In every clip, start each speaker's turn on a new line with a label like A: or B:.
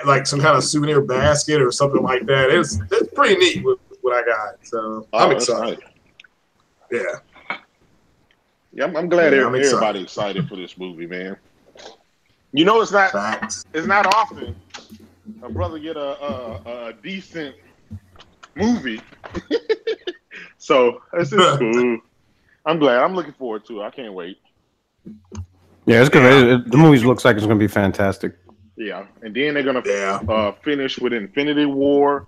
A: like some kind of souvenir basket or something like that. It's pretty neat with what I got. So I'm excited. Nice.
B: Yeah, I'm glad everybody's excited for this movie, man. You know, it's not often a brother get a decent movie. So this is cool. I'm glad. I'm looking forward to it. I can't wait.
C: Yeah, it's good. The movie looks like it's going to be fantastic.
B: Yeah, and then they're going to finish with Infinity War.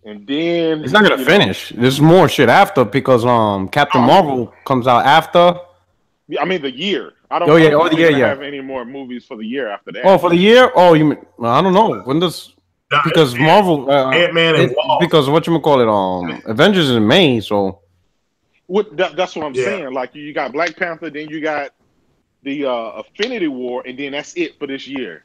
B: And then
C: it's not going to finish. There's more shit after because Captain Marvel comes out after.
B: I mean the year. I don't have any more movies for the year after that.
C: Oh, for the year? Oh, you mean, well, I don't know. When does because Marvel
A: Ant-Man and
C: because whatchamacallit, Avengers is in May, so
B: that's what I'm saying. Like you got Black Panther, then you got the Infinity War, and then that's it for this year.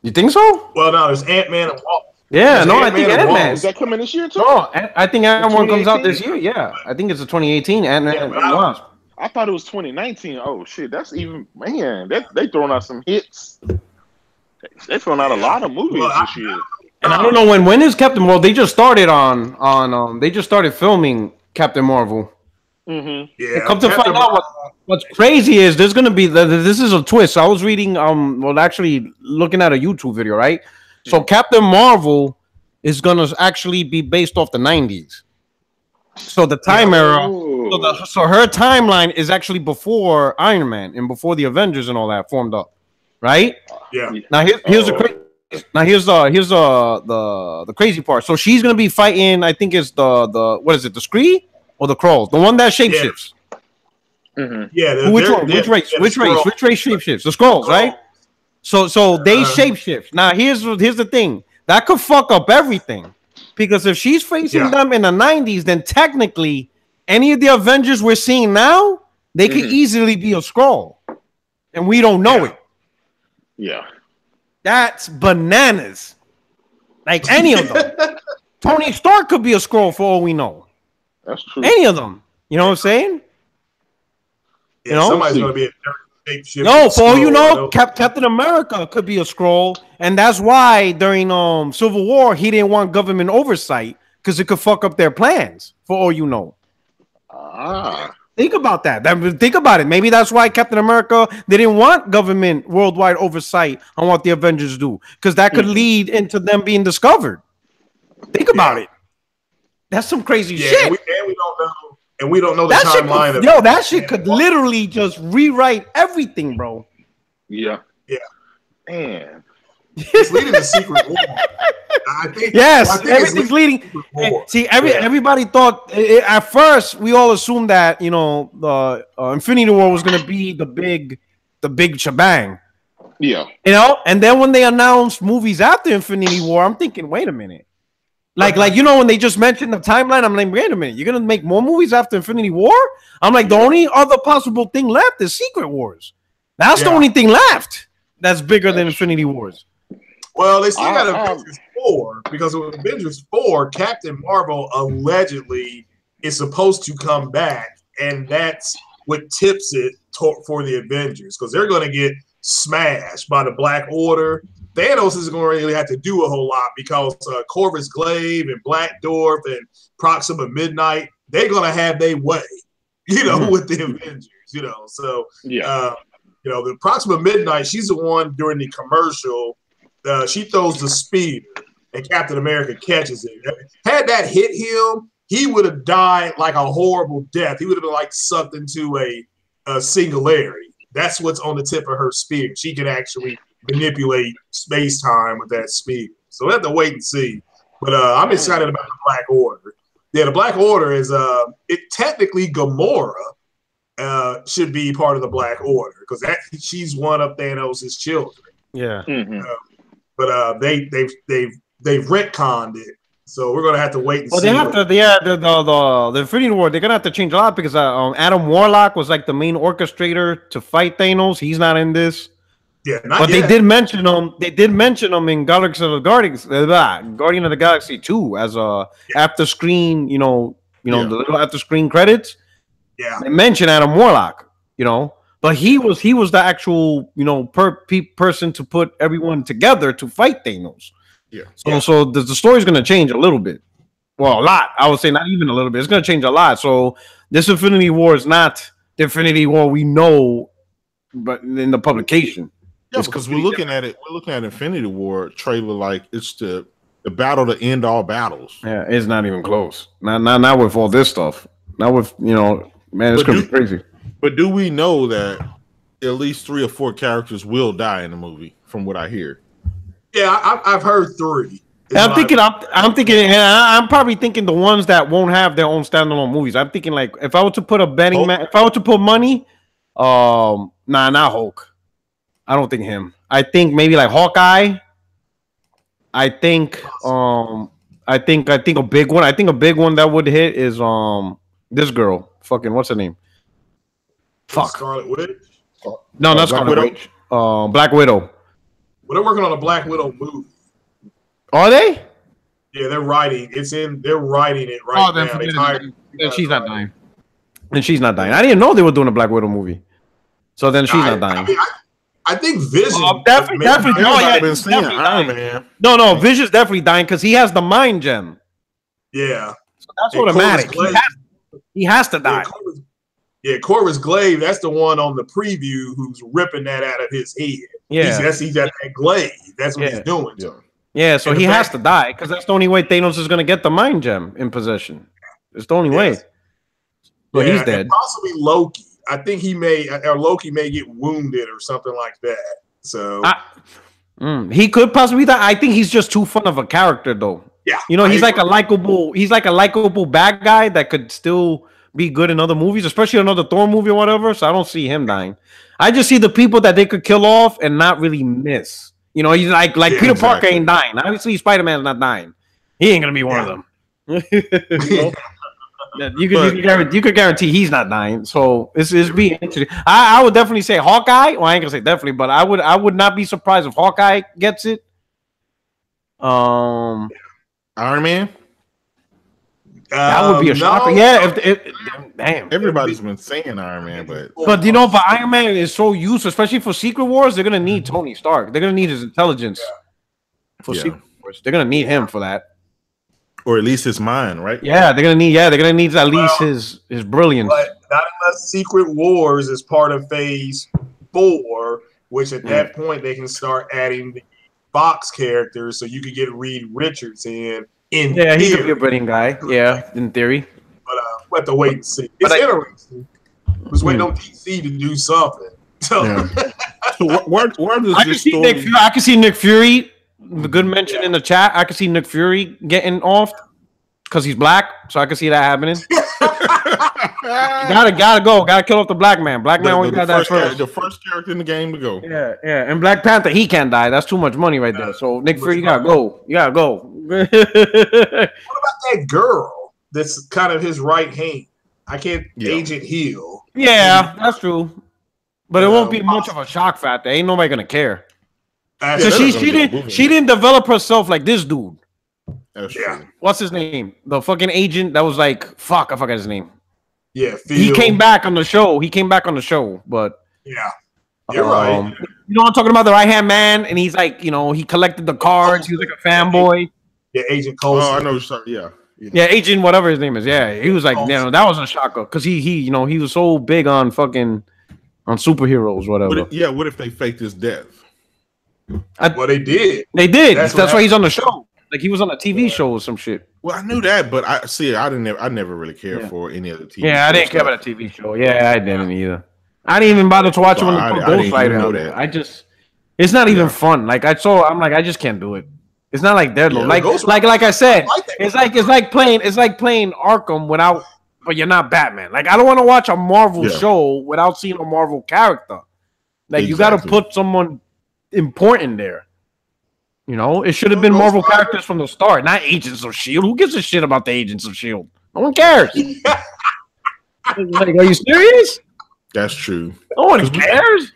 C: You think so?
A: Well, no, there's Ant-Man and Wasp.
C: Yeah, no, I think Ant-Man.
B: Is that coming this year too?
C: No, I think Ant-Man comes out this year. Yeah, I think it's a 2018 Ant-Man and Wasp.
B: I thought it was 2019. Oh shit, that's even they throwing out some hits. They throwing out a lot of movies this year.
C: And I don't know when is Captain Marvel. They just started they just started filming Captain Marvel.
B: Mm-hmm.
C: Yeah. Come to find out what's crazy is there's gonna be this is a twist. I was reading actually looking at a YouTube video, right? So Captain Marvel is gonna actually be based off the 90s. So the time era, so her timeline is actually before Iron Man and before the Avengers and all that formed up, right?
A: Yeah.
C: Now here's the crazy part. So she's gonna be fighting. I think it's the what is it? The Scree or the Krulls? The one that shapeshifts.
A: Yeah. Mm-hmm. Yeah.
C: Which race shapeshifts? The Skrulls, right? So they shapeshift. Now here's the thing that could fuck up everything. Because if she's facing them in the 90s, then technically any of the Avengers we're seeing now, they could easily be a Skrull. And we don't know it.
B: Yeah.
C: That's bananas. Like any of them. Tony Stark could be a Skrull for all we know.
B: That's true.
C: Any of them. You know what I'm saying?
A: Yeah, you know? Somebody's going to be a shapeshifter.
C: No, for all you know, Captain America could be a Skrull, and that's why during Civil War he didn't want government oversight because it could fuck up their plans. For all you know, think about that. Think about it. Maybe that's why Captain America didn't want government worldwide oversight on what the Avengers do because that could lead into them being discovered. Think about it. That's some crazy shit.
A: And we don't know the timeline of
C: that shit could literally just rewrite everything, bro.
B: Yeah.
A: Man. It's leading to Secret War. I think
C: everything's leading. See, everybody thought at first we all assumed that the Infinity War was gonna be the big shebang.
B: Yeah.
C: And then when they announced movies after Infinity War, I'm thinking, wait a minute. Like when they just mentioned the timeline, I'm like, wait a minute, you're gonna make more movies after Infinity War? I'm like, the only other possible thing left is Secret Wars. That's the only thing left that's bigger than Infinity Wars.
A: Well, they still got Avengers 4 because with Avengers 4, Captain Marvel allegedly is supposed to come back, and that's what tips it for the Avengers because they're going to get smashed by the Black Order. Thanos isn't going to really have to do a whole lot because Corvus Glaive and Black Dwarf and Proxima Midnight, they're going to have their way, with the Avengers, So, the Proxima Midnight, she's the one during the commercial. She throws the spear and Captain America catches it. Had that hit him, he would have died like a horrible death. He would have been like sucked into a singularity. That's what's on the tip of her spear. She can actually manipulate space-time with that spear. So we have to wait and see. But I'm excited about the Black Order. Yeah, the Black Order is technically Gamora should be part of the Black Order because she's one of Thanos' children.
C: Yeah.
A: But they've retconned it, so we're gonna have to wait and see.
C: They have to, the Infinity War. They're gonna have to change a lot because Adam Warlock was like the main orchestrator to fight Thanos. He's not in this.
A: Yeah,
C: but yet. They did mention him. They did mention him in Guardian of the Galaxy 2 as a after screen. The little after screen credits.
A: Yeah,
C: they mention Adam Warlock. But he was the actual, you know, person to put everyone together to fight Thanos.
B: Yeah.
C: So the story's going to change a little bit. Well, a lot. I would say not even a little bit. It's going to change a lot. So this Infinity War is not the Infinity War we know, but in the publication.
B: Yeah, because we're looking at Infinity War trailer like it's the battle to end all battles.
C: Yeah, it's not even close. Not with all this stuff. Not with, you know, man, it's going to be crazy.
B: But do we know that at least 3 or 4 characters will die in the movie, from what I hear?
A: Yeah, I've heard 3.
C: I'm probably thinking the ones that won't have their own standalone movies. I'm thinking like if I were to put if I were to put money, not Hulk. I don't think him. I think maybe like Hawkeye. I think a big one. I think a big one that would hit is this girl. Fucking what's her name? Fuck.
A: Scarlet Witch?
C: No, not Scarlet Witch. Black Widow.
A: Well, they're working on a Black Widow movie.
C: Are they?
A: Yeah, they're writing. They're writing it right now.
C: Then she's not dying. And she's not dying. I didn't know they were doing a Black Widow movie. So then she's not dying.
A: I think Vision.
C: Definitely. Iron Man. No, Vision's definitely dying because he has the mind gem.
A: Yeah.
C: So that's automatic. He has to die.
A: Corvus Glaive, that's the one on the preview who's ripping that out of his head.
C: Yeah.
A: He's got that glaive. That's what he's doing.
C: Yeah, so he has to die because that's the only way Thanos is going to get the mind gem in possession. It's the only way. So he's dead.
A: And possibly Loki. I think Loki may get wounded or something like that. So
C: he could possibly die. I think he's just too fun of a character, though.
A: Yeah,
C: you know, he's like a likable bad guy that could still be good in other movies, especially another Thor movie or whatever. So I don't see him dying. I just see the people that they could kill off and not really miss. You know, he's like Peter Parker ain't dying. Obviously, Spider-Man's not dying. He ain't gonna be one of them. You could guarantee he's not dying. So it's be interesting. I would definitely say Hawkeye. Well, I ain't gonna say definitely, but I would not be surprised if Hawkeye gets it.
B: Iron Man.
C: That would be a shocker. Yeah, damn.
B: Everybody's been saying Iron Man,
C: but you know, but Iron Man is so useful, especially for Secret Wars. They're gonna need Tony Stark. They're gonna need his intelligence for Secret Wars. They're gonna need him for that,
B: or at least his mind, right?
C: Yeah, they're gonna need. Yeah, they're gonna need at least his brilliance.
A: But not unless Secret Wars is part of Phase 4, which at that point they can start adding the Fox characters, so you could get Reed Richards in. He
C: could be a brilliant guy. Yeah, in theory.
A: But we'll have to wait and see. It's interesting. I was waiting on DC to do something. So,
B: where does this story...
C: I can see Nick Fury. The good mention in the chat. I can see Nick Fury getting off because he's black. So I can see that happening. Gotta go. Gotta kill off the black man. Black man always got that first.
B: The first character in the game to go.
C: Yeah. And Black Panther, he can't die. That's too much money right there. So Nick Fury, you gotta go. What about
A: that girl that's kind of his right hand? Agent Hill.
C: Yeah, that's true. But it won't be much of a shock factor. Ain't nobody gonna care. So she didn't develop herself like this dude.
B: That's true.
C: What's his name? The fucking agent that was like, fuck, I forgot his name.
A: Yeah,
C: he came back on the show. But
A: yeah, you're right.
C: You know what I'm talking about? The right hand man, and he's like, you know, he collected the cards. He was like a fanboy.
A: Yeah, Agent Coulson.
B: Oh, I know. Yeah.
C: Yeah, Agent whatever his name is. Yeah, he was like, that was a shocker because he was so big on superheroes, whatever.
B: What if they faked his death?
A: Well, they did.
C: They did. That's why he's on the show. Like he was on a TV show or some shit.
B: Well, I knew that, but I never really cared for any other TV.
C: Yeah, I didn't care about a TV show. Yeah, I didn't either. I didn't even bother to watch it when the Ghost Rider. It's not even fun. Like I just can't do it. It's not like they're like I said. It's like playing Arkham but you're not Batman. Like I don't want to watch a Marvel show without seeing a Marvel character. Like you got to put someone important there. You know, it should have been Marvel characters from the start, not Agents of S.H.I.E.L.D. Who gives a shit about the Agents of S.H.I.E.L.D.? No one cares. Like, are you serious?
B: That's true.
C: No one cares.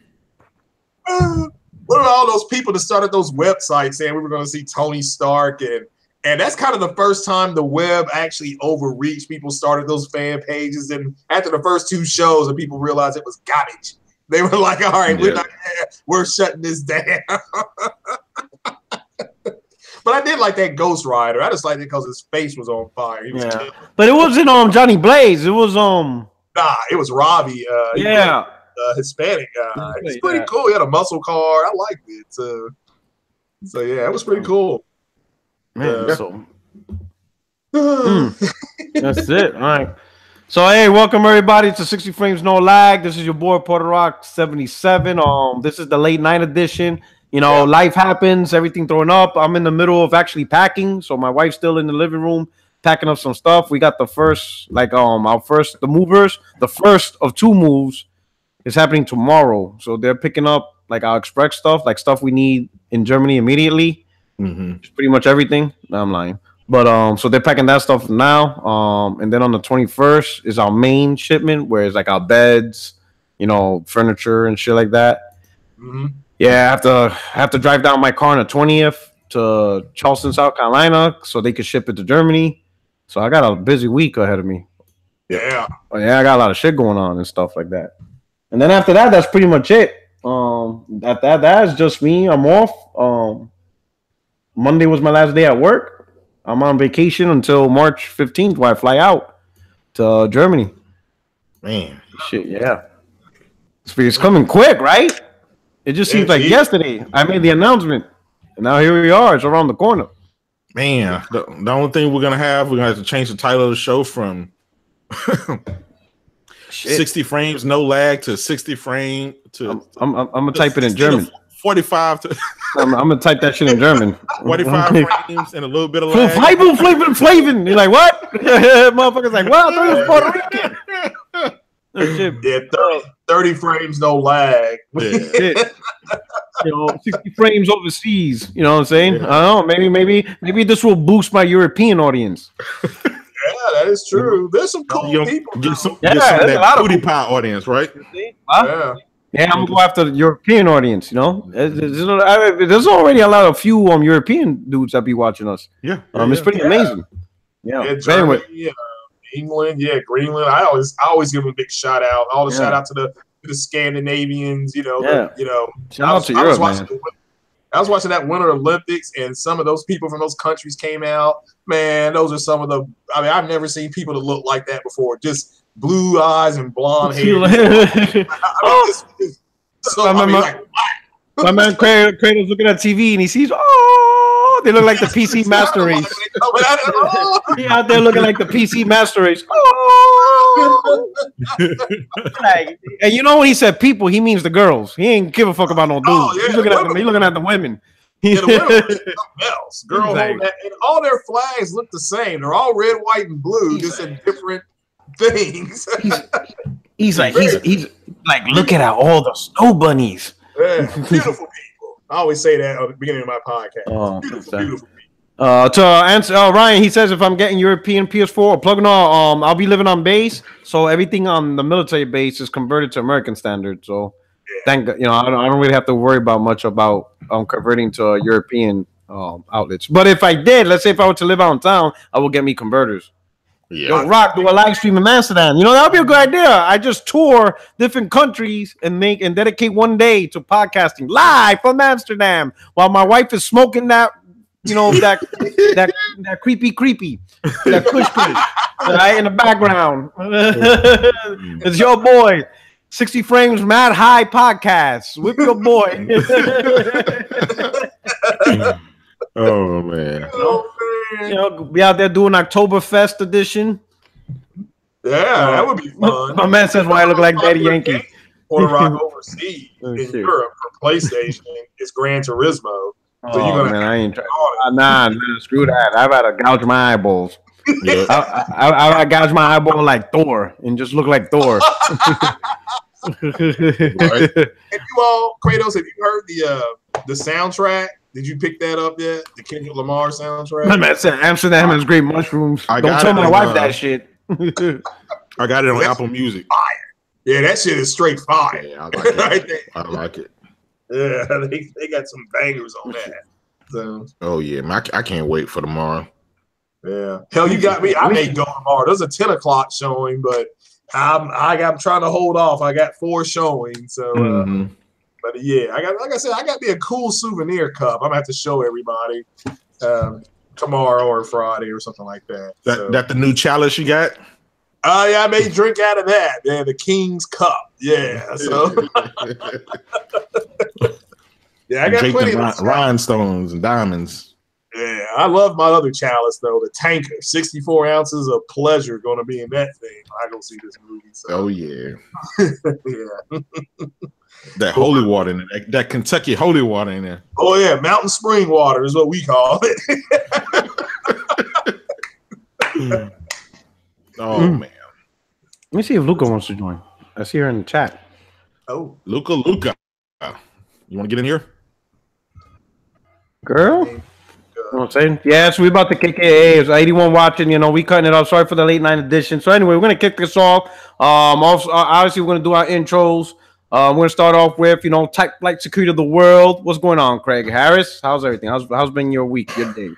A: What about all those people that started those websites saying we were going to see Tony Stark and that's kind of the first time the web actually overreached. People started those fan pages, and after the first 2 shows, and people realized it was garbage. They were like, all right, we're shutting this down. But I did like that Ghost Rider. I just liked it because his face was on fire. He was
C: but it wasn't Johnny Blaze. It was
A: Nah, it was Robbie. Hispanic guy. It's pretty cool. He had a muscle car. I liked it. So yeah, it was pretty cool.
C: Man, that's it. All right. So hey, welcome everybody to 60 Frames No Lag. This is your boy Puerto Rock 77. This is the late night edition. You know, life happens, everything thrown up. I'm in the middle of actually packing, so my wife's still in the living room packing up some stuff. We got the first, the movers. The first of two moves is happening tomorrow, so they're picking up like our express stuff, like stuff we need in Germany immediately. It's pretty much everything. No, I'm lying. But so they're packing that stuff now. And then on the 21st is our main shipment, where it's like our beds, you know, furniture and shit like that. Yeah, I have to drive down my car on the 20th to Charleston, South Carolina, so they could ship it to Germany. So I got a busy week ahead of me.
A: Yeah.
C: I got a lot of shit going on and stuff like that. And then after that, that's pretty much it. That's just me. I'm off. Monday was my last day at work. I'm on vacation until March 15th, where I fly out to Germany.
D: Man,
C: shit, yeah. It's coming quick, right? It just seems like yesterday I made the announcement, and now here we are. It's around the corner.
D: Man, the only thing we're gonna have to change the title of the show from 60 frames no lag to 60 frame to. I'm
C: gonna type it in German.
D: 45 to.
C: I'm gonna type that shit in German.
D: 45 frames and a little bit of lag.
C: Flavin. You're like, what? Motherfuckers like, what? I thought it was Puerto Rican.
A: Yeah, 30 frames, no lag.
C: You know, 60 frames overseas. You know what I'm saying? Yeah. I don't know. Maybe this will boost my European audience.
A: Yeah, that is true. There's some cool people.
D: Get some of that booty pie audience, right?
C: Yeah, I'm gonna go after the European audience. You know, there's already a few European dudes that be watching us. It's pretty amazing. Yeah.
A: Germany, England, Greenland. I always give them a big shout out. All the shout out to the Scandinavians. You know,
C: shout out to Europe, man.
A: I was watching that Winter Olympics, and some of those people from those countries came out. Man, those are some of the. I mean, I've never seen people that look like that before. Just blue eyes and blonde hair.
C: My man Kratos looking at TV and he sees, they look like the PC Master Race. He out there looking like the PC Master Race. And you know when he said people, he means the girls. He ain't give a fuck about no dudes. He's looking at them. He's looking at the women.
A: The women are something else. Girl, and all their flags look the same. They're all red, white, and blue, just in different things.
C: He's like, look at all the snow bunnies.
A: Yeah, beautiful people. I always say that at the beginning of my podcast. Beautiful people.
C: To answer Ryan, he says if I'm getting European PS4 or plugging on, I'll be living on base, so everything on the military base is converted to American standard. So thank God, I don't really have to worry about much about converting to European outlets. But if I did, let's say if I were to live out in town, I will get me converters. Yo, Rock, do a live stream in Amsterdam. That would be a good idea. I just tour different countries and dedicate one day to podcasting live from Amsterdam while my wife is smoking that, that creepy, that kush, right in the background. It's your boy, 60 Frames Mad High Podcast with your boy.
D: Oh man.
C: Be out there doing Oktoberfest edition.
A: Yeah, that would be fun.
C: My man says, "Why I look like Daddy Yankee?"
A: Puerto Rock overseas in Europe for PlayStation is Gran Turismo. So you're gonna
C: I ain't trying. Nah, screw that. I've had to gouge my eyeballs. Yeah. I gouge my eyeball like Thor and just look like Thor.
A: Have you all, Kratos? Have you heard the soundtrack? Did you pick that up yet? The Kendrick Lamar soundtrack?
C: My man said Amsterdam has great mushrooms. Don't tell my wife that shit.
D: I got it on Apple Music.
A: Fire. Yeah, that shit is straight fire.
D: Yeah, I like it.
A: Right there.
D: I like it.
A: Yeah, they got some bangers on that. So.
D: Oh yeah, man, I can't wait for tomorrow.
A: Yeah, hell, you got me. I may go tomorrow. There's a 10 o'clock showing, but I'm trying to hold off. I got 4 showing, so. But yeah, like I said, I got me a cool souvenir cup. I'm gonna have to show everybody tomorrow or Friday or something like that.
D: That the new chalice you got?
A: Yeah, I made drink out of that. Yeah, the King's Cup. Yeah, so yeah, I got plenty of
D: rhinestones and diamonds.
A: Yeah, I love my other chalice though, the tanker. 64 ounces of pleasure going to be in that thing. I go see this movie. So.
D: Oh yeah,
A: yeah.
D: That holy water in there, that Kentucky holy water in there.
A: Oh yeah, mountain spring water is what we call it.
D: Oh man,
C: let me see if Luca wants to join. I see her in the chat.
A: Oh,
D: Luca, you want to get in here,
C: girl? You know what I'm saying? Yeah, so we about to kick it. Hey, it's 81 watching. You know, we cutting it off. Sorry for the late night edition. So anyway, we're gonna kick this off. Also, obviously, we're gonna do our intros. We're gonna start off with, Type Flight Security of the World. What's going on, Craig Harris? How's everything? How's been your week, your day?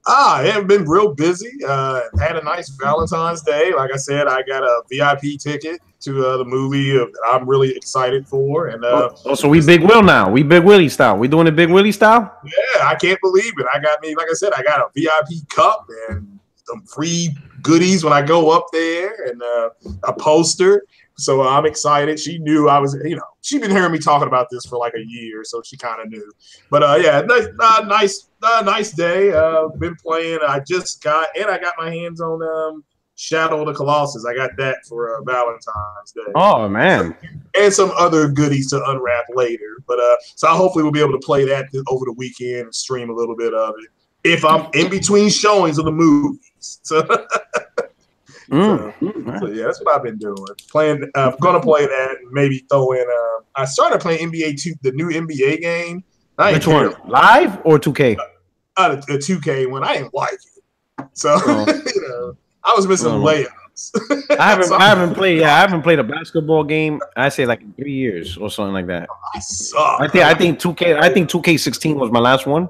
A: I have been real busy. Had a nice Valentine's Day. Like I said, I got a VIP ticket to the movie that I'm really excited for. And
C: so we Big Will now. We Big Willie style. We doing it Big Willie style?
A: Yeah, I can't believe it. Like I said, I got a VIP cup and some free goodies when I go up there and a poster. So I'm excited. She knew I was, she'd been hearing me talking about this for like a year, so she kind of knew. But yeah, nice day. Been playing. I got my hands on Shadow of the Colossus. I got that for Valentine's Day.
C: Oh man!
A: And some other goodies to unwrap later. But so hopefully we'll be able to play that over the weekend and stream a little bit of it if I'm in between showings of the movies. So. So yeah, that's what I've been doing. Playing, I'm gonna play that and maybe throw in. I started playing NBA 2, the new NBA game.
C: Which one? Live or 2K?
A: The 2K one. I didn't like it, so I was missing layups.
C: I haven't played. Yeah, I haven't played a basketball game. I say like in 3 years or something like that.
A: I suck.
C: I think 2K. I think 2K16 was my last one.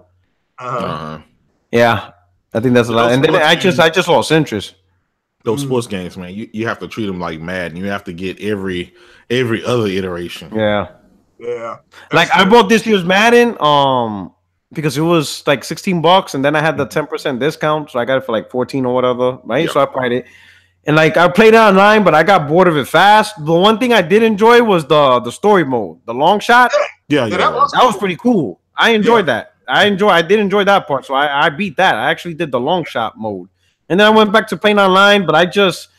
C: Yeah, I think that's a lot. And then I just lost interest.
D: Those sports games, man, you have to treat them like Madden. You have to get every other iteration.
A: Yeah.
C: Like I bought this year's Madden, because it was like $16, and then I had the 10% discount, so I got it for like 14 or whatever, right? Yeah. So I played it, and like I played it online, but I got bored of it fast. The one thing I did enjoy was the story mode, the long shot.
D: Yeah,
C: that was pretty cool. I enjoyed that. I did enjoy that part, so I beat that. I actually did the long shot mode. And then I went back to playing online, but I just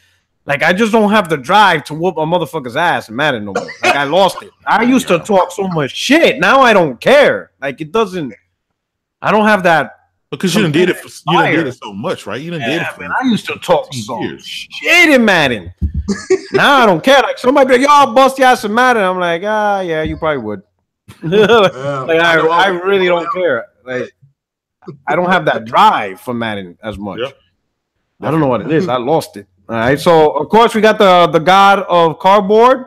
C: don't have the drive to whoop a motherfucker's ass in Madden no more. Like I lost it. I used to talk so much shit. Now I don't care. Like it doesn't. I don't have that.
D: Because you done did it. You done did it so much, right? You done did it.
C: Man, I used to talk so shit in Madden. Now I don't care. Like somebody be like, "Y'all bust your ass in Madden." I'm like, yeah, you probably would. Like I really don't care. Like I don't have that drive for Madden as much. Yep. I don't know what it is. I lost it. All right. So, of course, we got the god of cardboard,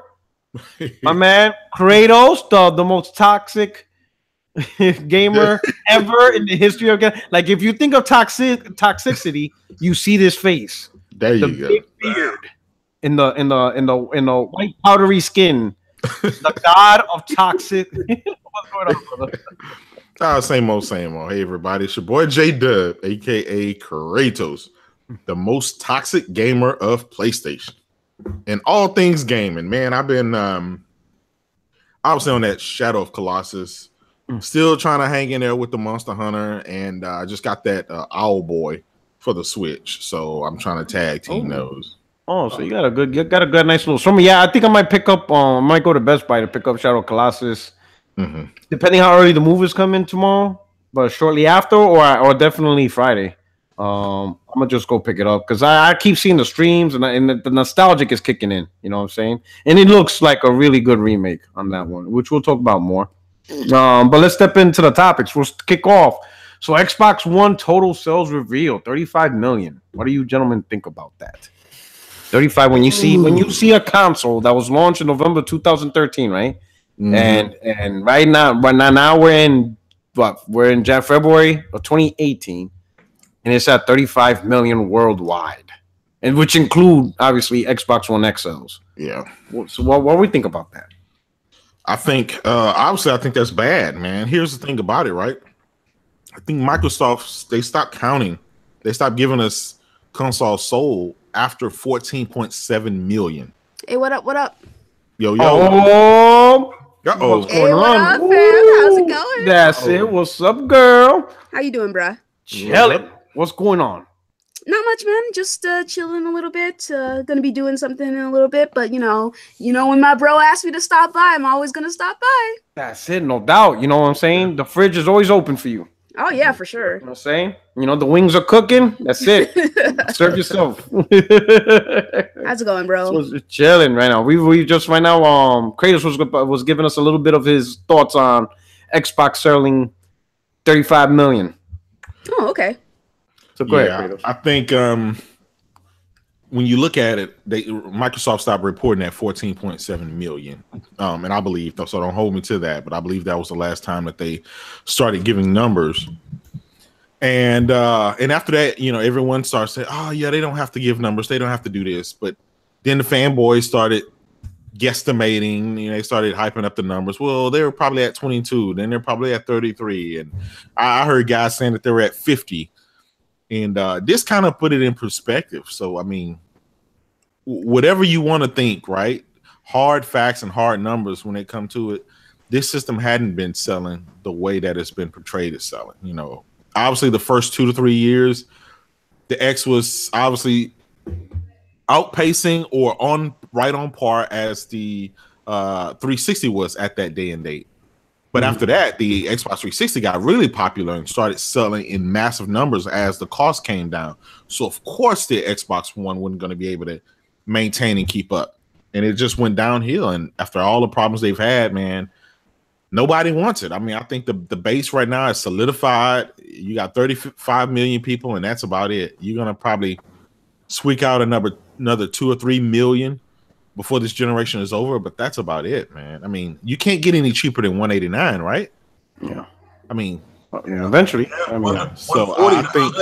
C: my man, Kratos, the most toxic gamer ever in the history of games. Like, if you think of toxicity, you see this face.
D: There you go.
C: Big beard in the white powdery skin. The god of toxic. What's going on, brother?
D: Same old. Hey, everybody. It's your boy J-Dub, a.k.a. Kratos. The most toxic gamer of PlayStation and all things gaming, man. I've been obviously on that Shadow of Colossus, still trying to hang in there with the Monster Hunter, and I just got that Owl Boy for the Switch, so I'm trying to tag team those.
C: Oh, so you got a good nice little summer. Yeah, I think I might pick up. I might go to Best Buy to pick up Shadow of Colossus, depending how early the movies come in tomorrow, but shortly after, or definitely Friday. I'm gonna just go pick it up because I keep seeing the streams and the nostalgic is kicking in. You know what I'm saying? And it looks like a really good remake on that one, which we'll talk about more. But let's step into the topics. We'll kick off. So Xbox One total sales reveal 35 million. What do you gentlemen think about that? 35 when you see a console that was launched in November 2013, right? And right now we're in February of 2018. And it's at 35 million worldwide. and which include obviously Xbox One XLs.
D: Yeah.
C: So what do we think about that?
D: I think obviously I think that's bad, man. Here's the thing about it, right? I think Microsoft, they stopped counting. They stopped giving us consoles sold after 14.7 million.
E: Hey, what up? What up?
D: Yo.
C: What's
E: Hey,
C: going
E: what
C: on?
E: up, fam? How's it going?
C: That's it. What's up, girl?
E: How you doing, bruh?
C: Chilling. What's going on?
E: Not much, man. Just chilling a little bit. Gonna be doing something in a little bit, but you know, when my bro asked me to stop by, I'm always gonna stop by.
C: That's it, no doubt. You know what I'm saying? The fridge is always open for you.
E: Oh yeah, for sure.
C: You know what I'm saying? You know, the wings are cooking. That's it. Serve yourself.
E: How's it going, bro?
C: So chilling right now. We just right now. Kratos was giving us a little bit of his thoughts on Xbox selling 35 million.
E: Oh, okay.
C: So go ahead, Kratos.
D: I think when you look at it, Microsoft stopped reporting at 14.7 million. And I believe, so don't hold me to that, but I believe that was the last time that they started giving numbers. And after that, you know, everyone starts saying, oh yeah, they don't have to give numbers, they don't have to do this. But then the fanboys started guesstimating, you know, they started hyping up the numbers. Well, they were probably at 22, then they're probably at 33. And I heard guys saying that they were at 50. And this kind of put it in perspective. So, I mean, whatever you want to think, right? Hard facts and hard numbers when it come to it, this system hadn't been selling the way that it's been portrayed as selling. You know, obviously the first 2 to 3 years, the X was obviously outpacing or right on par as the 360 was at that day and date. But after that, the Xbox 360 got really popular and started selling in massive numbers as the cost came down. So, of course, the Xbox One wasn't going to be able to maintain and keep up. And it just went downhill. And after all the problems they've had, man, nobody wants it. I mean, I think the base right now is solidified. You got 35 million people, and that's about it. You're going to probably squeak out another 2 or 3 million before this generation is over, but that's about it, man. I mean, you can't get any cheaper than 189, right?
C: Yeah.
D: I mean,
C: eventually. I mean,
D: so I think,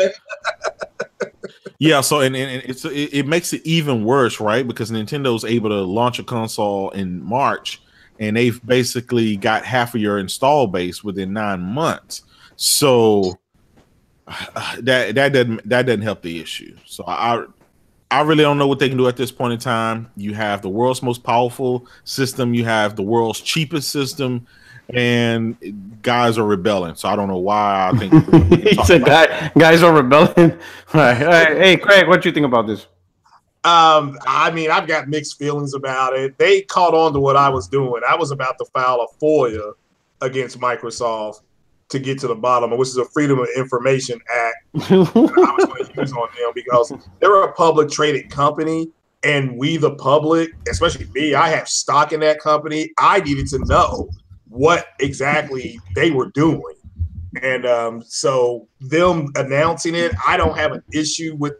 D: yeah. So and it makes it even worse, right? Because Nintendo's able to launch a console in March, and they've basically got half of your install base within 9 months. So that doesn't help the issue. So I really don't know what they can do at this point in time. You have the world's most powerful system. You have the world's cheapest system, and guys are rebelling. So I don't know why. I think
C: he said guys are rebelling. All right. Hey, Craig, what do you think about this?
A: I mean, I've got mixed feelings about it. They caught on to what I was doing. I was about to file a FOIA against Microsoft to get to the bottom of, which is a Freedom of Information Act I was going to use on them, because they're a public traded company, and we, the public, especially me, I have stock in that company. I needed to know what exactly they were doing. And so them announcing it, I don't have an issue with.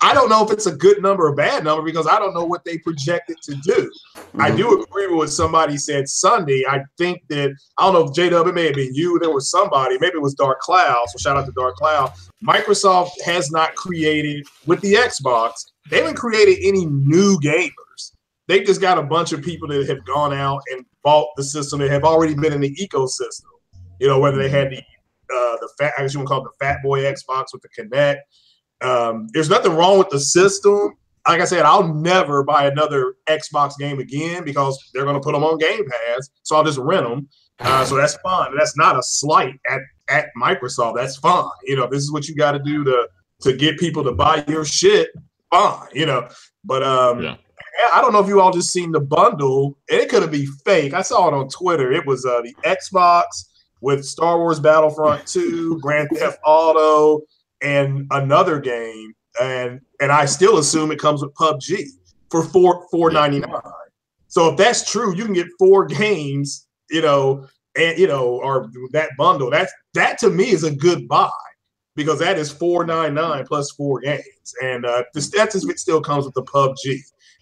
A: I don't know if it's a good number or bad number, because I don't know what they projected to do. I do agree with what somebody said Sunday. I think that, I don't know if J-Dub, it may have been you, there was somebody, maybe it was Dark Cloud, so shout out to Dark Cloud. Microsoft has not created, with the Xbox, they haven't created any new gamers. They've just got a bunch of people that have gone out and bought the system that have already been in the ecosystem. You know, whether they had the I guess you want to call it the Fat Boy Xbox with the Kinect. There's nothing wrong with the system. Like I said, I'll never buy another Xbox game again, because they're going to put them on Game Pass, so I'll just rent them. So that's fine. That's not a slight at Microsoft. That's fine. You know, this is what you got to do to get people to buy your shit. Fine, you know. But I don't know if you all just seen the bundle. It could be fake. I saw it on Twitter. It was the Xbox with Star Wars Battlefront 2, Grand Theft Auto, and another game, and I still assume it comes with PUBG for $4.99. So if that's true, you can get 4 games, you know, and you know, or that bundle. That to me is a good buy, because that is $4.99 plus 4 games, and the stats it still comes with the PUBG,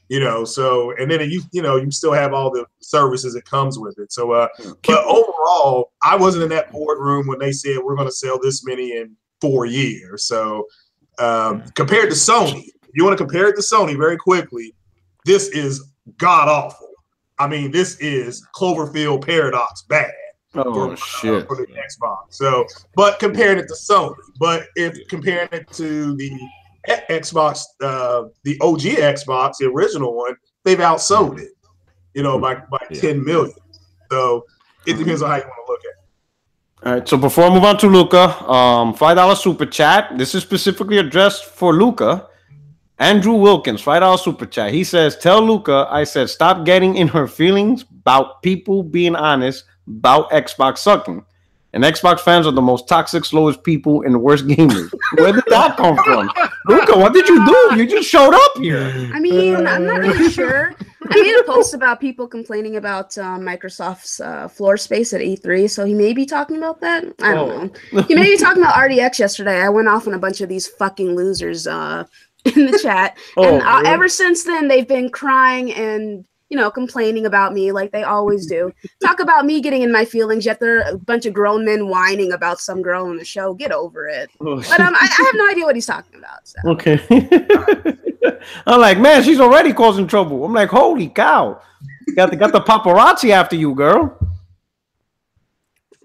A: you know. So and then you still have all the services that comes with it. So but overall, I wasn't in that boardroom when they said we're going to sell this many in 4 years. So compared to Sony, you want to compare it to Sony very quickly, this is god awful. I mean, this is Cloverfield Paradox bad.
C: Shit.
A: For the Xbox. So, but comparing it to Sony, but if comparing it to the Xbox, the OG Xbox, the original one, they've outsold it, by 10 million. So it depends on how you want to look at it.
C: All right. So before I move on to Luca, $5 super chat. This is specifically addressed for Luca. Andrew Wilkins, $5 super chat. He says, "Tell Luca I said stop getting in her feelings about people being honest about Xbox sucking. And Xbox fans are the most toxic, slowest people and the worst gamers." Where did that come from? Luca, what did you do? You just showed up here.
E: I mean, I'm not really sure. I made a post about people complaining about Microsoft's floor space at E3, so he may be talking about that. I don't know. He may be talking about RDX yesterday. I went off on a bunch of these fucking losers in the chat. And ever since then, they've been crying and complaining about me like they always do. Talk about me getting in my feelings, yet they're a bunch of grown men whining about some girl on the show. Get over it. But I have no idea what he's talking about. So.
C: Okay. I'm like, man, she's already causing trouble. I'm like, holy cow. Got the paparazzi after you, girl.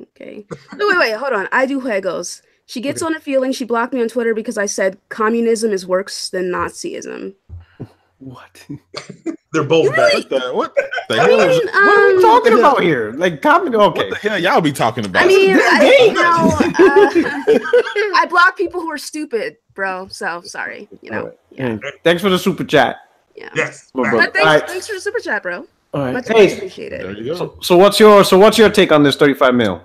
E: Okay. Wait, hold on. I do juegos. She gets on her feelings. She blocked me on Twitter because I said communism is worse than Nazism.
C: What?
A: They're both bad.
D: What the hell is
C: what are we talking about here? Like comedy? Okay.
D: What the hell y'all be talking about?
E: I mean, I block people who are stupid, bro. So sorry. Yeah.
C: Thanks for the super chat.
E: Yeah.
A: Yes.
E: Thanks for the super chat, bro.
C: All right.
E: Much appreciated.
D: There you go.
C: So what's your take on this 35 mil?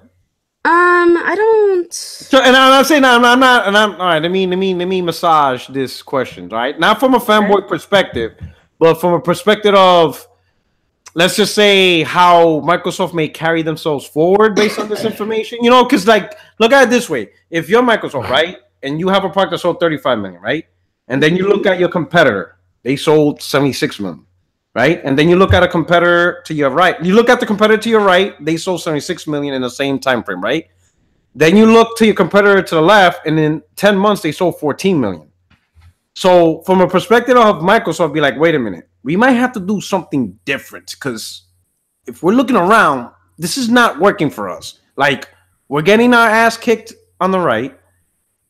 E: I don't.
C: So, and I'm saying I'm not, and I'm all right. Let me massage this question, right? Not from a fanboy perspective, but from a perspective of, let's just say, how Microsoft may carry themselves forward based on this information. Because look at it this way: if you're Microsoft, right, and you have a product that sold 35 million, right, and then you look at your competitor, they sold 76 million. Right, and then you look at a competitor to your right. You look at the competitor to your right; they sold 76 million in the same time frame, right? Then you look to your competitor to the left, and in 10 months they sold 14 million. So, from a perspective of Microsoft, be like, wait a minute, we might have to do something different because if we're looking around, this is not working for us. Like, we're getting our ass kicked on the right.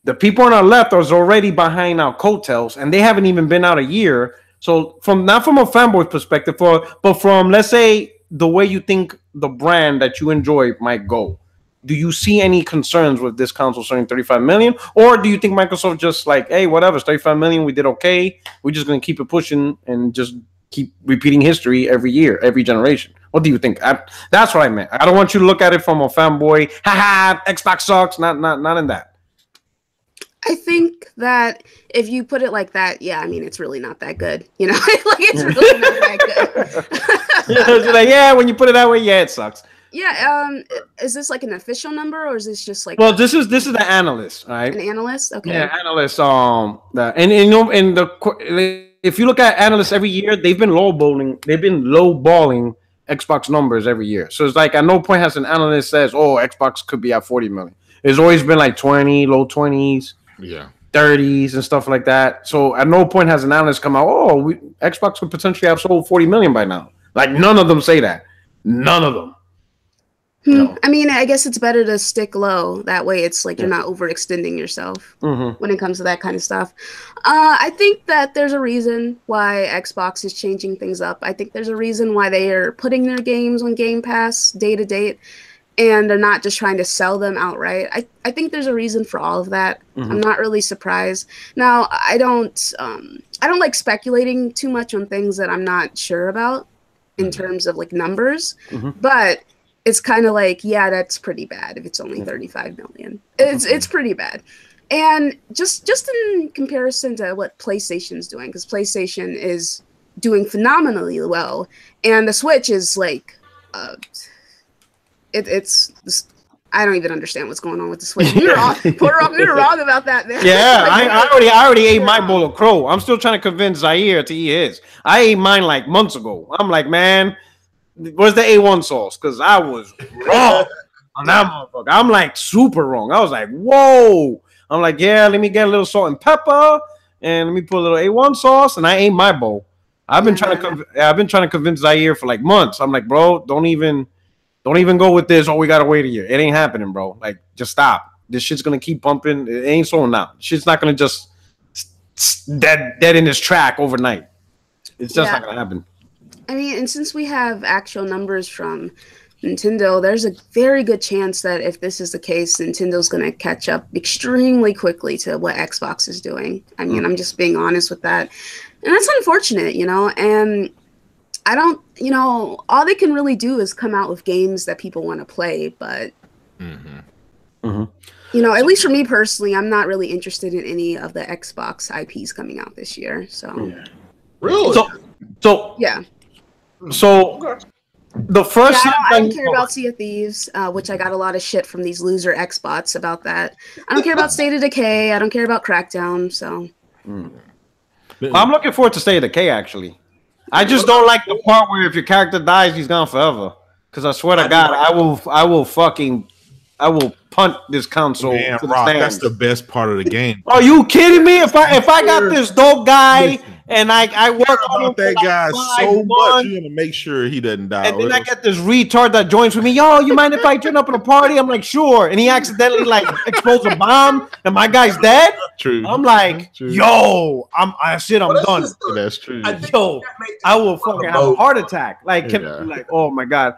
C: The people on our left are already behind our coattails, and they haven't even been out a year. So not from a fanboy perspective, but from, let's say, the way you think the brand that you enjoy might go. Do you see any concerns with this console selling 35 million? Or do you think Microsoft just like, hey, whatever, it's 35 million, we did okay. We're just going to keep it pushing and just keep repeating history every year, every generation. What do you think? That's what I meant. I don't want you to look at it from a fanboy, haha, Xbox sucks, not in that.
E: I think that if you put it like that, yeah, I mean, it's really not that good. Like, it's really not that good.
C: Yeah, when you put it that way, yeah, it sucks.
E: Yeah, is this like an official number or is this just like?
C: Well, this is the analyst, right?
E: An analyst, okay.
C: Yeah, analyst. If you look at analysts every year, they've been lowballing Xbox numbers every year. So it's like at no point has an analyst says, "Oh, Xbox could be at 40 million." It's always been like 20, low 20s.
D: Yeah,
C: 30s and stuff like that. So at no point has an analyst come out, Xbox could potentially have sold 40 million by now. Like none of them say that. None of them.
E: I mean, I guess it's better to stick low. That way it's like you're not overextending yourself when it comes to that kind of stuff. I think that there's a reason why Xbox is changing things up. I think there's a reason why they are putting their games on Game Pass day to date. And they're not just trying to sell them outright. I think there's a reason for all of that. I'm not really surprised. Now, I don't like speculating too much on things that I'm not sure about in terms of like numbers. But it's kind of like, yeah, that's pretty bad if it's only 35 million. It's pretty bad. And just in comparison to what PlayStation's doing, because PlayStation is doing phenomenally well, and the Switch is like. It's I don't even understand what's going on with the Switch. We were wrong about that, man.
C: Yeah, I already ate my bowl of crow. I'm still trying to convince Zaire to eat his. I ate mine like months ago. I'm like, man, where's the A1 sauce? Because I was wrong on that motherfucker. I'm like super wrong. I was like, whoa. I'm like, yeah, let me get a little salt and pepper. and let me put a little A1 sauce, and I ate my bowl. I've been trying to convince Zaire for like months. I'm like, bro, don't even go with this. Oh, we gotta wait a year. It ain't happening, bro. Like, just stop. This shit's gonna keep pumping. It ain't slowing down. Shit's not gonna just dead in its track overnight. It's just not gonna happen.
E: I mean, and since we have actual numbers from Nintendo, there's a very good chance that if this is the case, Nintendo's going to catch up extremely quickly to what Xbox is doing. I mean, I'm just being honest with that. And that's unfortunate, you know, and I don't, you know, all they can really do is come out with games that people want to play, but, you know, at least for me personally, I'm not really interested in any of the Xbox IPs coming out this year, so.
A: Really?
C: So
E: yeah.
C: So the first
E: I don't care about Sea of Thieves, which I got a lot of shit from these loser Xbots about that. I don't care about State of Decay. I don't care about Crackdown. So
C: I'm looking forward to State of Decay. Actually, I just don't like the part where if your character dies, he's gone forever. Because I swear to God, I will punt this console.
D: Man,
C: to
D: Rock,
C: the
D: that's the best part of the game.
C: Are you kidding me? If I got this dope guy. And I work
D: about that guy so much, you're gonna make sure he doesn't die.
C: And then I get this retard that joins with me. Yo, you mind if I turn up at a party? I'm like, sure. And he accidentally like explodes a bomb, and my guy's dead.
D: True.
C: I'm like, yo, I'm done.
D: That's true.
C: Yo, I will fucking have a heart attack. Like, oh my God.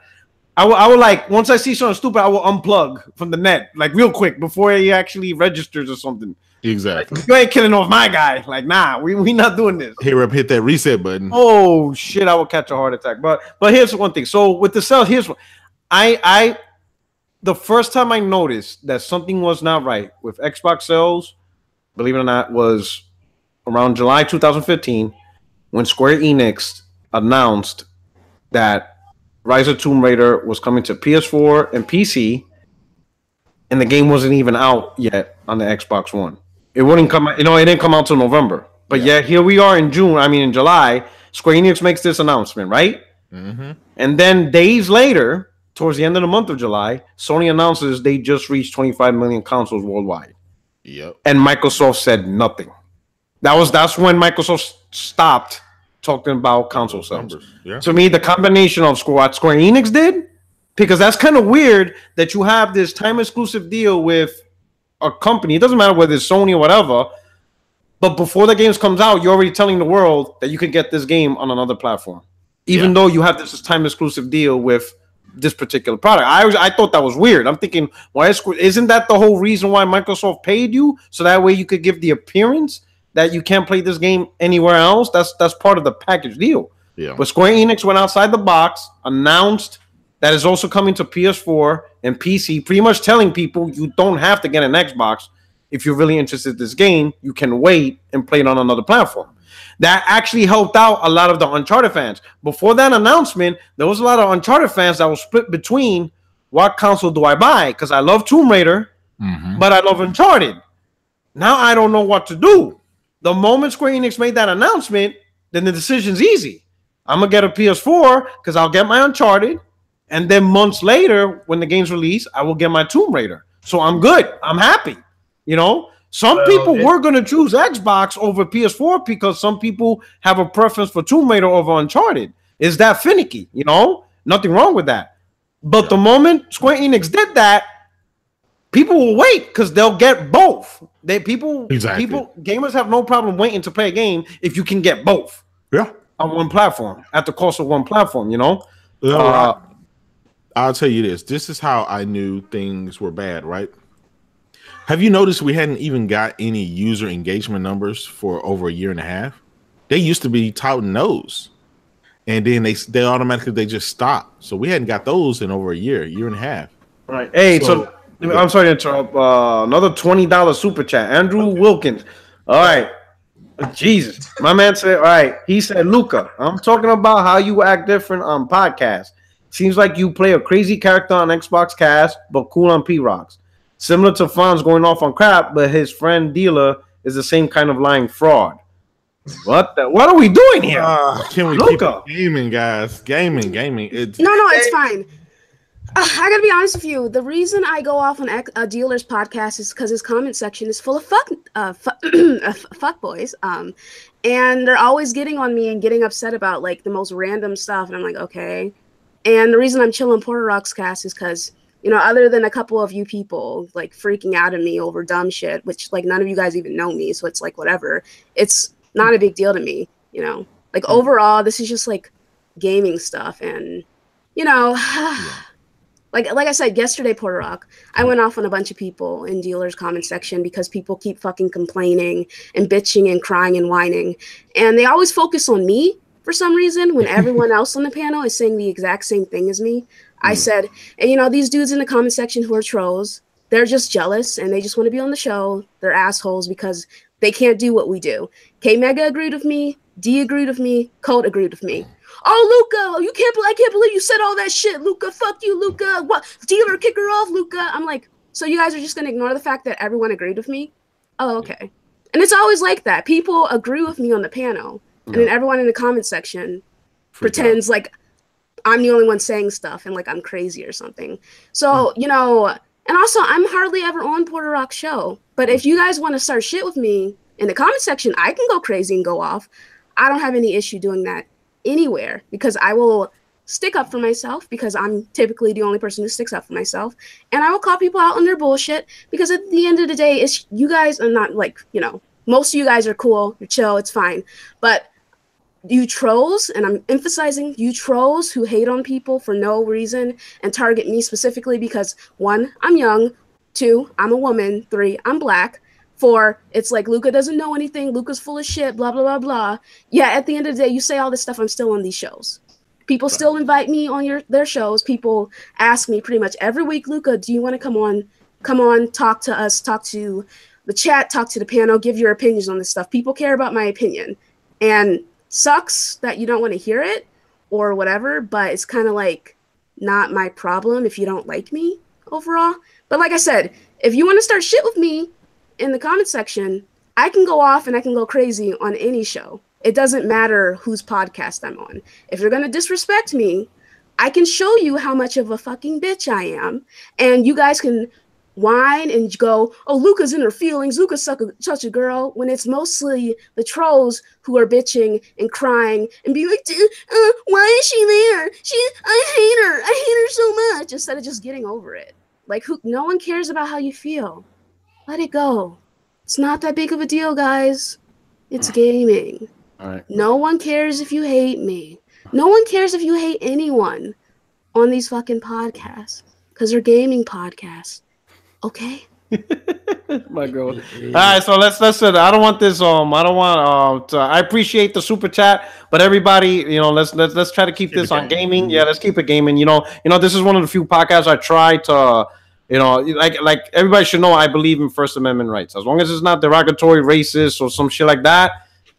C: I will like once I see something stupid, I will unplug from the net like real quick before he actually registers or something.
D: Exactly.
C: You ain't killing off my guy. Like, nah, we not doing this.
D: Hit that reset button.
C: Oh shit, I will catch a heart attack. But here's one thing. So with the cells, here's what the first time I noticed that something was not right with Xbox sales, believe it or not, was around July 2015 when Square Enix announced that Rise of Tomb Raider was coming to PS4 and PC, and the game wasn't even out yet on the Xbox One. It wouldn't come out, it didn't come out till November. But yet here we are in July, Square Enix makes this announcement, right? Mm-hmm. And then days later, towards the end of the month of July, Sony announces they just reached 25 million consoles worldwide.
D: Yep.
C: And Microsoft said nothing. That's when Microsoft stopped talking about console sales. Yeah. To me, the combination of what Square Enix did, because that's kind of weird that you have this time exclusive deal with a company. It doesn't matter whether it's Sony or whatever, but before the games comes out, you're already telling the world that you can get this game on another platform, even though you have this time exclusive deal with this particular product. I thought that was weird. I'm thinking, why isn't that the whole reason why Microsoft paid you, so that way you could give the appearance that you can't play this game anywhere else? That's part of the package deal. Yeah. But Square Enix went outside the box, announced that is also coming to PS4 and PC, pretty much telling people you don't have to get an Xbox if you're really interested in this game. You can wait and play it on another platform. That actually helped out a lot of the Uncharted fans. Before that announcement, there was a lot of Uncharted fans that was split between what console do I buy? Because I love Tomb Raider, but I love Uncharted. Now I don't know what to do. The moment Square Enix made that announcement, then the decision's easy. I'm going to get a PS4 because I'll get my Uncharted. And then months later, when the game's released, I will get my Tomb Raider. So I'm good. I'm happy. Some people were going to choose Xbox over PS4 because some people have a preference for Tomb Raider over Uncharted. Is that finicky? Nothing wrong with that. But the moment Square Enix did that, people will wait because they'll get both. Gamers have no problem waiting to play a game if you can get both.
D: Yeah.
C: On one platform, at the cost of one platform,
D: I'll tell you this. This is how I knew things were bad, right? Have you noticed we hadn't even got any user engagement numbers for over a year and a half? They used to be touting those. And then they automatically just stopped. So we hadn't got those in over a year and a half.
C: Right. Hey, so I'm sorry to interrupt. Another $20 super chat. Andrew Wilkins. All right. Jesus. My man said, all right. He said, Luca, I'm talking about how you act different on podcasts. Seems like you play a crazy character on Xbox Cast, but cool on P-Rocks. Similar to Fonz going off on crap, but his friend Dealer is the same kind of lying fraud. What are we doing here?
D: Can we keep gaming, guys? Gaming.
E: No, it's fine. I gotta be honest with you. The reason I go off on a dealer's podcast is because his comment section is full of fuck boys. And they're always getting on me and getting upset about like the most random stuff. And I'm like, okay. And the reason I'm chilling Porter Rock's cast is because, you know, other than a couple of you people like freaking out at me over dumb shit, which like none of you guys even know me, so it's like whatever. It's not a big deal to me, you know. Like overall, this is just like gaming stuff, and you know. Like I said yesterday, Porter Rock, I went off on a bunch of people in dealers' comment section because people keep fucking complaining and bitching and crying and whining. And they always focus on me for some reason when everyone else on the panel is saying the exact same thing as me. I said, and you know, these dudes in the comment section who are trolls, they're just jealous and they just want to be on the show. They're assholes because they can't do what we do. K-Mega agreed with me. D agreed with me. Colt agreed with me. Oh, Luca, I can't believe you said all that shit, Luca. Fuck you, Luca. What? Dealer, kick her off, Luca. I'm like, so you guys are just going to ignore the fact that everyone agreed with me? Oh, okay. And it's always like that. People agree with me on the panel, and then everyone in the comment section pretends like I'm the only one saying stuff and like I'm crazy or something. So, you know, and also I'm hardly ever on Porter Rock's show. But if you guys want to start shit with me in the comment section, I can go crazy and go off. I don't have any issue doing that anywhere because I will stick up for myself because I'm typically the only person who sticks up for myself, and I will call people out on their bullshit because at the end of the day, it's you guys are not like, you know, most of you guys are cool, you're chill, it's fine, but you trolls, and I'm emphasizing you trolls who hate on people for no reason and target me specifically because 1, I'm young, 2, I'm a woman, 3, I'm black, 4, it's like Luca doesn't know anything, Luca's full of shit, blah, blah, blah, blah. Yeah, at the end of the day, you say all this stuff, I'm still on these shows. People still invite me on their shows. People ask me pretty much every week, Luca, do you want to come on, talk to us, talk to the chat, talk to the panel, give your opinions on this stuff. People care about my opinion. And sucks that you don't want to hear it or whatever, but it's kind of like not my problem if you don't like me overall. But like I said, if you want to start shit with me in the comment section, I can go off and I can go crazy on any show. It doesn't matter whose podcast I'm on. If you're going to disrespect me, I can show you how much of a fucking bitch I am. And you guys can whine and go, oh, Luca's in her feelings. Luca's such a girl. When it's mostly the trolls who are bitching and crying and being like, why is she there? I hate her so much. Instead of just getting over it. Like, no one cares about how you feel. Let it go. It's not that big of a deal, guys. It's gaming.
C: All right.
E: No one cares if you hate me. No one cares if you hate anyone on these fucking podcasts because they're gaming podcasts. Okay.
C: My girl. All right, so let's I don't want this I appreciate the super chat, but everybody, you know, let's try to keep this on gaming. Yeah, let's keep it gaming. You know, this is one of the few podcasts I try to, you know, like everybody should know I believe in First Amendment rights. As long as it's not derogatory, racist, or some shit like that.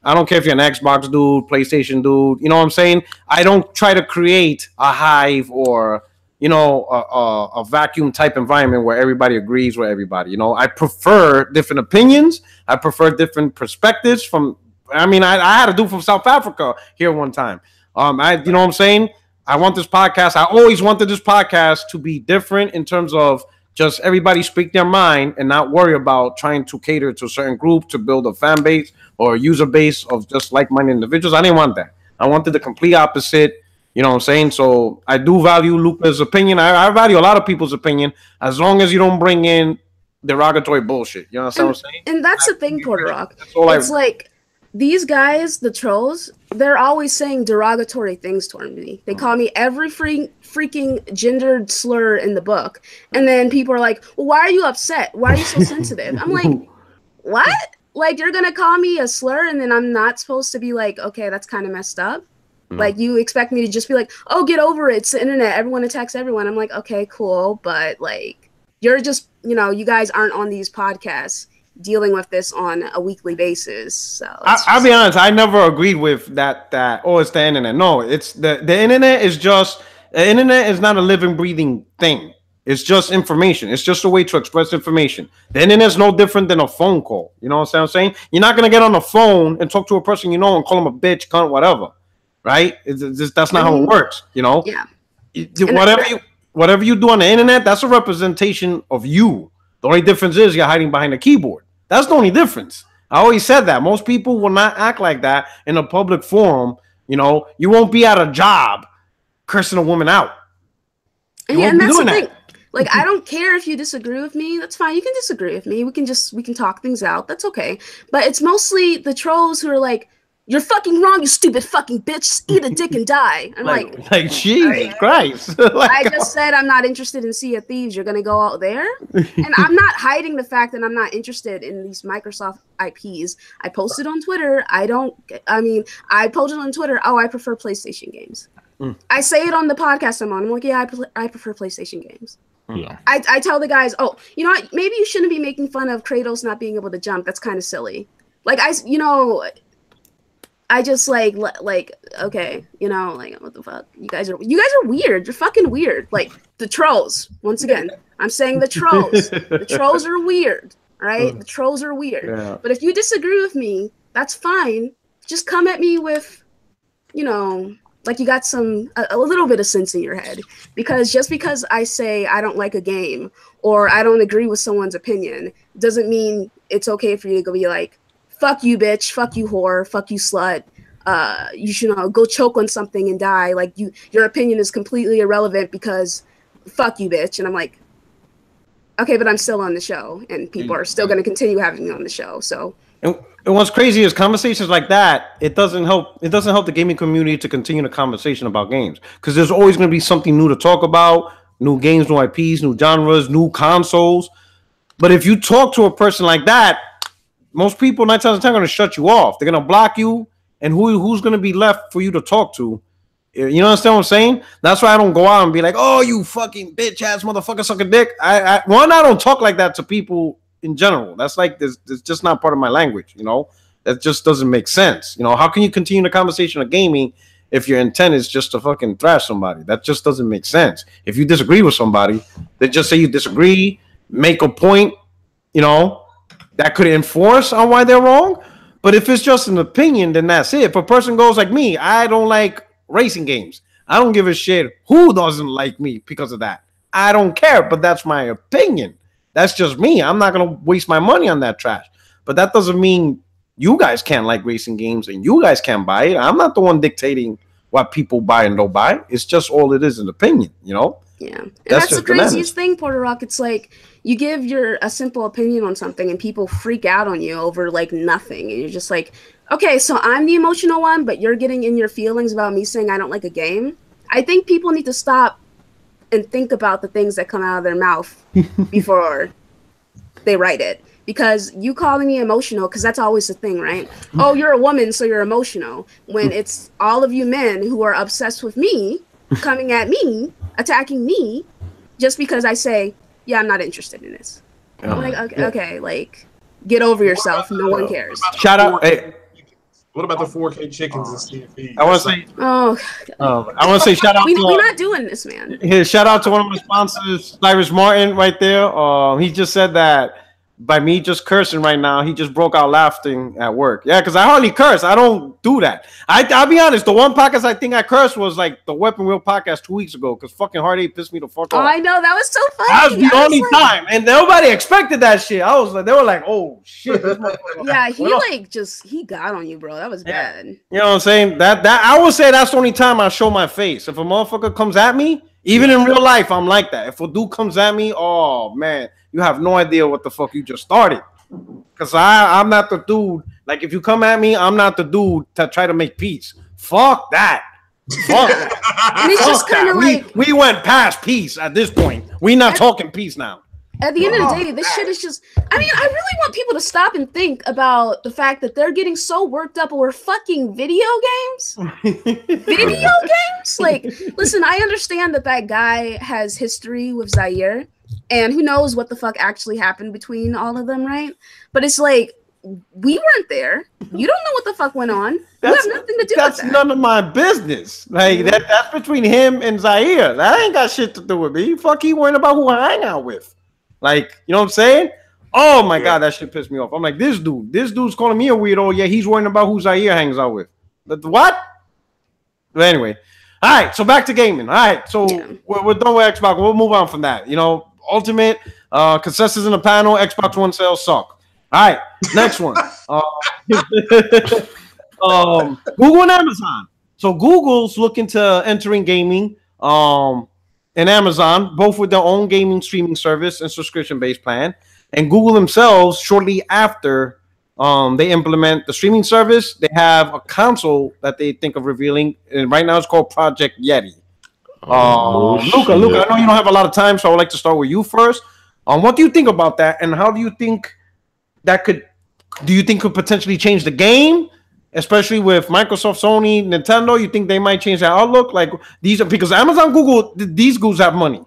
C: I don't care if you're an Xbox dude, PlayStation dude. You know what I'm saying? I don't try to create a hive or, you know, a vacuum type environment where everybody agrees with everybody. You know, I prefer different opinions. I prefer different perspectives from. I mean, I had a dude from South Africa here one time. You know what I'm saying? I want this podcast. I always wanted this podcast to be different in terms of just everybody speak their mind and not worry about trying to cater to a certain group to build a fan base or a user base of just like-minded individuals. I didn't want that. I wanted the complete opposite. You know what I'm saying? So I do value Luca's opinion. I value a lot of people's opinion as long as you don't bring in derogatory bullshit. You know what I'm saying?
E: And that's the thing, Porter Rock. It's like these guys, the trolls, they're always saying derogatory things toward me. They call me every freaking gendered slur in the book. And then people are like, well, why are you upset? Why are you so sensitive? I'm like, what? Like, you're going to call me a slur and then I'm not supposed to be like, okay, that's kind of messed up. Like, you expect me to just be like, oh, get over it. It's the internet. Everyone attacks everyone. I'm like, okay, cool. But, like, you're just, you know, you guys aren't on these podcasts dealing with this on a weekly basis. So I'll
C: be honest. I never agreed with that, oh, it's the internet. No, it's the internet is just, the internet is not a living, breathing thing. It's just information. It's just a way to express information. The internet is no different than a phone call. You know what I'm saying? You're not going to get on the phone and talk to a person you know and call them a bitch, cunt, whatever. Right? That's not how it works, you know?
E: Yeah.
C: Whatever you whatever you do on the internet, that's a representation of you. The only difference is you're hiding behind a keyboard. That's the only difference. I always said that. Most people will not act like that in a public forum. You know, you won't be at a job cursing a woman out.
E: Yeah, and that's the thing. Like, I don't care if you disagree with me. That's fine. You can disagree with me. We can talk things out. That's okay. But it's mostly the trolls who are like, "You're fucking wrong, you stupid fucking bitch. Eat a dick and die." I'm like
C: Jesus Christ.
E: I just said I'm not interested in Sea of Thieves. You're gonna go out there, and I'm not hiding the fact that I'm not interested in these Microsoft IPs. I posted on Twitter. I posted on Twitter. Oh, I prefer PlayStation games. I say it on the podcast I'm on. I'm like, yeah, I prefer PlayStation games.
D: Yeah.
E: I tell the guys, oh, you know what? Maybe you shouldn't be making fun of Kratos not being able to jump. That's kind of silly. Like, I just like, okay, you know, like, what the fuck? You guys are weird. You're fucking weird. Like, the trolls. Once again, I'm saying the trolls. The trolls are weird, right? The trolls are weird. Yeah. But if you disagree with me, that's fine. Just come at me with, you know, like you got a little bit of sense in your head. Because just because I say I don't like a game or I don't agree with someone's opinion doesn't mean it's okay for you to go be like, fuck you, bitch, fuck you, whore, fuck you, slut. You should go choke on something and die. Like, your opinion is completely irrelevant because fuck you, bitch. And I'm like, okay, but I'm still on the show and people are still going to continue having me on the show. So.
C: And what's crazy is conversations like that, it doesn't help the gaming community to continue the conversation about games, because there's always going to be something new to talk about, new games, new IPs, new genres, new consoles. But if you talk to a person like that, most people 9 times out of 10 are going to shut you off. They're going to block you, and who's going to be left for you to talk to? You understand what I'm saying? That's why I don't go out and be like, oh, you fucking bitch ass motherfucker, suck a dick. I don't talk like that to people in general. That's like this just not part of my language, you know. That just doesn't make sense. You know, how can you continue the conversation of gaming if your intent is just to fucking thrash somebody? That just doesn't make sense. If you disagree with somebody, then just say you disagree, make a point, you know, that could enforce on why they're wrong. But if it's just an opinion, then that's it. If a person goes like me, I don't like racing games. I don't give a shit who doesn't like me because of that. I don't care, but that's my opinion. That's just me. I'm not going to waste my money on that trash. But that doesn't mean you guys can't like racing games and you guys can't buy it. I'm not the one dictating what people buy and don't buy. It's just all it is, an opinion, you know?
E: Yeah. And that's the craziest thing, Porter Rock. It's like you give a simple opinion on something and people freak out on you over like nothing. And you're just like, okay, so I'm the emotional one, but you're getting in your feelings about me saying I don't like a game. I think people need to stop and think about the things that come out of their mouth before they write it. Because you calling me emotional, because that's always the thing, right? Oh, you're a woman, so you're emotional. When it's all of you men who are obsessed with me, coming at me, attacking me, just because I say, yeah, I'm not interested in this. I'm like, okay, like, get over yourself. No one cares.
C: Shout out. Hey.
A: What about the 4K chickens and CFE?
C: I want to say, I want to say shout out.
E: We're not doing this, man.
C: Here, shout out to one of my sponsors, Cyrus Martin, right there. He just said that by me just cursing right now, he just broke out laughing at work. Yeah, because I hardly curse. I don't do that. I'll be honest. The one podcast I think I cursed was like the Weapon Wheel podcast 2 weeks ago, because fucking Hard 8 pissed me the fuck off.
E: Oh, I know. That was so funny.
C: That was the only time. And nobody expected that shit. I was like, they were like, oh, shit.
E: Yeah, he got on you, bro. That was bad.
C: You know what I'm saying? That I would say that's the only time I show my face. If a motherfucker comes at me, even in real life, I'm like that. If a dude comes at me, oh, man, you have no idea what the fuck you just started. Because I'm not the dude. Like, if you come at me, I'm not the dude to try to make peace. Fuck that. Fuck that.
E: And it's just kind of like...
C: We went past peace at this point. We not talking peace now.
E: At the end of the day, this shit is just... I mean, I really want people to stop and think about the fact that they're getting so worked up over fucking video games. Video games? Like, listen, I understand that guy has history with Zaire, and who knows what the fuck actually happened between all of them, right? But it's like, we weren't there. You don't know what the fuck went on. You have nothing to do with that.
C: That's none of my business. Like, that's between him and Zaire. That ain't got shit to do with me. Fuck, he worrying about who I hang out with. Like, you know what I'm saying? Oh my God, that shit pissed me off. I'm like, this dude's calling me a weirdo. Yeah, he's worrying about who Zaire hangs out with. But what? But anyway, All right, so back to gaming. All right, so we're done with Xbox. We'll move on from that. You know, Ultimate consensus in the panel. Xbox One sales suck. All right, next one. Google and Amazon. So Google's looking to entering gaming. And Amazon, both with their own gaming streaming service and subscription-based plan. And Google themselves, shortly after they implement the streaming service, they have a console that they think of revealing. And right now it's called Project Yeti. Luca, I know you don't have a lot of time, so I would like to start with you first. What do you think about that? And how do you think that could potentially change the game? Especially with Microsoft, Sony, Nintendo, you think they might change their outlook? Like these are because Amazon, Google, these dudes have money.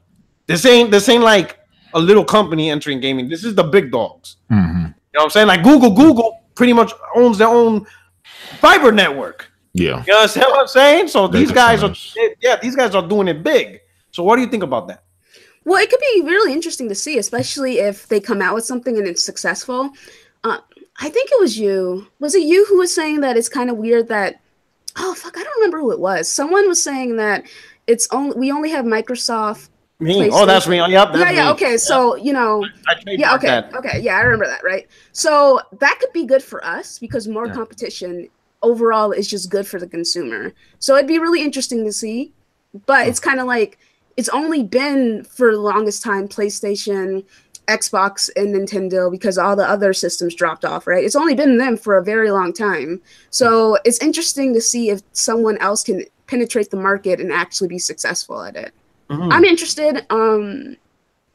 C: This ain't like a little company entering gaming. This is the big dogs.
D: Mm-hmm.
C: You know what I'm saying? Like Google pretty much owns their own fiber network.
D: Yeah.
C: You understand what I'm saying? So these guys are doing it big. So what do you think about that?
E: Well, it could be really interesting to see, especially if they come out with something and it's successful. I think it was you. Was it you who was saying that it's kind of weird that? Oh fuck, I don't remember who it was. Someone was saying that we only have Microsoft.
C: Me? Oh, that's me. Yep. That's
E: me.
C: Okay.
E: So you know. Okay. Yeah, I remember that. Right. So that could be good for us because more competition overall is just good for the consumer. So it'd be really interesting to see. But it's kind of like it's only been for the longest time PlayStation, Xbox, and Nintendo because all the other systems dropped off, right? It's only been them for a very long time. So it's interesting to see if someone else can penetrate the market and actually be successful at it. Mm-hmm. I'm interested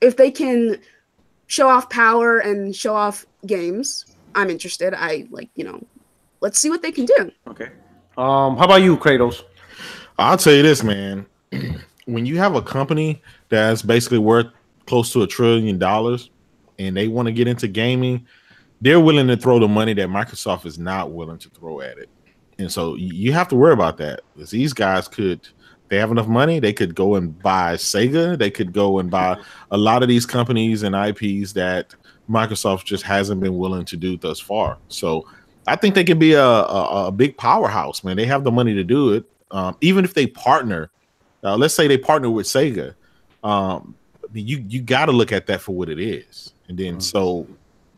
E: if they can show off power and show off games. I'm interested. Let's see what they can do.
C: Okay. How about you, Kratos?
D: I'll tell you this, man. When you have a company that's basically worth close to $1 trillion and they want to get into gaming, they're willing to throw the money that Microsoft is not willing to throw at it. And so you have to worry about that. Because these guys they have enough money, they could go and buy Sega, they could go and buy a lot of these companies and IPs that Microsoft just hasn't been willing to do thus far. So I think they could be a big powerhouse, man. They have the money to do it. Even if they partner, let's say they partner with Sega, you got to look at that for what it is. And then so,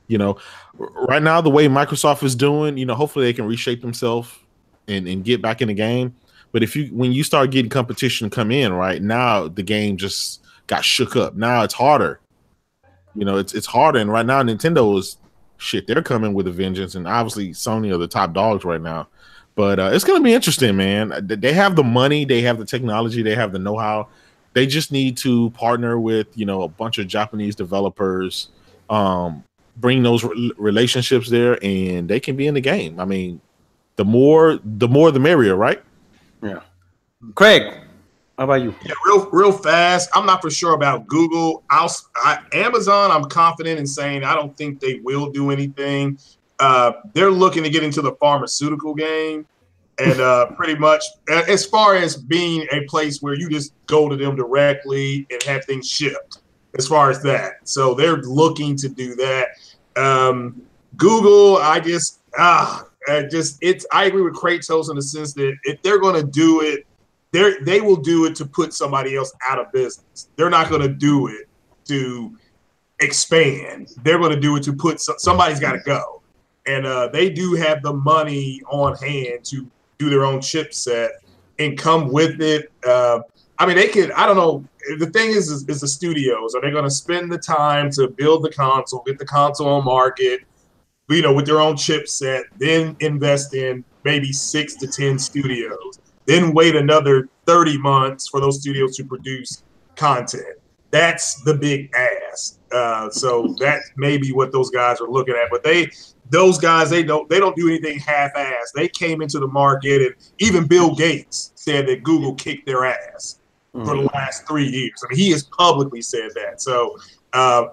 D: you know, right now the way Microsoft is doing, you know, hopefully they can reshape themselves and get back in the game. But when you start getting competition come in, right now the game just got shook up. Now it's harder. You know, it's harder. And right now Nintendo is they're coming with a vengeance, and obviously Sony are the top dogs right now. But it's going to be interesting, man. They have the money, they have the technology, they have the know-how. They just need to partner with, you know, a bunch of Japanese developers, bring those relationships there, and they can be in the game. I mean, the more the merrier, right?
C: Yeah. Craig, how about you?
A: Yeah, real fast. I'm not for sure about Google. Amazon, I'm confident in saying I don't think they will do anything. They're looking to get into the pharmaceutical game. And pretty much as far as being a place where you just go to them directly and have things shipped, as far as that. So they're looking to do that. Google, I agree with Kratos in the sense that if they're going to do it, they will do it to put somebody else out of business. They're not going to do it to expand. They're going to do it to put somebody's got to go. And they do have the money on hand to do their own chipset and come with it. I mean, they could, I don't know. The thing is the studios. Are they going to spend the time to build the console, get the console on market, you know, with their own chipset, then invest in maybe 6 to 10 studios, then wait another 30 months for those studios to produce content? That's the big ask. So that's maybe what those guys are looking at. But those guys, they don't do anything half-assed. They came into the market, and even Bill Gates said that Google kicked their ass for the last 3 years. I mean, he has publicly said that. So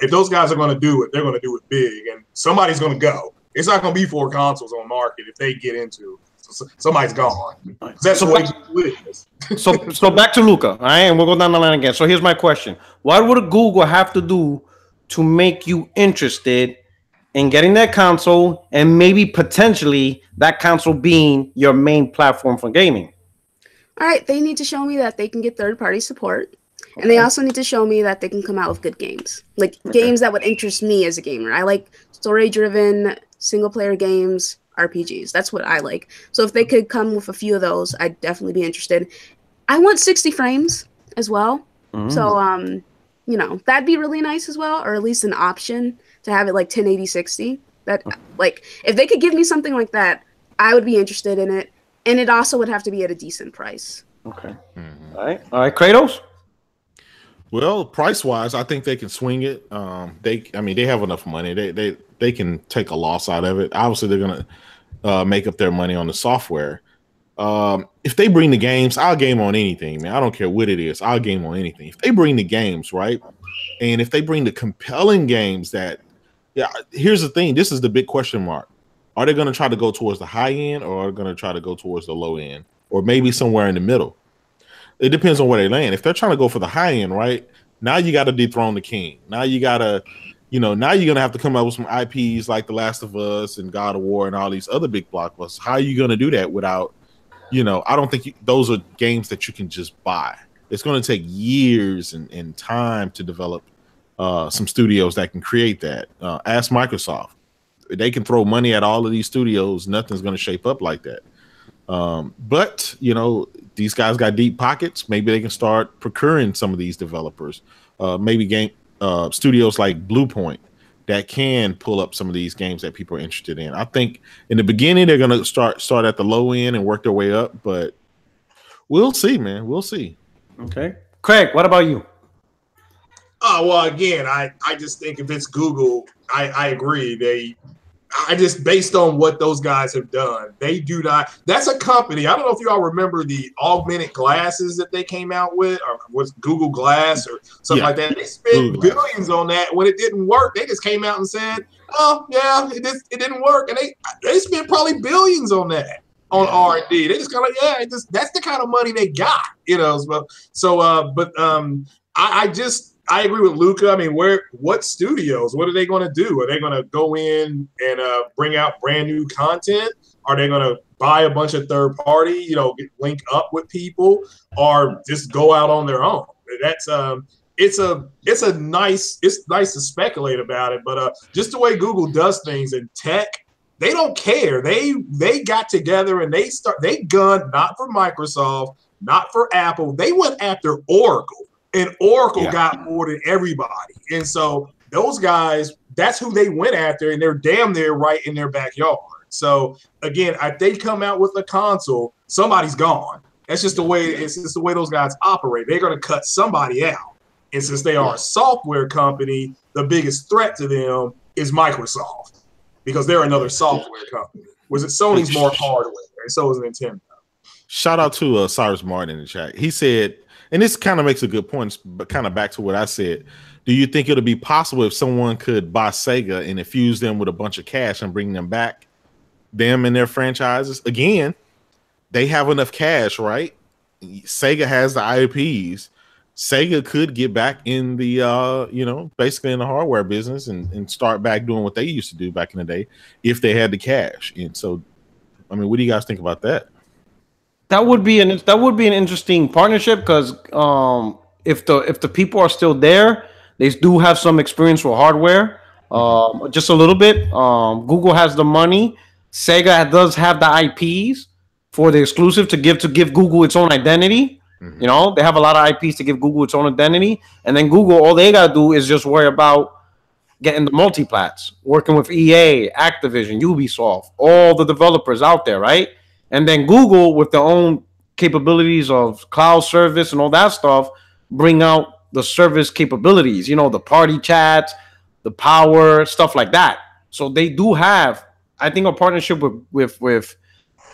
A: if those guys are going to do it, they're going to do it big, and somebody's going to go. It's not going to be 4 consoles on market if they get into it. So somebody's gone. That's the way it is.
C: So back to Luca, all right? And we'll go down the line again. So here's my question. What would Google have to do to make you interested in getting that console and maybe potentially that console being your main platform for gaming?
E: all right, they need to show me that they can get third-party support. And they also need to show me that they can come out with good games. Like games that would interest me as a gamer. I like story-driven, single-player games, RPGs. That's what I like. So if they could come with a few of those, I'd definitely be interested. I want 60 frames as well. So, you know, that'd be really nice as well, or at least an option to have it like 1080 60. That, like, if they could give me something like that, I would be interested in it. And it also would have to be at a decent price.
C: Okay. All right, Kratos?
D: Well, price wise, I think they can swing it. They have enough money. They can take a loss out of it. Obviously, they're gonna make up their money on the software. If they bring the games, I'll game on anything, man. I don't care what it is. I'll game on anything. If they bring the games, right, and if they bring the compelling games that, here's the thing. This is the big question mark. Are they going to try to go towards the high end, or are they going to try to go towards the low end, or maybe somewhere in the middle? It depends on where they land. If they're trying to go for the high end, right, now you got to dethrone the king. Now you got to, now you're going to have to come up with some IPs like The Last of Us and God of War and all these other big blockbusters. How are you going to do that without, I don't think those are games that you can just buy. It's going to take years and time to develop some studios that can create that. Ask Microsoft. They can throw money at all of these studios. Nothing's going to shape up like that. But these guys got deep pockets. Maybe they can start procuring some of these developers. Maybe game studios like Bluepoint that can pull up some of these games that people are interested in. I think in the beginning they're going to start at the low end and work their way up. But we'll see, man. We'll see.
C: Okay, Craig, what about you?
A: Well, again, I just think if it's Google, I agree. I just, based on what those guys have done, they do not. That's a company. I don't know if you all remember the augmented glasses that they came out with, or was Google Glass or something like that. They spent billions on that. When it didn't work, they just came out and said, "Oh, yeah, it didn't work," and they spent probably billions on that on R&D. They just kind of that's the kind of money they got, I agree with Luca. I mean, what studios? What are they going to do? Are they going to go in and bring out brand new content? Are they going to buy a bunch of third party? Link up with people, or just go out on their own? That's it's nice to speculate about it, but just the way Google does things in tech, they don't care. They got together and they gunned not for Microsoft, not for Apple. They went after Oracle. And Oracle got more than everybody. And so those guys, that's who they went after, and they're damn near right in their backyard. So again, if they come out with a console, somebody's gone. That's just the way those guys operate. They're going to cut somebody out. And since they are a software company, the biggest threat to them is Microsoft, because they're another software company. Was it Sony's more hardware, and so is Nintendo.
D: Shout out to Cyrus Martin in the chat. He said, and this kind of makes a good point, but kind of back to what I said. Do you think it'll be possible if someone could buy Sega and infuse them with a bunch of cash and bring them back, them and their franchises? Again, they have enough cash, right? Sega has the IPs. Sega could get back in the, basically in the hardware business and start back doing what they used to do back in the day if they had the cash. And so, I mean, what do you guys think about that?
C: That would be an interesting partnership, because if the people are still there, they do have some experience with hardware, just a little bit. Google has the money. Sega does have the IPs for the exclusive to give Google its own identity. Mm-hmm. They have a lot of IPs to give Google its own identity, and then Google, all they gotta do is just worry about getting the multiplats, working with EA, Activision, Ubisoft, all the developers out there, right? And then Google, with their own capabilities of cloud service and all that stuff, bring out the service capabilities, the party chats, the power, stuff like that. So they do have, I think, a partnership with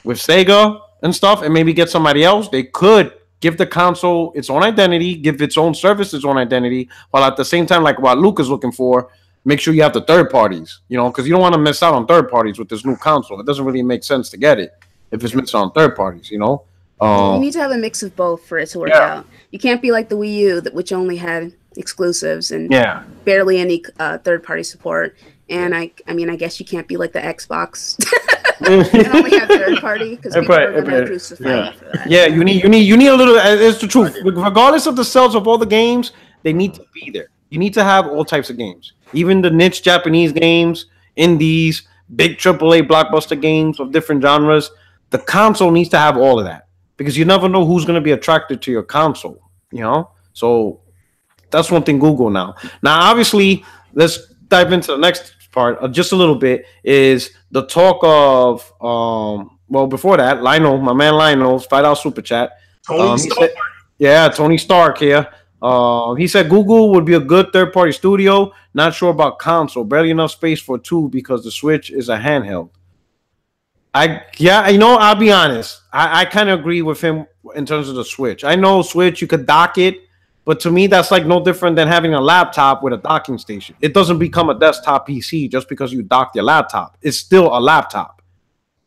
C: Sega and stuff, and maybe get somebody else. They could give the console its own identity, give its own service its own identity, while at the same time, like what Luke is looking for, make sure you have the third parties, because you don't want to miss out on third parties with this new console. It doesn't really make sense to get it if it's mixed on third parties, you
E: need to have a mix of both for it to work out. You can't be like the Wii U, which only had exclusives and barely any third party support. And I guess you can't be like the Xbox. And only have third party because people are going to crucify you for that.
C: Yeah, you need a little. It's the truth. Regardless of the sales of all the games, they need to be there. You need to have all types of games, even the niche Japanese games, indies, big AAA blockbuster games of different genres. The console needs to have all of that because you never know who's going to be attracted to your console. You know, so that's one thing Google now. Now, obviously, let's dive into the next part just a little bit. Is the talk of well, before that, Lionel, my man Lionel, $5 super chat.
A: Tony Stark.
C: Tony Stark here. He said Google would be a good third-party studio. Not sure about console. Barely enough space for two because the Switch is a handheld. I'll be honest. I kind of agree with him in terms of the Switch. I know Switch, you could dock it, but to me, that's like no different than having a laptop with a docking station. It doesn't become a desktop PC just because you dock your laptop. It's still a laptop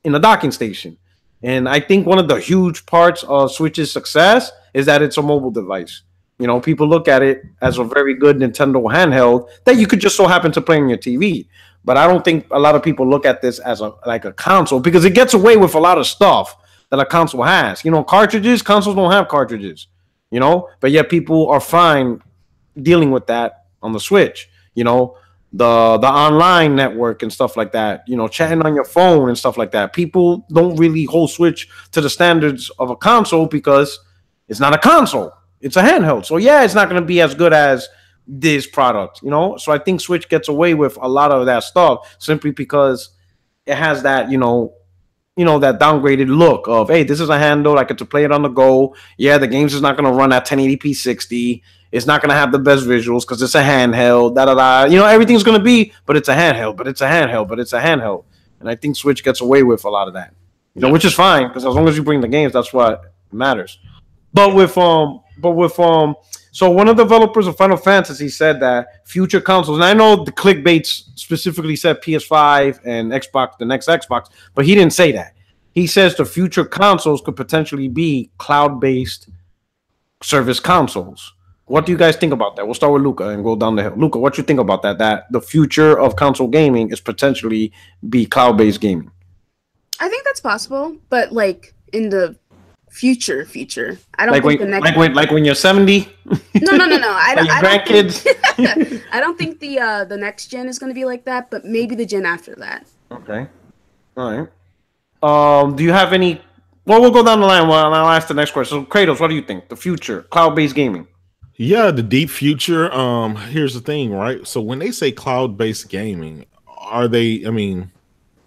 C: in a docking station. And I think one of the huge parts of Switch's success is that it's a mobile device. You know, people look at it as a very good Nintendo handheld that you could just so happen to play on your TV. But I don't think a lot of people look at this as a console because it gets away with a lot of stuff that a console has. You know, consoles don't have cartridges, you know, but yet people are fine dealing with that on the Switch. You know, the online network and stuff like that, you know, chatting on your phone and stuff like that. People don't really hold Switch to the standards of a console because it's not a console. It's a handheld. So, yeah, it's not going to be as good as this product, you know? So I think Switch gets away with a lot of that stuff simply because it has that, you know, that downgraded look of, hey, this is a handle. I get to play it on the go. Yeah, the games is not going to run at 1080p 60. It's not going to have the best visuals because it's a handheld. You know, everything's going to be, but it's a handheld, but it's a handheld, but it's a handheld. And I think Switch gets away with a lot of that, you know, which is fine because as long as you bring the games, that's what matters. So one of the developers of Final Fantasy said that future consoles, and I know the clickbait specifically said PS5 and Xbox, the next Xbox, but he didn't say that. He says the future consoles could potentially be cloud-based service consoles. What do you guys think about that? We'll start with Luca and go down the hill. Luca, what do you think about that? That the future of console gaming is potentially be cloud-based gaming.
E: I think that's possible, but like in the future. I don't
C: like
E: think
C: when,
E: the next
C: like when you're 70.
E: No. I don't.
C: Grandkids.
E: I don't think the next gen is going to be like that, but maybe the gen after that.
C: Okay. All right. Do you have any? Well, we'll go down the line. Well, I'll ask the next question. So, Kratos, what do you think? The future, cloud-based gaming.
D: Yeah, the deep future. Here's the thing, right? So when they say cloud-based gaming, are they? I mean.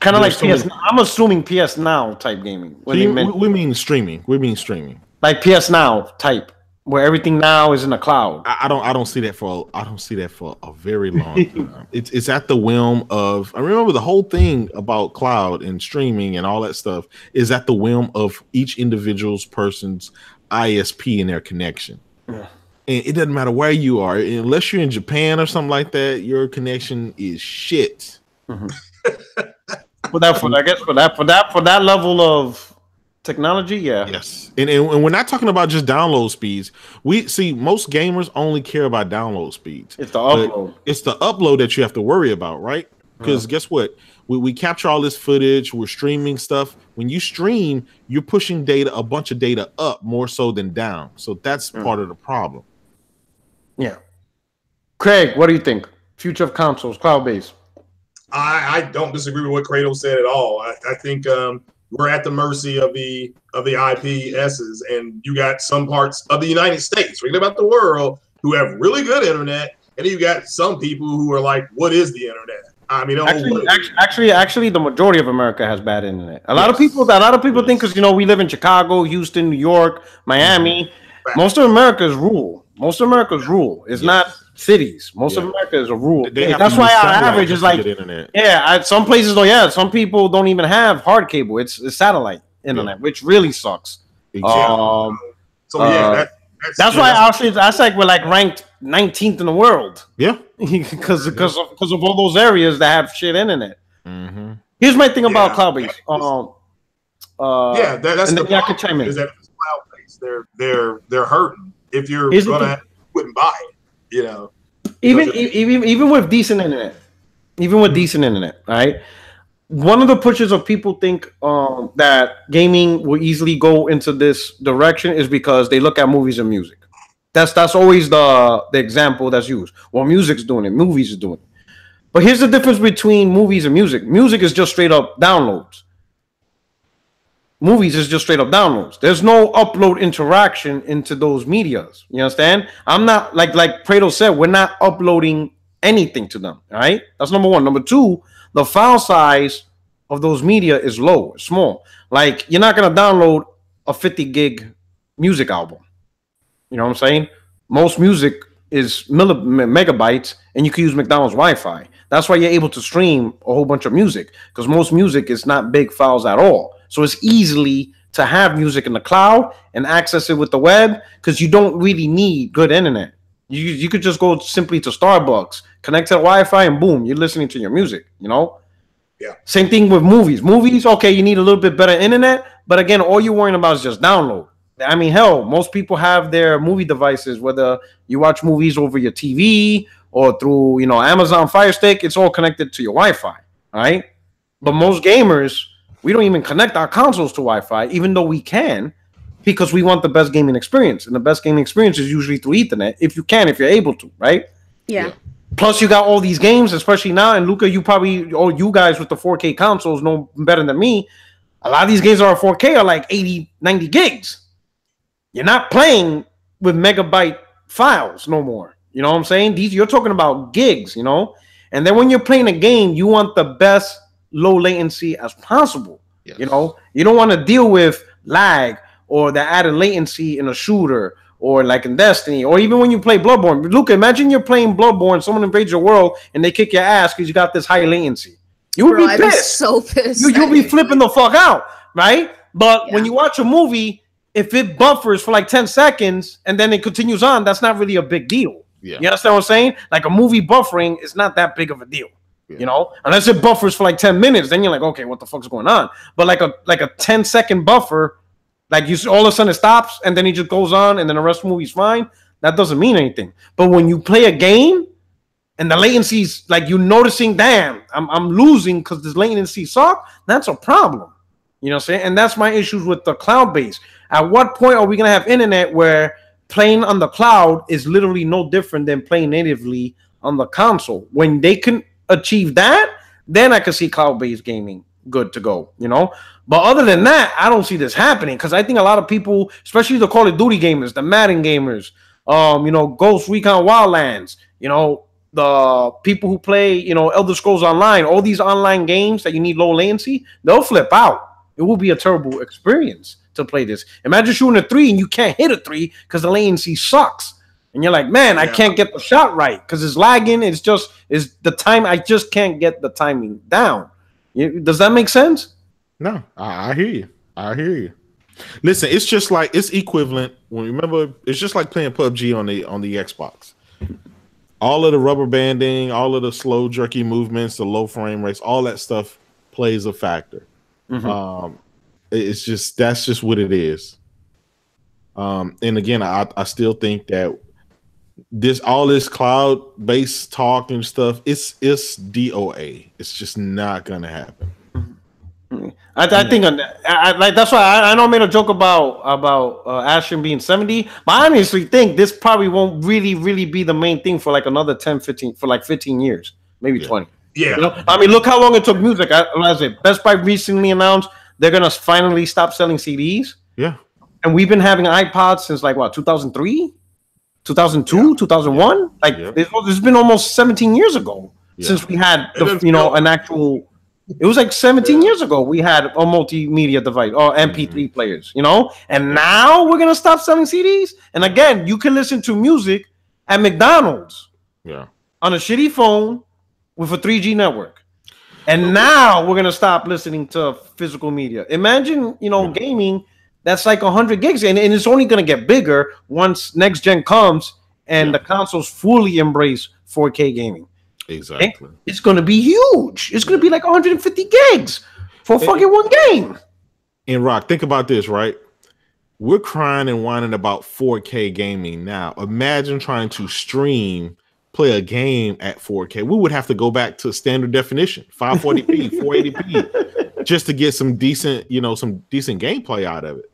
C: Kind of like PS. I'm assuming PS Now type gaming.
D: We mean streaming.
C: Like PS Now type, where everything now is in the cloud.
D: I don't see that for a very long time. It's at the whim of. I remember the whole thing about cloud and streaming and all that stuff is at the whim of each individual's person's ISP and their connection. Yeah. And it doesn't matter where you are, unless you're in Japan or something like that. Your connection is shit.
C: Mm-hmm. For that level of technology, yeah.
D: Yes. And we're not talking about just download speeds. We see most gamers only care about download speeds.
C: It's the upload.
D: It's the upload that you have to worry about, right? Because guess what? We capture all this footage, we're streaming stuff. When you stream, you're pushing a bunch of data up more so than down. So that's part of the problem.
C: Yeah. Craig, what do you think? Future of consoles, cloud-based.
A: I don't disagree with what Kratos said at all. I think we're at the mercy of the IPSs, and you got some parts of the United States, forget about the world, who have really good internet, and then you got some people who are like, "What is the internet?" I mean,
C: actually, the majority of America has bad internet. A lot of people think because we live in Chicago, Houston, New York, Miami. Right. Most of America is rural. It's not cities. Most of America is a rural. That's why our average is like internet. Some places though. Yeah, some people don't even have hard cable. It's satellite internet, which really sucks.
D: Exactly.
C: That's why I say we're like ranked 19th in the world.
D: Yeah,
C: because of all those areas that have shit internet. Mm-hmm. Here's my thing about cloud-based.
A: That's the problem. Is that if it's cloud-based, they're hurting. If you're gonna wouldn't buy it,
C: Even with decent internet, right? one of the pushes of people think that gaming will easily go into this direction is because they look at movies and music. That's always the example that's used. Well, music's doing it, movies is doing it. But here's the difference between movies and music. Music is just straight up downloads. Movies is just straight up downloads. There's no upload interaction into those medias. You understand? I'm not like Prado said, we're not uploading anything to them. All right. That's number one. Number two, the file size of those media is low, it's small. Like you're not gonna download a 50 gig music album. You know what I'm saying? Most music is megabytes, and you can use McDonald's Wi-Fi. That's why you're able to stream a whole bunch of music, because most music is not big files at all. So it's easily to have music in the cloud and access it with the web, because you don't really need good internet. You could just go simply to Starbucks, connect to the Wi-Fi, and boom, you're listening to your music, you know?
A: Yeah.
C: Same thing with movies. Movies, okay, you need a little bit better internet, but again, all you're worrying about is just download. I mean, hell, most people have their movie devices, whether you watch movies over your TV or through, you know, Amazon Fire Stick, it's all connected to your Wi-Fi, all right? But most gamers, we don't even connect our consoles to Wi-Fi, even though we can, because we want the best gaming experience. And the best gaming experience is usually through Ethernet, if you're able to, right?
E: Yeah.
C: Plus, you got all these games, especially now. And Luca, you guys with the 4K consoles know better than me. A lot of these games are 4K are like 80, 90 gigs. You're not playing with megabyte files no more. You know what I'm saying? You're talking about gigs, you know? And then when you're playing a game, you want the best low latency as possible. Yes. You know, you don't want to deal with lag or the added latency in a shooter or like in Destiny, or even when you play Bloodborne. Luca, imagine you're playing Bloodborne, someone invades your world and they kick your ass because you got this high latency. You would be pissed. I'd be
E: so pissed.
C: You'll be flipping the fuck out, right? But when you watch a movie, if it buffers for like 10 seconds and then it continues on, that's not really a big deal. Yeah. You understand what I'm saying? Like a movie buffering is not that big of a deal. Yeah. You know, unless it buffers for like 10 minutes, then you're like, okay, what the fuck's going on? But like a 10-second buffer, like you see, all of a sudden it stops and then it just goes on and then the rest of the movie's fine. That doesn't mean anything. But when you play a game and the latency's like you noticing, damn, I'm losing because this latency sucks, that's a problem. You know what I'm saying? And that's my issues with the cloud base. At what point are we going to have internet where playing on the cloud is literally no different than playing natively on the console? When they can achieve that, then I can see cloud-based gaming good to go, you know? But other than that, I don't see this happening, because I think a lot of people, especially the Call of Duty gamers, the Madden gamers, you know, Ghost Recon Wildlands, you know, the people who play, you know, Elder Scrolls Online, all these online games that you need low latency, they'll flip out. It will be a terrible experience to play this. Imagine shooting a 3 and you can't hit a 3 because the latency sucks. And you're like, man, I can't get the shot right because it's lagging. It's the time. I just can't get the timing down. Does that make sense?
D: No, I hear you. I hear you. Listen, it's just like, it's equivalent. Remember, it's just like playing PUBG on the Xbox. All of the rubber banding, all of the slow, jerky movements, the low frame rates, all that stuff plays a factor. Mm-hmm. That's just what it is. And again, I still think that all this cloud-based talk and stuff, it's DOA. It's just not gonna happen.
C: I think like that's why I know I made a joke about Ashton being 70, but I honestly think this probably won't really be the main thing for like another 10-15 for like 15 years, maybe 20.
A: Yeah.
C: You know? I mean, look how long it took music. As Best Buy recently announced they're gonna finally stop selling CDs.
D: Yeah. And
C: we've been having iPods since like what, 2003, 2002, 2001. Like it's been almost 17 years ago since we had an actual. It was like 17 years ago we had a multimedia device or MP3 players, you know, and now we're gonna stop selling CDs. And again, you can listen to music at McDonald's, on a shitty phone with a 3G network. And now we're gonna stop listening to physical media. Imagine, you know, gaming that's like 100 gigs, and it's only gonna get bigger once next gen comes and the consoles fully embrace 4K gaming.
D: Exactly.
C: And it's gonna be huge. It's gonna be like 150 gigs for fucking one game.
D: And Rock, think about this, right? We're crying and whining about 4K gaming now. Imagine trying to stream play a game at 4K. We would have to go back to standard definition, 540p, 480p, just to get some decent, some decent gameplay out of it.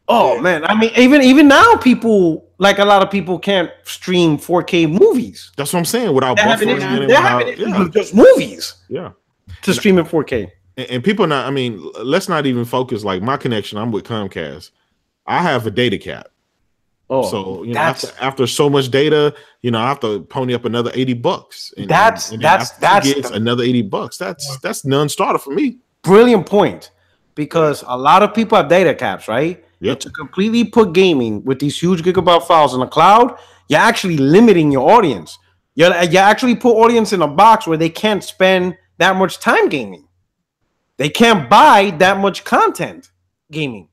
C: Oh man, I mean, even now, people like a lot of people can't stream 4K movies.
D: That's what I'm saying. Without buffering,
C: just movies.
D: Yeah,
C: to stream in 4K.
D: And people not. I mean, let's not even focus. Like my connection, I'm with Comcast. I have a data cap.
C: Oh,
D: so after so much data, I have to pony up another $80. And that's another $80. That's non-starter for me.
C: Brilliant point, because a lot of people have data caps, right? Yep. To completely put gaming with these huge gigabyte files in the cloud, you're actually limiting your audience. You actually put audience in a box where they can't spend that much time gaming. They can't buy that much content gaming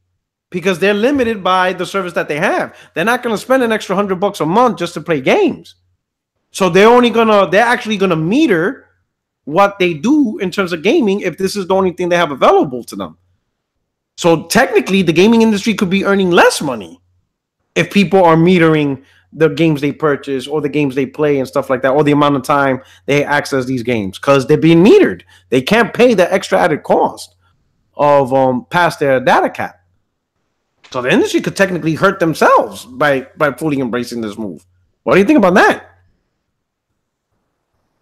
C: because they're limited by the service that they have. They're not going to spend an extra $100 a month just to play games. So they're actually gonna meter what they do in terms of gaming if this is the only thing they have available to them. So technically, the gaming industry could be earning less money if people are metering the games they purchase or the games they play and stuff like that, or the amount of time they access these games, because they're being metered. They can't pay the extra added cost of past their data cap. So the industry could technically hurt themselves by fully embracing this move. What do you think about that?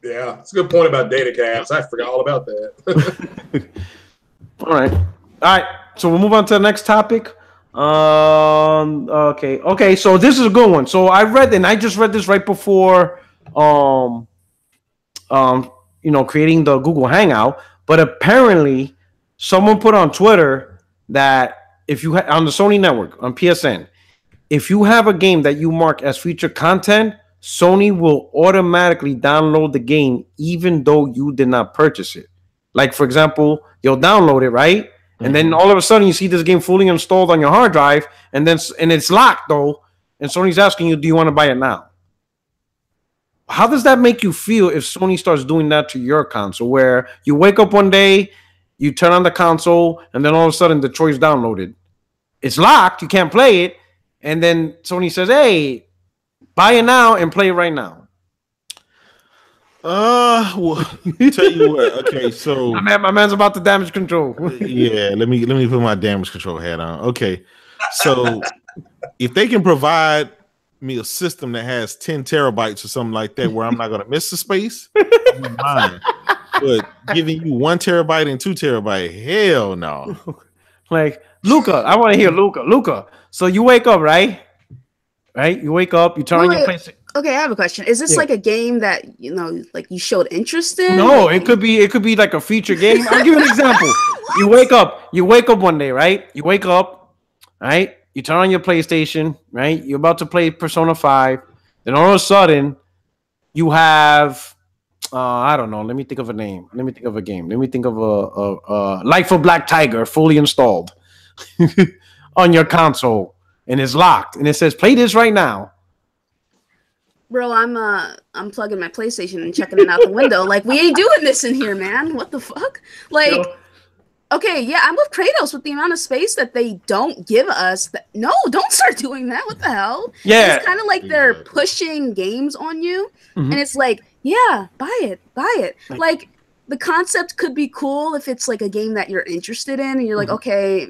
A: Yeah, it's a good point about data caps. I forgot all about that.
C: All right. So we'll move on to the next topic. Okay. So this is a good one. So I just read this right before, creating the Google Hangout. But apparently, someone put on Twitter that if you on the Sony network on PSN, if you have a game that you mark as featured content, Sony will automatically download the game even though you did not purchase it. Like, for example, you'll download it, right? And then all of a sudden you see this game fully installed on your hard drive, and it's locked though, and Sony's asking you, do you want to buy it now? How does that make you feel if Sony starts doing that to your console, where you wake up one day, you turn on the console, and then all of a sudden Detroit's downloaded. It's locked, you can't play it, and then Sony says, hey, buy it now and play it right now.
D: Well, tell you what. Okay, so
C: my man's about the damage control.
D: Yeah, let me put my damage control hat on. Okay, so if they can provide me a system that has 10 terabytes or something like that, where I'm not gonna miss the space, I'm fine. But giving you 1 terabyte and 2 terabyte, hell no.
C: Like Luca, I want to hear Luca. So you wake up, right? You wake up, you turn on your PlayStation.
E: Okay, I have a question. Is this like a game that like you showed interest in?
C: No, it could be like a feature game. I'll give you an example. You wake up one day, right? You wake up, right? You turn on your PlayStation, right? You're about to play Persona 5. Then all of a sudden, you have I don't know. Let me think of a name. Let me think of a game. Let me think of a Life of Black Tiger fully installed on your console, and it's locked, and it says play this right now.
E: Bro, I'm plugging my PlayStation and checking it out the window. Like, we ain't doing this in here, man. What the fuck? Like, okay, yeah, I'm with Kratos with the amount of space that they don't give us. No, don't start doing that. What the hell?
C: Yeah.
E: It's kind of like they're pushing games on you. Mm-hmm. And it's like, yeah, buy it. Like, the concept could be cool if it's like a game that you're interested in. And you're like, okay,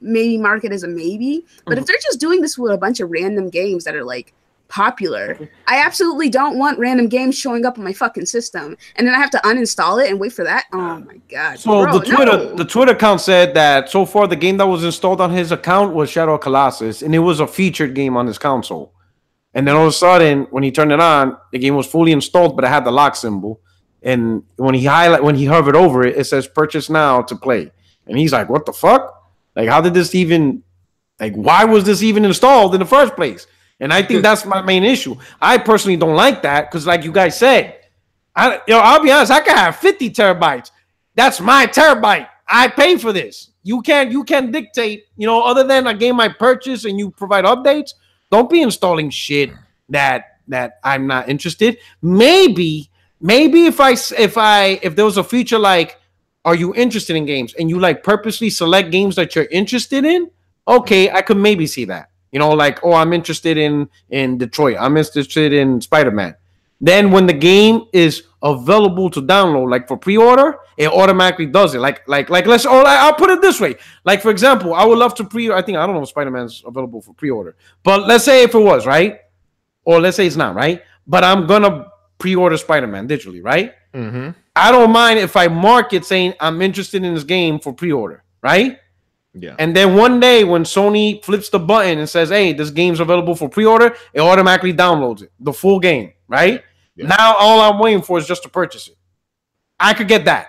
E: maybe mark it as a maybe. But if they're just doing this with a bunch of random games that are like, popular, I absolutely don't want random games showing up on my fucking system, and then I have to uninstall it and wait for that. Oh my god!
C: So bro, the Twitter account said that so far the game that was installed on his account was Shadow of COlossus, and it was a featured game on his console. And then all of a sudden, when he turned it on, the game was fully installed, but it had the lock symbol. And when he hovered over it, it says "Purchase now" to play. And he's like, "What the fuck? Like, how did this even? Like, why was this even installed in the first place?" And I think that's my main issue. I personally don't like that because, like you guys said, I'll be honest, I can have 50 terabytes. That's my terabyte. I pay for this. You can't dictate, other than a game I purchase and you provide updates. Don't be installing shit that I'm not interested. Maybe if there was a feature like, are you interested in games? And you like purposely select games that you're interested in. Okay, I could maybe see that. Like, oh, I'm interested in Detroit. I'm interested in Spider-Man. Then when the game is available to download, like for pre-order, it automatically does it. I'll put it this way. Like, for example, I would love to I don't know if Spider-Man's available for pre-order. But let's say if it was, right? Or let's say it's not, right? But I'm going to pre-order Spider-Man digitally, right?
D: Mm-hmm.
C: I don't mind if I mark it saying I'm interested in this game for pre-order, right?
D: Yeah.
C: And then one day when Sony flips the button and says, hey, this game's available for pre-order, it automatically downloads it, the full game, right? Yeah. Now all I'm waiting for is just to purchase it. I could get that.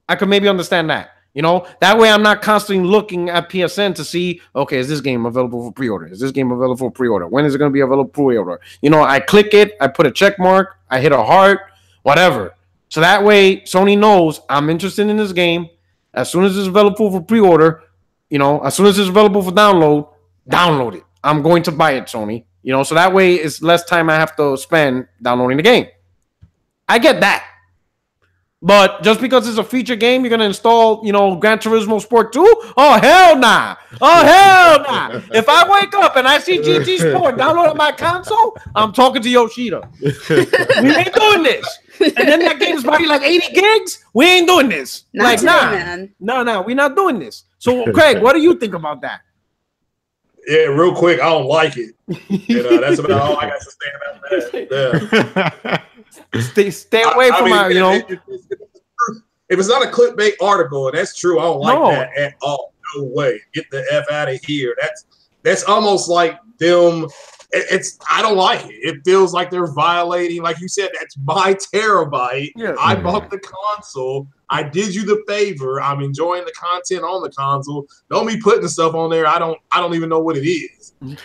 C: I could maybe understand that. You know, that way I'm not constantly looking at PSN to see, okay, is this game available for pre-order? Is this game available for pre-order? When is it going to be available for pre-order? You know, I click it, I put a check mark, I hit a heart, whatever. So that way Sony knows I'm interested in this game. As soon as it's available for pre-order, you know, as soon as it's available for download, download it. I'm going to buy it, Sony. You know, so that way it's less time I have to spend downloading the game. I get that. But just because it's a feature game, you're going to install, you know, Gran Turismo Sport 2? Oh, hell nah. Oh, hell nah. If I wake up and I see GT Sport download on my console, I'm talking to Yoshida. We ain't doing this. And then that game is probably like 80 gigs. We ain't doing this.
E: Not
C: like,
E: today,
C: nah.
E: man.
C: No, we're not doing this. So, Craig, what do you think about that?
A: Yeah, real quick, I don't like it. And, that's about all I got to say about that. Yeah.
C: Stay away from my, you know.
A: If it's not a clickbait article, and that's true, I don't like that at all. No way. Get the F out of here. That's almost like them. I don't like it. It feels like they're violating, like you said, that's my terabyte. Yeah. I bought the console. I did you the favor. I'm enjoying the content on the console. Don't be putting stuff on there. I don't even know what it is. And,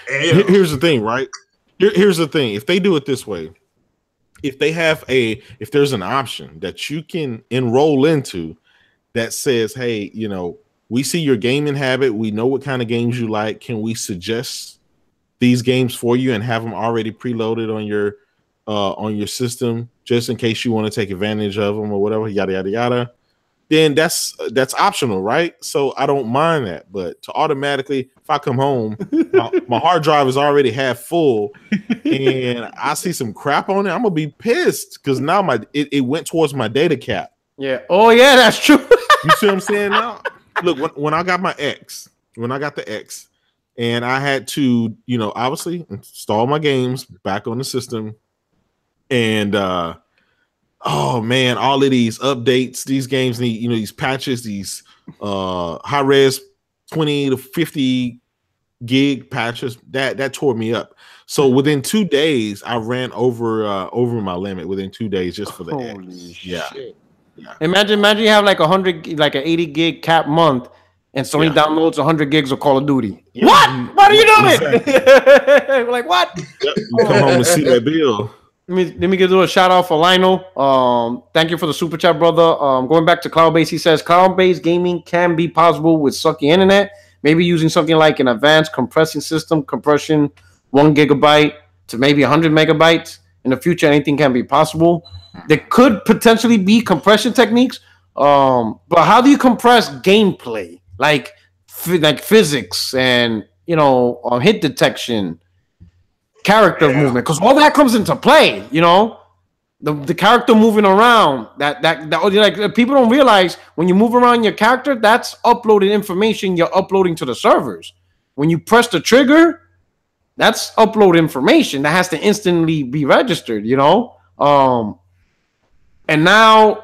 D: here's the thing, right? Here's the thing. If they do it this way, if there's an option that you can enroll into that says, hey, you know, we see your gaming habit. We know what kind of games you like. Can we suggest these games for you and have them already preloaded on your system just in case you want to take advantage of them or whatever, yada, yada, yada, then that's optional, right? So I don't mind that. But to automatically, if I come home, my hard drive is already half full and I see some crap on it, I'm going to be pissed because now it went towards my data cap.
C: Yeah. Oh, yeah, that's true.
D: You see what I'm saying now? Look, when I got the X, and I had to, you know, obviously install my games back on the system. And, oh, man, all of these updates, these games need, you know, these patches, these high-res 20 to 50 gig patches, that tore me up. So within 2 days, I ran over my limit within 2 days just for the X. Yeah.
C: Imagine you have like 100, like an 80 gig cap month, and Sony downloads 100 gigs of Call of Duty. Yeah. What are you doing? Exactly. Like, what?
D: Yep. You come home and see that bill.
C: Let me give a little shout out for Lionel. Thank you for the super chat, brother. Going back to cloud-based, he says cloud-based gaming can be possible with sucky internet. Maybe using something like an advanced compressing system, compression 1 gigabyte to maybe 100 megabytes. In the future, anything can be possible. There could potentially be compression techniques, but how do you compress gameplay? Like physics and, you know, hit detection, character movement, because all that comes into play. You know, the character moving around. That like people don't realize when you move around your character, that's uploaded information you're uploading to the servers. When you press the trigger, that's upload information that has to instantly be registered. You know, and now.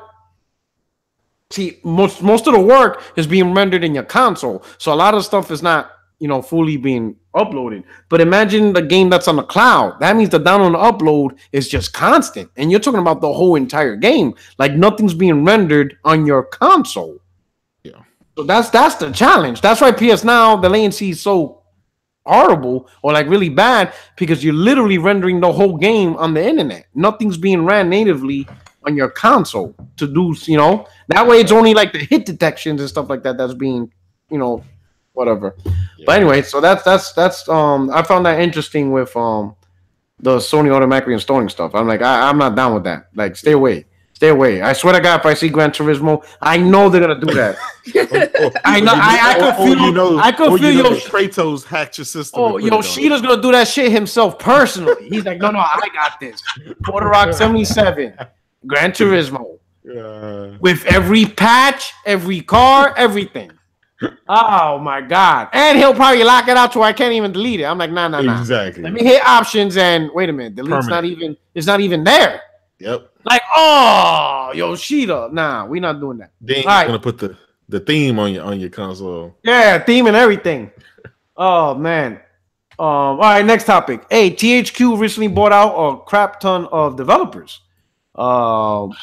C: See, most of the work is being rendered in your console, so a lot of stuff is not, you know, fully being uploaded. But imagine the game that's on the cloud. That means the download and upload is just constant, and you're talking about the whole entire game. Like nothing's being rendered on your console.
D: Yeah.
C: So that's the challenge. That's why PS Now, the latency is so horrible or like really bad, because you're literally rendering the whole game on the internet. Nothing's being ran natively on your console to do, you know, that way it's only like the hit detections and stuff like that that's being, you know, whatever. Yeah. But anyway, so that's I found that interesting with the Sony automatically installing stuff. I'm like, I'm not down with that. Like, stay away Stay away. I swear to God, if I see Gran Turismo, I know they're gonna do that. I know. I could feel. I could feel
D: Kratos hacked your system.
C: Oh, Yoshida's gonna do that shit himself personally. He's like, no, I got this. Motor Rock 77, Gran Turismo, with every patch, every car, everything. Oh my God! And he'll probably lock it out to where I can't even delete it. I'm like, nah.
D: Exactly.
C: Let me hit options and wait a minute. Delete's not even. It's not even there.
D: Yep.
C: Like, oh, Yoshida. Nah, we're not doing that.
D: Then you're gonna put the theme on your console.
C: Yeah, theme and everything. Oh man. All right, next topic. Hey, THQ recently bought out a crap ton of developers. The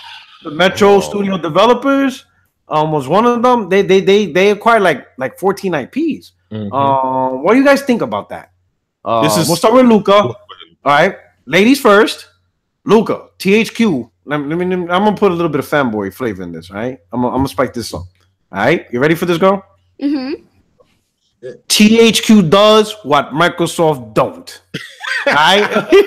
C: Metro Studio developers was one of them. They acquired like 14 IPs. Mm-hmm. What do you guys think about that? We'll start with Luca. All right, ladies first. Luca, THQ. I'm gonna put a little bit of fanboy flavor in this. All right, I'm gonna spike this up. All right, you ready for this, girl?
E: Mm-hmm.
C: THQ does what Microsoft don't. All right. You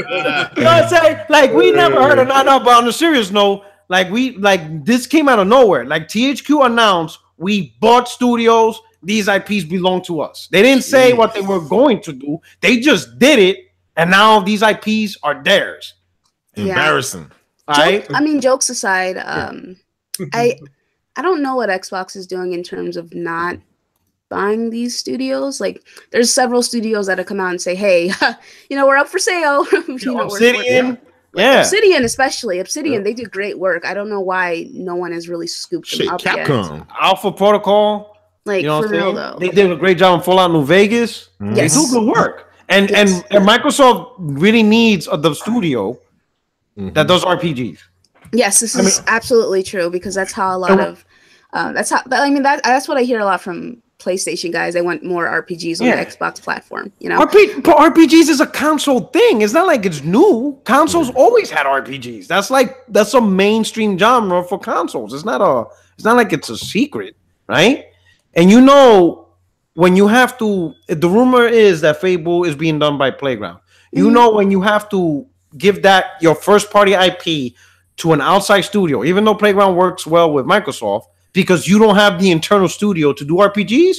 C: know what I'm saying? Like, we never heard of that, but on a serious note, this came out of nowhere. Like, THQ announced we bought studios. These IPs belong to us. They didn't say what they were going to do. They just did it. And now these IPs are theirs.
D: Embarrassing.
C: Right?
E: I mean, jokes aside, I don't know what Xbox is doing in terms of not buying these studios. Like, there's several studios that have come out and say, hey, we're up for sale.
C: Obsidian.
E: Obsidian, especially. Obsidian, they do great work. I don't know why no one has really scooped them up
D: Capcom.
E: yet.
C: Alpha Protocol.
E: Like, for real, though.
C: They did a great job in Fallout New Vegas.
E: Yes.
C: They do good work. And Microsoft really needs the studio that does RPGs.
E: Yes, this is absolutely true, because that's how a lot of that's what I hear a lot from PlayStation guys. They want more RPGs on the Xbox platform.
C: RPGs is a console thing. It's not like it's new. Consoles always had RPGs. That's a mainstream genre for consoles. It's not like it's a secret, right? And when you have to, the rumor is that Fable is being done by Playground. When you have to give that your first party IP to an outside studio, even though Playground works well with Microsoft, because you don't have the internal studio to do RPGs,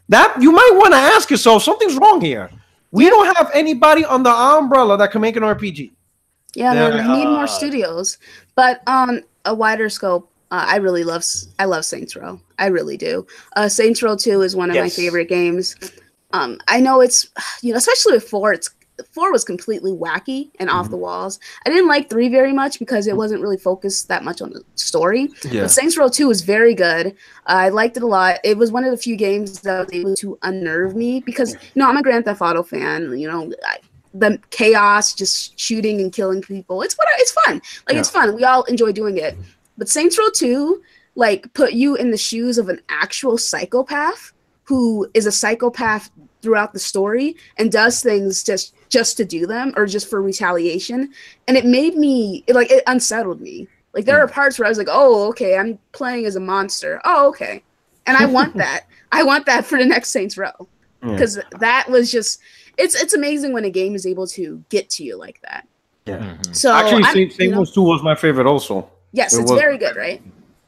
C: that you might want to ask yourself, something's wrong here. We don't have anybody on the umbrella that can make an RPG.
E: Yeah, we need more studios. But on a wider scope, I love Saints Row. I really do. Saints Row 2 is one of my favorite games. I know it's, especially with 4, 4 was completely wacky and off the walls. I didn't like 3 very much because it wasn't really focused that much on the story. Yeah. But Saints Row 2 was very good. I liked it a lot. It was one of the few games that was able to unnerve me because, I'm a Grand Theft Auto fan. The chaos, just shooting and killing people. It's fun. It's fun. We all enjoy doing it. But Saints Row 2, put you in the shoes of an actual psychopath who is a psychopath throughout the story and does things just to do them or just for retaliation. And it made me, it unsettled me. There are parts where I was like, oh, okay, I'm playing as a monster. Oh, okay. And I want that. I want that for the next Saints Row. Because that was just, it's amazing when a game is able to get to you like that.
C: Yeah. Mm-hmm. So actually, Saints Row 2 was my favorite also.
E: Yes, it's very good, right?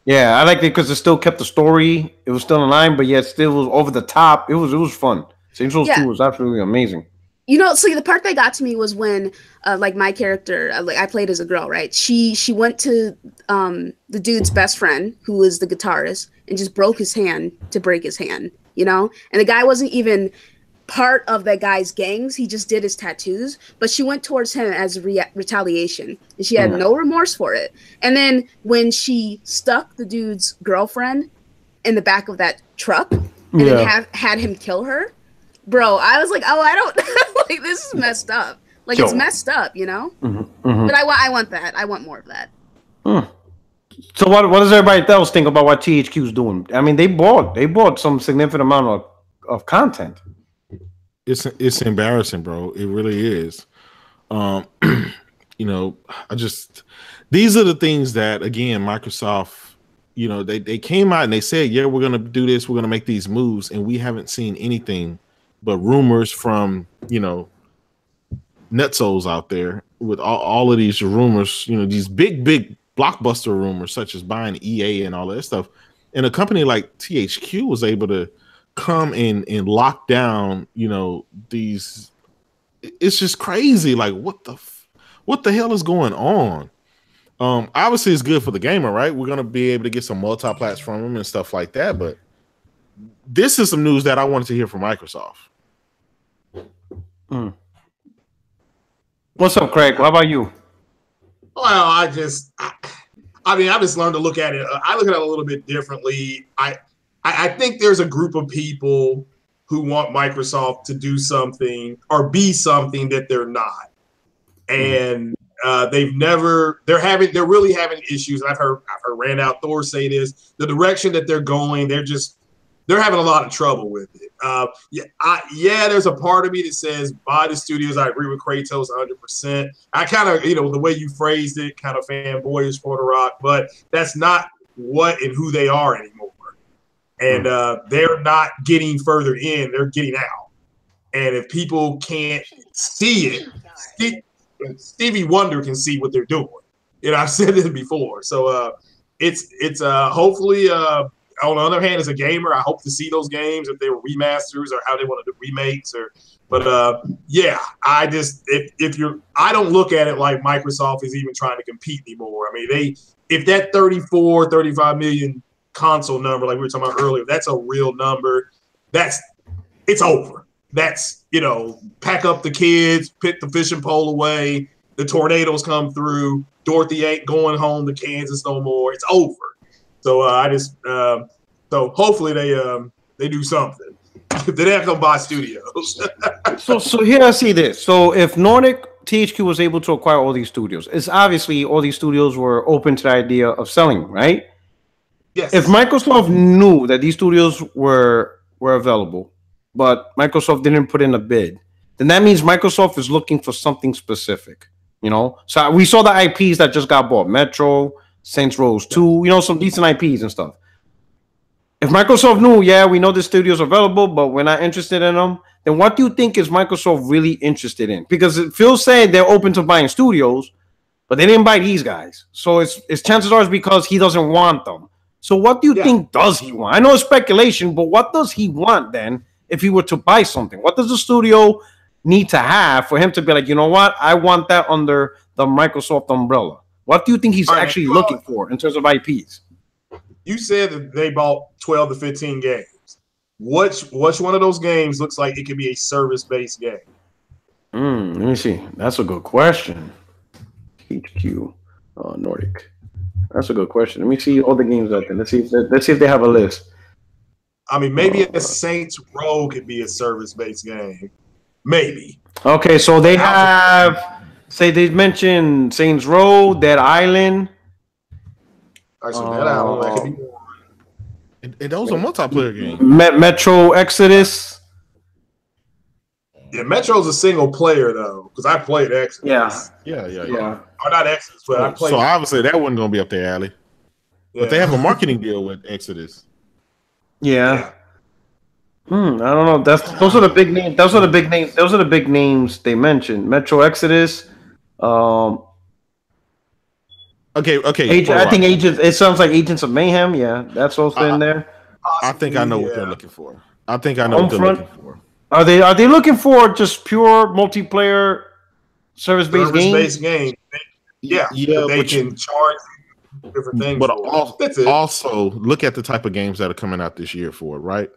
C: Yeah, I liked it because it still kept the story. It was still in line, but yet still was over the top. It was fun. Saints Row 2 was absolutely amazing.
E: So the part that got to me was when, my character, I played as a girl, right? She went to the dude's best friend, who was the guitarist, and just broke his hand to break his hand, And the guy wasn't even part of that guy's gangs. He just did his tattoos, but she went towards him as retaliation, and she had no remorse for it. And then when she stuck the dude's girlfriend in the back of that truck and then had him kill her, bro, I was like, oh, I don't this is messed up. It's messed up, Mm-hmm, mm-hmm. But I want that. I want more of that.
C: So what does everybody else think about what THQ's doing? I mean, they bought some significant amount of content.
D: It's embarrassing, bro. It really is. These are the things that, again, Microsoft, they came out and they said, yeah, we're going to do this. We're going to make these moves. And we haven't seen anything but rumors from, nutsos out there with all of these rumors, these big blockbuster rumors such as buying EA and all that stuff. And a company like THQ was able to come in and lock down, you know, these. It's just crazy. Like, what the hell is going on? Obviously, it's good for the gamer, right? We're gonna be able to get some multiplats from them and stuff like that. But this is some news that I wanted to hear from Microsoft.
C: What's up, Craig? How about you?
A: Well, I just learned to look at it. I look at it a little bit differently. I think there's a group of people who want Microsoft to do something or be something that they're not, and they're really having issues. I've heard Rand Outdoor say this. The direction that they're going, they're having a lot of trouble with it. There's a part of me that says buy the studios. I agree with Kratos 100%. I kind of, the way you phrased it, kind of fanboyish for The Rock, but that's not what and who they are anymore. And they're not getting further in; they're getting out. And if people can't see it, Stevie Wonder can see what they're doing. I've said this before. So it's hopefully. On the other hand, as a gamer, I hope to see those games if they were remasters or how they want to do remakes. I don't look at it like Microsoft is even trying to compete anymore. I mean, if that 35 million console number, like we were talking about earlier, that's a real number. It's over. That's, pack up the kids, put the fishing pole away. The tornadoes come through. Dorothy ain't going home to Kansas no more. It's over. So so hopefully they do something. If they have to buy studios.
C: so here I see this. So if Nordic THQ was able to acquire all these studios, it's obviously all these studios were open to the idea of selling, right?
A: Yes.
C: If Microsoft knew that these studios were available, but Microsoft didn't put in a bid, then that means Microsoft is looking for something specific. So we saw the IPs that just got bought: Metro, Saints Row 2, some decent IPs and stuff. If Microsoft knew, we know the studios are available, but we're not interested in them, then what do you think is Microsoft really interested in? Because Phil's saying they're open to buying studios, but they didn't buy these guys. So it's chances are it's because he doesn't want them. So what do you think does he want? I know it's speculation, but what does he want then if he were to buy something? What does the studio need to have for him to be like, you know what? I want that under the Microsoft umbrella. What do you think he's actually looking for in terms of IPs?
A: You said that they bought 12 to 15 games. Which one of those games looks like it could be a service-based game?
C: Let me see. That's a good question. HQ Nordic. That's a good question. Let me see all the games out there. Let's see if they have a list.
A: I mean, maybe a Saints Row could be a service-based game. Maybe.
C: Okay, so they have. They mentioned Saints Row, Dead Island.
A: All right, so Dead Island, that could be one.
D: And those are multiplayer games.
C: Metro Exodus.
A: Yeah, Metro's a single player though, because I played Exodus.
C: Yeah.
A: Or not Exodus, but I played.
D: So obviously that wasn't going to be up their alley. Yeah. But they have a marketing deal with Exodus.
C: Yeah. I don't know. Those are the big names. Those are the big names they mentioned. Metro Exodus.
D: Okay.
C: I think Agents. It sounds like Agents of Mayhem. Yeah, that's also in there.
D: I think I know what they're looking for. What they're looking for.
C: Are they looking for just pure multiplayer service-based
A: game? Yeah. They can charge different things.
D: But also look at the type of games that are coming out this year for it, right?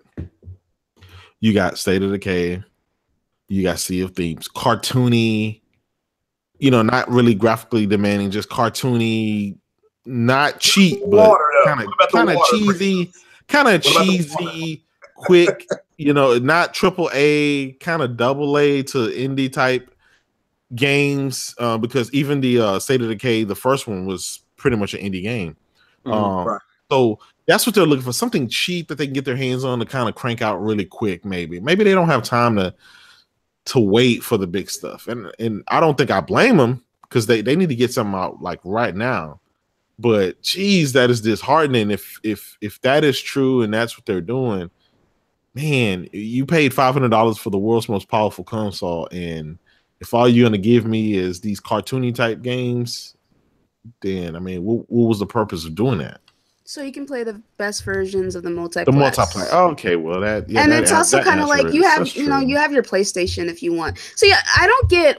D: You got State of Decay. You got Sea of Thieves. Cartoony. Not really graphically demanding, just cartoony, not cheap, but kind of cheesy, quick, not triple A, kind of double A to indie type games. Because even the State of Decay, the first one was pretty much an indie game.
A: Right.
D: So that's what they're looking for, something cheap that they can get their hands on to kind of crank out really quick. Maybe they don't have time to wait for the big stuff. And I don't think I blame them because they need to get something out like right now. But geez, that is disheartening if that is true and that's what they're doing. Man, you paid $500 for the world's most powerful console, and if all you're gonna give me is these cartoony type games, then I mean, what was the purpose of doing that?
E: So you can play the best versions of the multiplayer.
D: The multiplayer. Oh, okay, well that
E: and it's also kind of like you have you have your PlayStation if you want. So yeah, I don't get.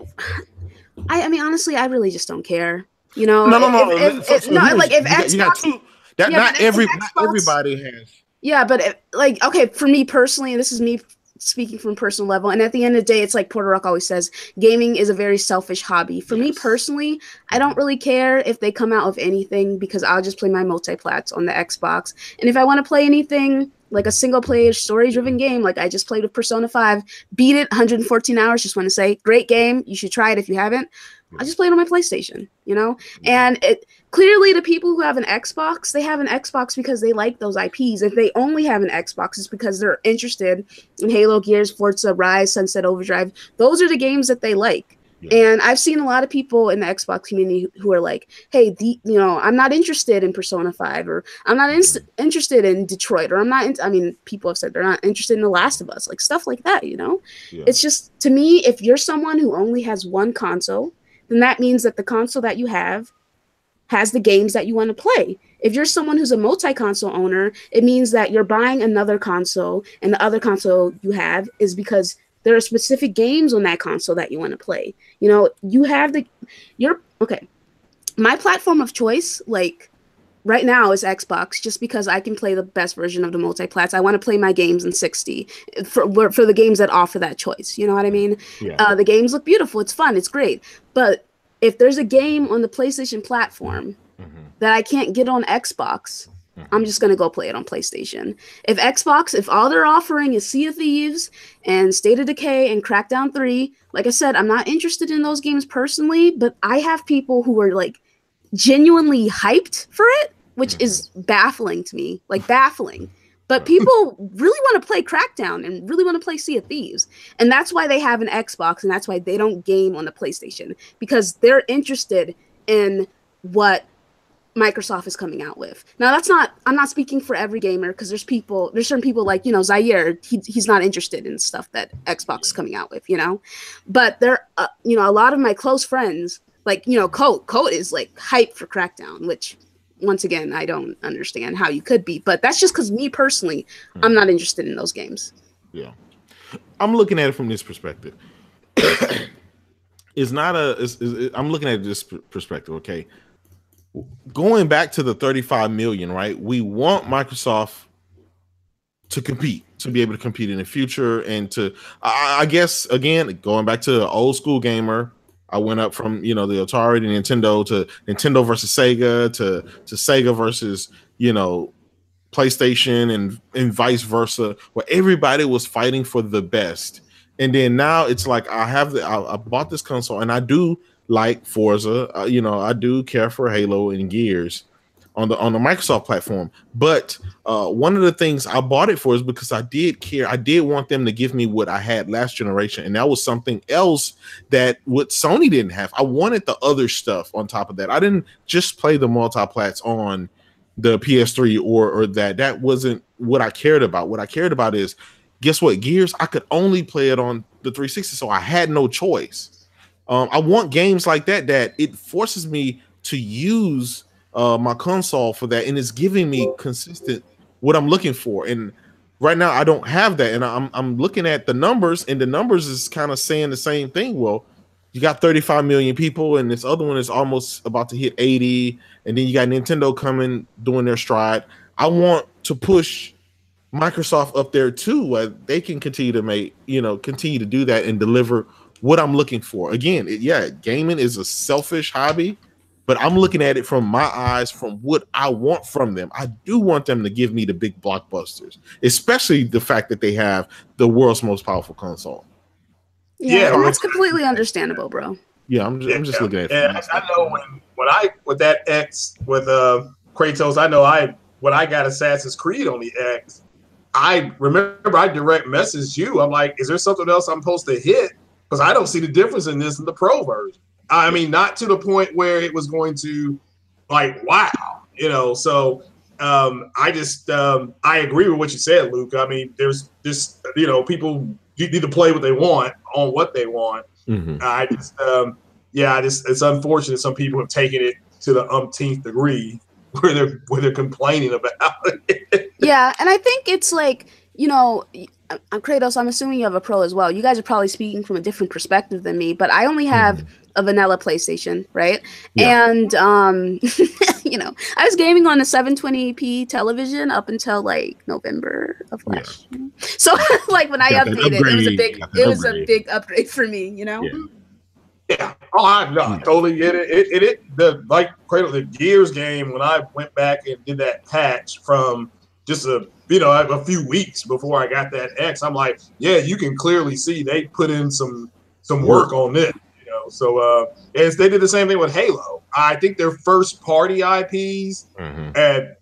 E: I mean, honestly, I really just don't care. You know,
D: no.
E: If Xbox,
D: you got two. That
E: yeah,
D: not everybody has.
E: Yeah, but okay, for me personally, and this is me speaking from personal level, and at the end of the day, it's like Porter Rock always says, gaming is a very selfish hobby. For me personally, I don't really care if they come out with anything because I'll just play my multiplats on the Xbox. And if I want to play anything like a single player story driven game, like I just played with Persona 5, beat it 114 hours, just want to say, great game. You should try it if you haven't. I just play it on my PlayStation, you know? And clearly the people who have an Xbox, they have an Xbox because they like those IPs. If they only have an Xbox, it's because they're interested in Halo, Gears, Forza, Rise, Sunset Overdrive. Those are the games that they like. Yeah. And I've seen a lot of people in the Xbox community who are like, hey, I'm not interested in Persona 5, or I'm not interested in Detroit, or I mean, people have said they're not interested in The Last of Us, like stuff like that, you know? Yeah. It's just, to me, if you're someone who only has one console, then that means that the console that you have has the games that you want to play. If you're someone who's a multi-console owner, it means that you're buying another console, and the other console you have is because there are specific games on that console that you want to play. You know, you have okay. My platform of choice, like right now, is Xbox, just because I can play the best version of the multiplats. I want to play my games in 60 for the games that offer that choice. You know what I mean? Yeah. The games look beautiful. It's fun. It's great. But if there's a game on the PlayStation platform that I can't get on Xbox, I'm just going to go play it on PlayStation. If all they're offering is Sea of Thieves and State of Decay and Crackdown 3, like I said, I'm not interested in those games personally, but I have people who are like genuinely hyped for it, which is baffling to me, like baffling. But people really want to play Crackdown and really want to play Sea of Thieves. And that's why they have an Xbox, and that's why they don't game on the PlayStation, because they're interested in what Microsoft is coming out with. Now, I'm not speaking for every gamer, because there's certain people like, you know, Zaire, he's not interested in stuff that Xbox is coming out with, you know. But there, you know, a lot of my close friends, like, you know, Coat is like hyped for Crackdown, which once again, I don't understand how you could be, but that's just because me personally, I'm not interested in those games.
D: Yeah. I'm looking at it from this perspective. I'm looking at this perspective, okay? Going back to the 35 million, right? We want Microsoft to compete, to be able to compete in the future, and I guess, again, going back to the old school gamer, I went up from, you know, the Atari to Nintendo, to Nintendo versus Sega, to Sega versus, you know, PlayStation, and vice versa, where everybody was fighting for the best. And then now it's like I bought this console, and I do like Forza, you know, I do care for Halo and Gears on the Microsoft platform. But one of the things I bought it for is because I did care. I did want them to give me what I had last generation, and that was something else that what Sony didn't have. I wanted the other stuff on top of that. I didn't just play the multiplats on the PS3 or that. That wasn't what I cared about. What I cared about is, guess what? Gears, I could only play it on the 360, so I had no choice. I want games like that it forces me to use my console for that, and it's giving me consistent what I'm looking for. And right now I don't have that, and I'm looking at the numbers, and the numbers is kind of saying the same thing. Well, you got 35 million people, and this other one is almost about to hit 80, and then you got Nintendo coming doing their stride. I want to push Microsoft up there too, where they can continue to do that and deliver what I'm looking for. Again, gaming is a selfish hobby, but I'm looking at it from my eyes, from what I want from them. I do want them to give me the big blockbusters, especially the fact that they have the world's most powerful console.
E: Yeah, that's completely understandable, bro.
D: Yeah, I'm just looking at it.
A: And I know when I with that X with Kratos, I know when I got Assassin's Creed on the X, I remember I direct messaged you. I'm like, is there something else I'm supposed to hit? Because I don't see the difference in this in the Pro version. I mean, not to the point where it was going to, like, wow, you know. So I just I agree with what you said, Luke. I mean, there's just, you know, people need to play what they want on what they want. I just it's unfortunate some people have taken it to the umpteenth degree where they're complaining about it.
E: Yeah, and I think it's like, you know, Kratos, I'm assuming you have a Pro as well. You guys are probably speaking from a different perspective than me, but I only have a vanilla PlayStation, right? Yeah. And you know, I was gaming on a 720p television up until like November of last year. So like when I updated, it was a big upgrade for me, you know?
A: Yeah. Oh, I totally get it. Like Kratos, the Gears game, when I went back and did that patch from just a few weeks before I got that X, I'm like, yeah, you can clearly see they put in some work on it. So and they did the same thing with Halo. I think their first party IPs, and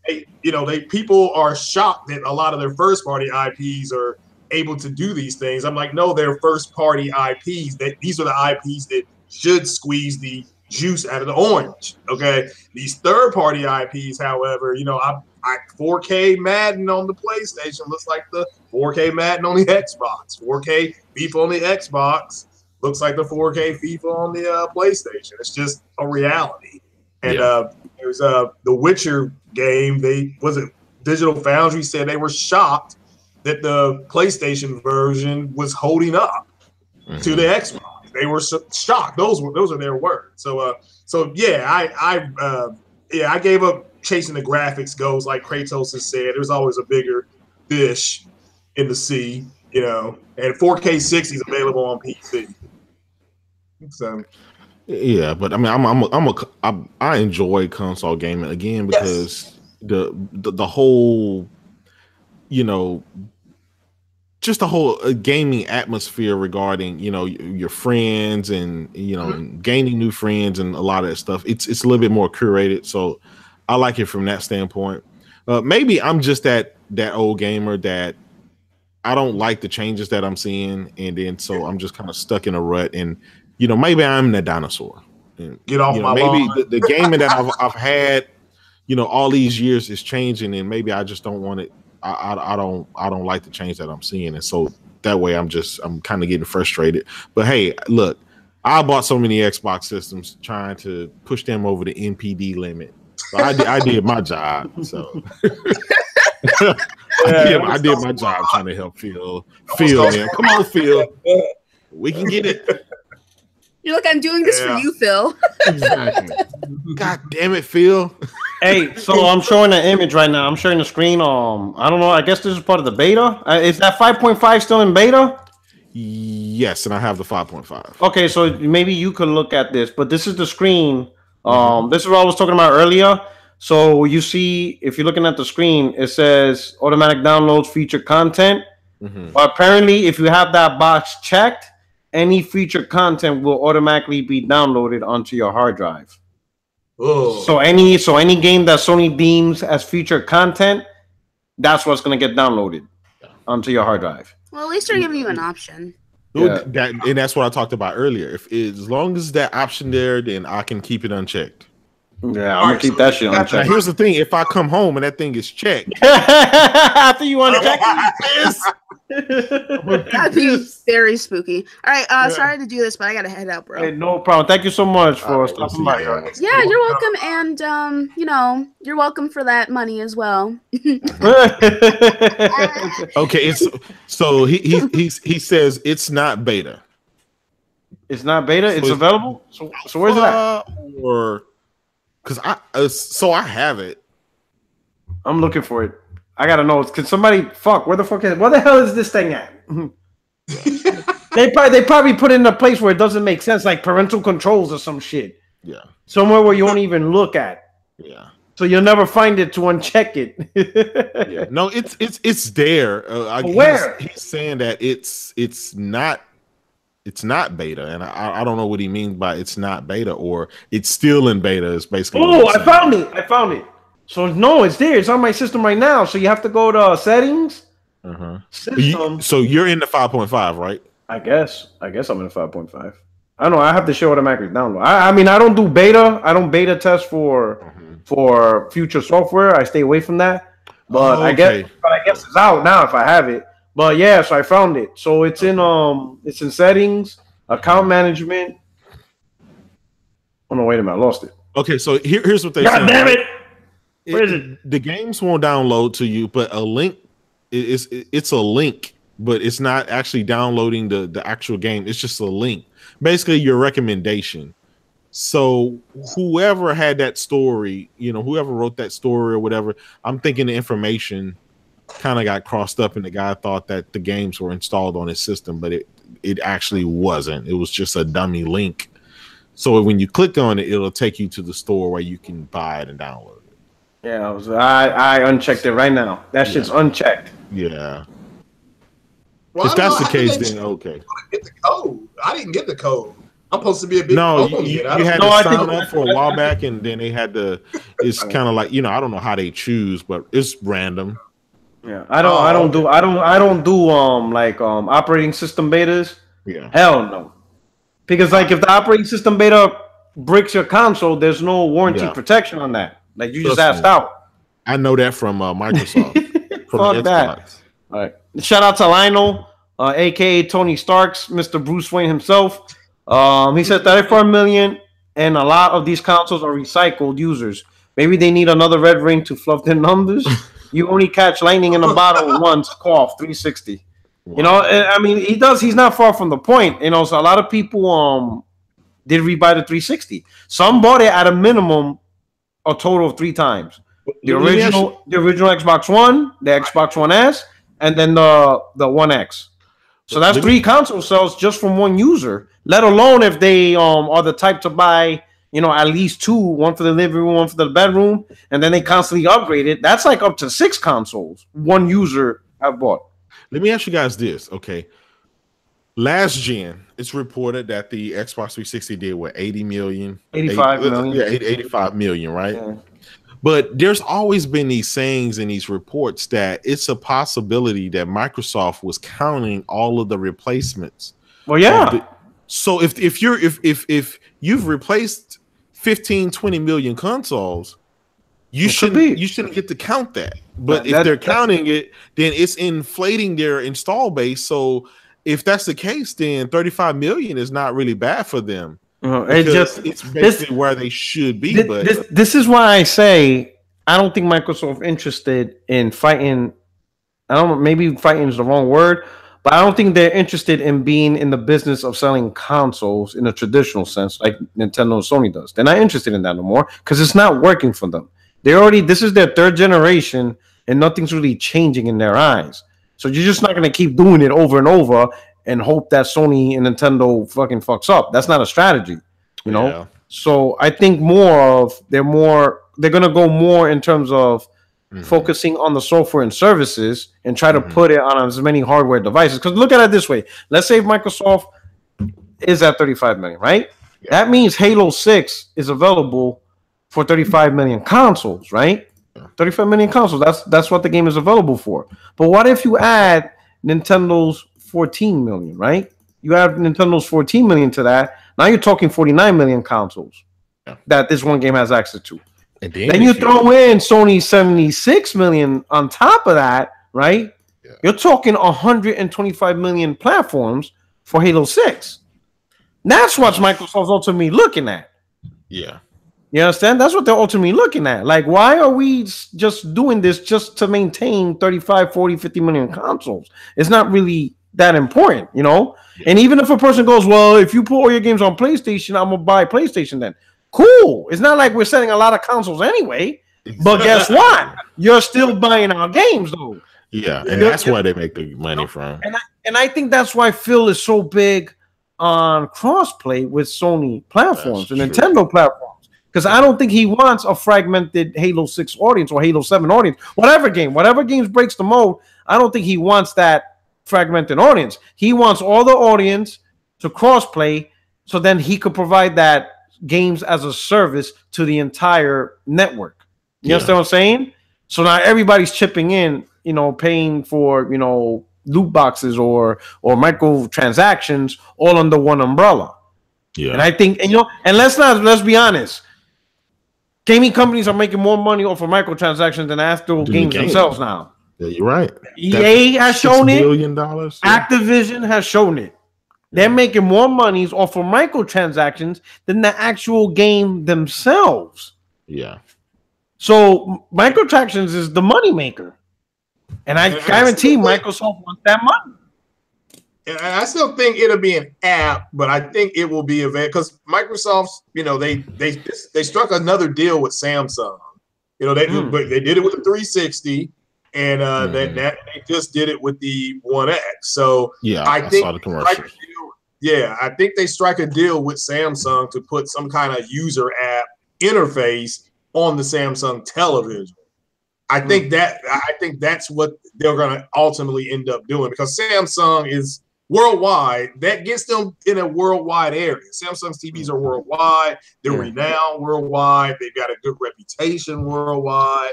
A: people are shocked that a lot of their first party IPs are able to do these things. I'm like, no, they're first party IPs. These are the IPs that should squeeze the juice out of the orange. Okay, these third party IPs, however, I 4K Madden on the PlayStation looks like the 4K Madden on the Xbox. 4K FIFA on the Xbox looks like the 4K FIFA on the PlayStation. It's just a reality. And there's the Witcher game. Digital Foundry said they were shocked that the PlayStation version was holding up to the Xbox. They were shocked. Those are their words. So yeah, I gave up chasing the graphics goals, like Kratos has said. There's always a bigger fish in the sea, and 4K 60 is available on PC. So
D: yeah, but I mean, I enjoy console gaming again because the whole, just the whole gaming atmosphere regarding your friends and and gaining new friends and a lot of that stuff. It's a little bit more curated, so I like it from that standpoint. Maybe I'm just that old gamer that I don't like the changes that I'm seeing, and then so I'm just kind of stuck in a rut. And maybe I'm the dinosaur. And,
A: get off my
D: maybe
A: lawn.
D: the gaming that I've had, all these years is changing, and maybe I just don't want it. I don't like the change that I'm seeing, and so that way I'm kind of getting frustrated. But hey, look, I bought so many Xbox systems trying to push them over the NPD limit. So I did my job. So I did my job trying to help Phil. Man, come on, Phil, we can get it.
E: You're like, I'm doing this for you, Phil.
D: Exactly. God damn it, Phil.
C: Hey, so I'm showing an image right now. I'm sharing the screen. I don't know. I guess this is part of the beta. Is that 5.5 still in beta?
D: Yes, and I have the 5.5.
C: Okay, so maybe you could look at this, but this is the screen. This is what I was talking about earlier. So you see, if you're looking at the screen, it says automatic downloads featured content. But apparently, if you have that box checked, any featured content will automatically be downloaded onto your hard drive.
A: Oh.
C: So any game that Sony deems as featured content, that's what's going to get downloaded onto your hard drive.
E: Well, at least they're giving you an option.
D: Yeah. And that's what I talked about earlier. As long as that option there, then I can keep it unchecked.
C: Yeah, I'm gonna keep that shit unchecked.
D: Now, here's the thing: if I come home and that thing is checked,
C: after you uncheck
E: that'd be very spooky. All right, sorry to do this, but I gotta head out, bro.
C: Hey, no problem. Thank you so much for stopping by.
E: Yeah, you're welcome, and you're welcome for that money as well.
D: Okay, so he says it's not beta.
C: It's not beta. It's available. So where's it at?
D: Or because I have it.
C: I'm looking for it. I gotta know. Can somebody where the hell is this thing at? They probably put it in a place where it doesn't make sense, like parental controls or some shit.
D: Yeah.
C: Somewhere where you won't even look at.
D: Yeah.
C: So you'll never find it to uncheck it.
D: Yeah. No, it's there.
C: Where?
D: He's saying that it's not beta, and I don't know what he means by it's not beta or it's still in beta. Is basically.
C: Oh, I found it. So no, it's there. It's on my system right now. So you have to go to settings.
D: So you're in the 5.5, right?
C: I guess I'm in the 5.5. I don't know. I have to show automatically download. I mean, I don't do beta. I don't beta test for future software. I stay away from that. But I guess it's out now if I have it. But yeah, so I found it. So it's in settings, account management. Oh no, wait a minute, I lost it.
D: Okay, so here's what they
C: God damn it.
D: Where is it? The games won't download to you, but a link it's a link, but it's not actually downloading the actual game. It's just a link. Basically your recommendation. So whoever had that story, whoever wrote that story or whatever, I'm thinking the information kind of got crossed up and the guy thought that the games were installed on his system, but it actually wasn't. It was just a dummy link. So when you click on it, it'll take you to the store where you can buy it and download it.
C: Yeah, I unchecked it right now. That shit's unchecked.
D: Yeah.
A: Well,
D: if that's the case, then okay.
A: Get the code. I didn't get the code. I'm supposed to be a big.
D: No, you had to sign up for a while back, and then they had to. It's kind of like I don't know how they choose, but it's random.
C: Yeah, I don't do operating system betas.
D: Yeah,
C: hell no, because if the operating system beta breaks your console, there's no warranty protection on that. Like you just asked out.
D: I know that from Microsoft.
C: From Fuck that. All right. Shout out to Lionel, aka Tony Stark's, Mr. Bruce Wayne himself. He said 34 million, and a lot of these consoles are recycled users. Maybe they need another red ring to fluff their numbers. You only catch lightning in a bottle once. Cough 360. Wow. I mean, he's not far from the point. So a lot of people did rebuy the 360. Some bought it at a minimum a total of 3 times. The original Xbox One, the Xbox One S, and then the One X. So that's 3 console sales just from one user. Let alone if they are the type to buy, at least 2, one for the living room, one for the bedroom, and then they constantly upgrade it. That's like up to 6 consoles one user have bought.
D: Let me ask you guys this, okay? Last gen, it's reported that the Xbox 360 did 80 million,
C: 85 million.
D: Yeah, 85 million, right? Yeah. But there's always been these sayings and these reports that it's a possibility that Microsoft was counting all of the replacements.
C: Well, yeah.
D: So if you've replaced 15, 20 million consoles, you shouldn't get to count that. But if they're counting it, then it's inflating their install base. So if that's the case, then 35 million is not really bad for them. It's basically where they should be.
C: This is why I say I don't think Microsoft interested in fighting. I don't know, maybe fighting is the wrong word, but I don't think they're interested in being in the business of selling consoles in a traditional sense like Nintendo and Sony does. They're not interested in that no more because it's not working for them. This is their 3rd generation and nothing's really changing in their eyes. So you're just not going to keep doing it over and over and hope that Sony and Nintendo fucking fucks up. That's not a strategy, you know? Yeah. So I think they're going to go more in terms of focusing on the software and services and try to put it on as many hardware devices. Because look at it this way. Let's say Microsoft is at 35 million, right? Yeah. That means Halo 6 is available for 35 million consoles, right? 35 million consoles. That's what the game is available for. But what if you add Nintendo's 14 million, right? You add Nintendo's 14 million to that. Now you're talking 49 million consoles that this one game has access to. And then you throw in Sony's 76 million on top of that, right? Yeah. You're talking 125 million platforms for Halo 6. That's what Microsoft's ultimately looking at.
D: Yeah.
C: You understand? That's what they're ultimately looking at. Like, why are we just doing this just to maintain 35, 40, 50 million consoles? It's not really that important, you know? Yeah. And even if a person goes, well, if you put all your games on PlayStation, I'm going to buy PlayStation then. Cool. It's not like we're selling a lot of consoles anyway. But guess what? You're still buying our games, though.
D: Yeah, and that's why they make the money from.
C: And I think that's why Phil is so big on crossplay with Sony platforms and Nintendo platforms. Because I don't think he wants a fragmented Halo 6 audience or Halo 7 audience. Whatever games breaks the mold, I don't think he wants that fragmented audience. He wants all the audience to crossplay so then he could provide that games as a service to the entire network. You understand what I'm saying? So now everybody's chipping in, you know, paying for, you know, loot boxes or microtransactions all under one umbrella. Yeah. And I think, and, you know, and let's be honest. Gaming companies are making more money off of microtransactions than actual games themselves now.
D: Yeah, you're right.
C: EA has shown it.
D: $6 billion.
C: Activision has shown it. They're making more monies off of microtransactions than the actual game themselves.
D: Yeah.
C: So microtransactions is the moneymaker. And I guarantee Microsoft wants that money.
A: And I still think it'll be an app, but I think it will be available because Microsoft's, they struck another deal with Samsung. They did it with the 360, and they just did it with the One X. So
D: yeah,
A: I think
D: saw the commercial.
A: I think they strike a deal with Samsung to put some kind of user app interface on the Samsung television. I think that's what they're going to ultimately end up doing because Samsung is worldwide. That gets them in a worldwide area. Samsung's TVs are worldwide. They're renowned worldwide. They've got a good reputation worldwide.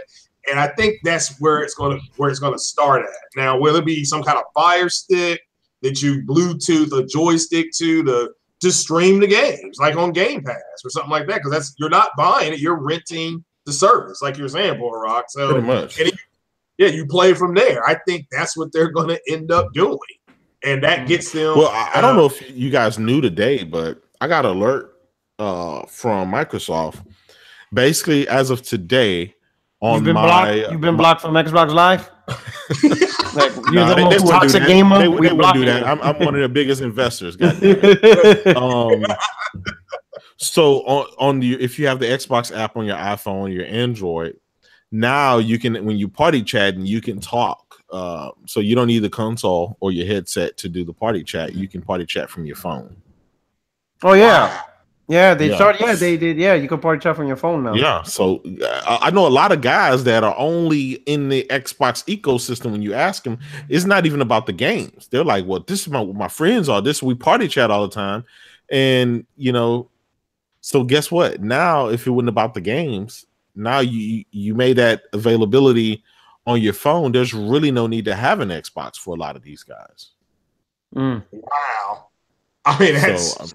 A: And I think that's where it's going to start at. Now, will it be some kind of Fire Stick that you Bluetooth a joystick to stream the games, like on Game Pass or something like that? Because you're not buying it, you're renting the service, like you're saying, Boy Rock. So
D: pretty much.
A: You play from there. I think that's what they're going to end up doing, and that gets them.
D: Well, I don't know if you guys knew today, but I got an alert from Microsoft. Basically, as of today, you've been
C: blocked from Xbox Live. Like, you're the most
D: toxic gamer. They wouldn't do that. I'm one of the biggest investors. So if you have the Xbox app on your iPhone, your Android, now you can, when you party chat, and you can talk. So you don't need the console or your headset to do the party chat. You can party chat from your phone.
C: Oh yeah. Yeah, they did. Yeah, you can party chat from your phone now.
D: Yeah, so I know a lot of guys that are only in the Xbox ecosystem. When you ask them, it's not even about the games. They're like, "Well, this is what my friends are. We party chat all the time," and so guess what? Now, if it wasn't about the games, now you made that availability on your phone. There's really no need to have an Xbox for a lot of these guys.
A: Wow, I mean that's.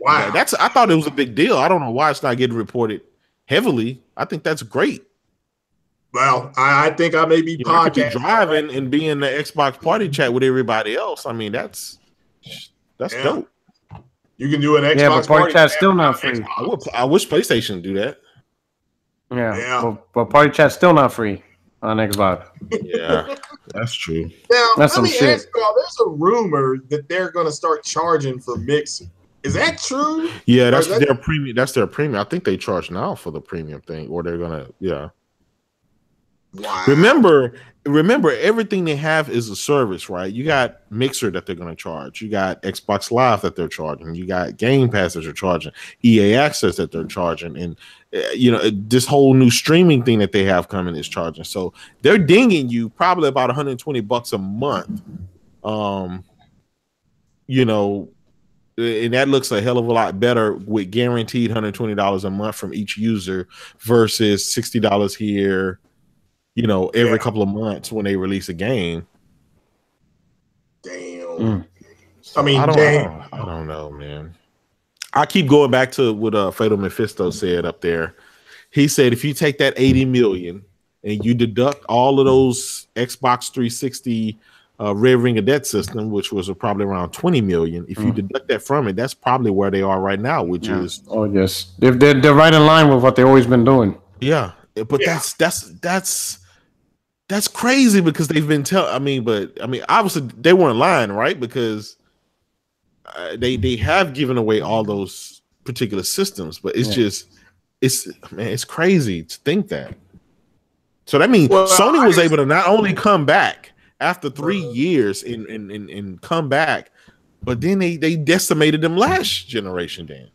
A: Wow,
D: I thought it was a big deal. I don't know why it's not getting reported heavily. I think that's great.
A: Well, I think I may be podcasting,
D: driving and be in the Xbox party chat with everybody else. I mean, that's dope.
A: You can do an Xbox
C: party chat's still not free.
D: I wish PlayStation would do that.
C: Yeah. But party chat's still not free on Xbox.
D: Yeah, that's true.
A: Now,
C: that's some shit.
A: Ask y'all, there's a rumor that they're going to start charging for mixing. Is that true?
D: Yeah, that's their premium. That's their premium. I think they charge now for the premium thing, or they're gonna. Yeah.
A: Wow.
D: Remember, everything they have is a service, right? You got Mixer that they're gonna charge. You got Xbox Live that they're charging. You got Game Pass that they're charging. EA Access that they're charging, and this whole new streaming thing that they have coming is charging. So they're dinging you probably about $120 a month. And that looks a hell of a lot better with guaranteed $120 a month from each user versus $60 here, every couple of months when they release a game.
A: Damn.
D: So I don't know, man. I keep going back to what Fatal Mephisto said up there. He said if you take that 80 million and you deduct all of those Xbox 360 Red Ring of Death system, which was probably around 20 million. If you deduct that from it, that's probably where they are right now, which is
C: they're right in line with what they've always been doing.
D: Yeah, but that's crazy because they've been obviously they weren't lying, right? Because they have given away all those particular systems, but it's crazy to think that. So that means Sony was able to not only come back after 3 years and come back, but then they decimated them last generation. Dan,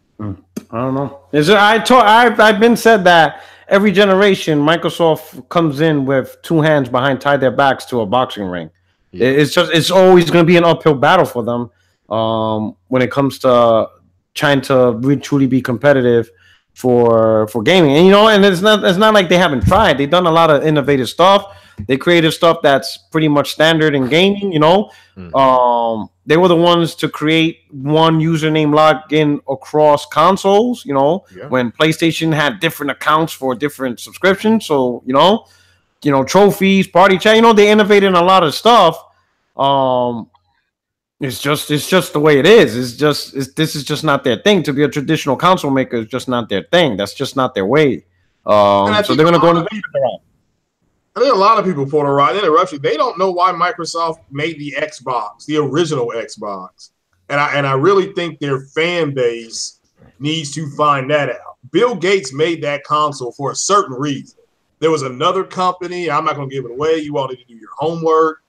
C: I don't know. I've been said that every generation Microsoft comes in with two hands tied their backs to a boxing ring. Yeah. It's always going to be an uphill battle for them when it comes to trying to really truly be competitive for gaming. And it's not like they haven't tried. They've done a lot of innovative stuff. They created stuff that's pretty much standard in gaming, They were the ones to create one username login across consoles, when PlayStation had different accounts for different subscriptions. So, trophies, party chat, they innovated in a lot of stuff. It's just the way it is. This is just not their thing. To be a traditional console maker is just not their thing. That's just not their way. So they're gonna go into the route.
A: I think a lot of people for the right interruption. They don't know why Microsoft made the Xbox, the original Xbox, and I really think their fan base needs to find that out. Bill Gates made that console for a certain reason. There was another company. I'm not going to give it away. You all need to do your homework.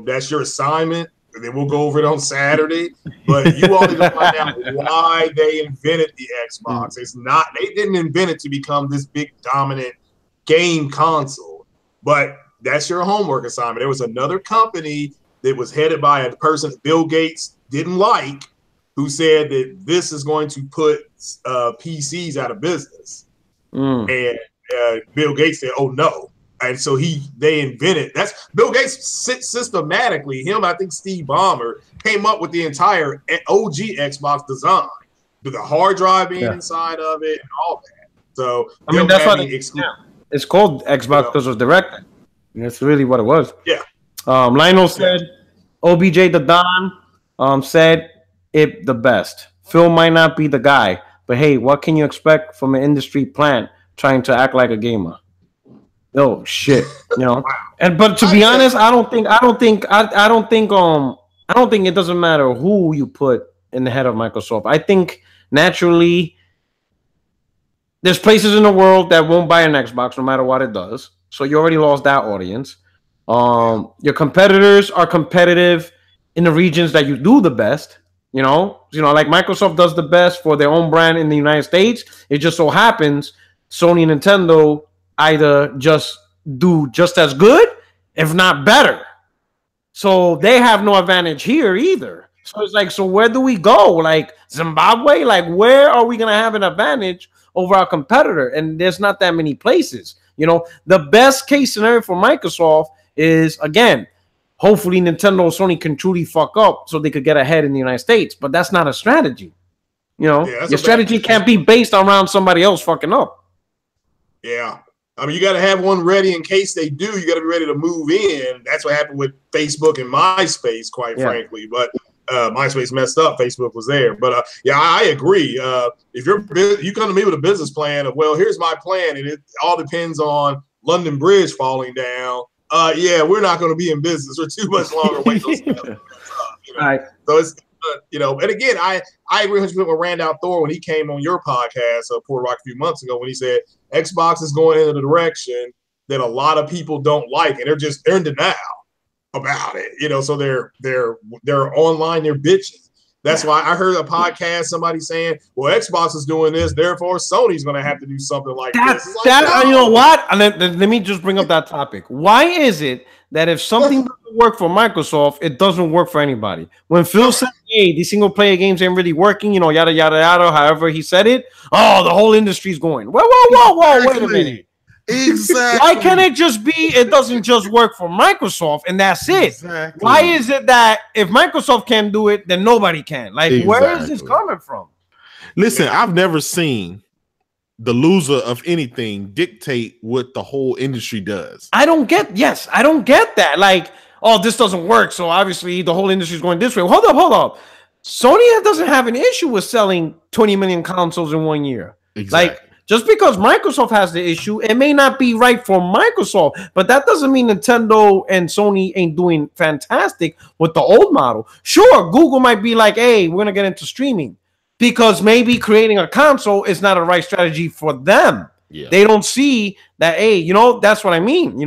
A: That's your assignment, and then we'll go over it on Saturday. But you all need to find out why they invented the Xbox. It's not they didn't invent it to become this big dominant game console. But that's your homework assignment. There was another company that was headed by a person Bill Gates didn't like, who said that this is going to put PCs out of business. And Bill Gates said, "Oh no!" And so they invented. That's Bill Gates systematically. I think Steve Ballmer came up with the entire OG Xbox design, with the hard drive being inside of it and all that. So
C: I mean, that's why it's called Xbox because it was directed. And that's really what it was.
A: Yeah.
C: Lionel said, OBJ the Don said it the best. Phil might not be the guy, but hey, what can you expect from an industry plant trying to act like a gamer? Oh shit, But to be honest, I don't think it doesn't matter who you put in the head of Microsoft. I think naturally there's places in the world that won't buy an Xbox no matter what it does. So you already lost that audience. Your competitors are competitive in the regions that you do the best. Like Microsoft does the best for their own brand in the United States. It just so happens Sony and Nintendo either just do just as good, if not better. So they have no advantage here either. So it's like, so where do we go? Like Zimbabwe? Like where are we going to have an advantage over our competitor? And there's not that many places. The best case scenario for Microsoft is, again, hopefully Nintendo or Sony can truly fuck up so they could get ahead in the United States. But that's not a strategy. Your strategy can't be based around somebody else fucking up.
A: Yeah. I mean, you got to have one ready in case they do. You got to be ready to move in. That's what happened with Facebook and MySpace, quite frankly. But MySpace messed up. Facebook was there. But I agree. If you come to me with a business plan of, well, here's my plan, and it all depends on London Bridge falling down. We're not going to be in business for too much longer. Wait till stuff
C: Right.
A: So it's and again, I agree 100% with Randall Thor when he came on your podcast, Port Rock, a few months ago, when he said Xbox is going in a direction that a lot of people don't like, and they're in denial about it. So they're online, they're bitching. That's why I heard a podcast, somebody saying, well, Xbox is doing this, therefore Sony's going to have to do something like this.
C: No. You know what? Let me just bring up that topic. Why is it that if something doesn't work for Microsoft, it doesn't work for anybody? When Phil said, hey, these single-player games ain't really working, yada, yada, yada, however he said it, the whole industry's going, whoa, wait a minute.
D: Exactly.
C: Why can't it just be it doesn't just work for Microsoft and that's it?
D: Exactly.
C: Why is it that if Microsoft can't do it, then nobody can? Like, where is this coming from?
D: Listen, I've never seen the loser of anything dictate what the whole industry does.
C: I don't get that. Like, this doesn't work, so obviously the whole industry is going this way. Hold up. Sony doesn't have an issue with selling 20 million consoles in 1 year.
D: Exactly.
C: Like, just because Microsoft has the issue, it may not be right for Microsoft, but that doesn't mean Nintendo and Sony ain't doing fantastic with the old model. Sure, Google might be like, hey, we're going to get into streaming because maybe creating a console is not a right strategy for them. Yeah. They don't see that, hey, that's what I mean.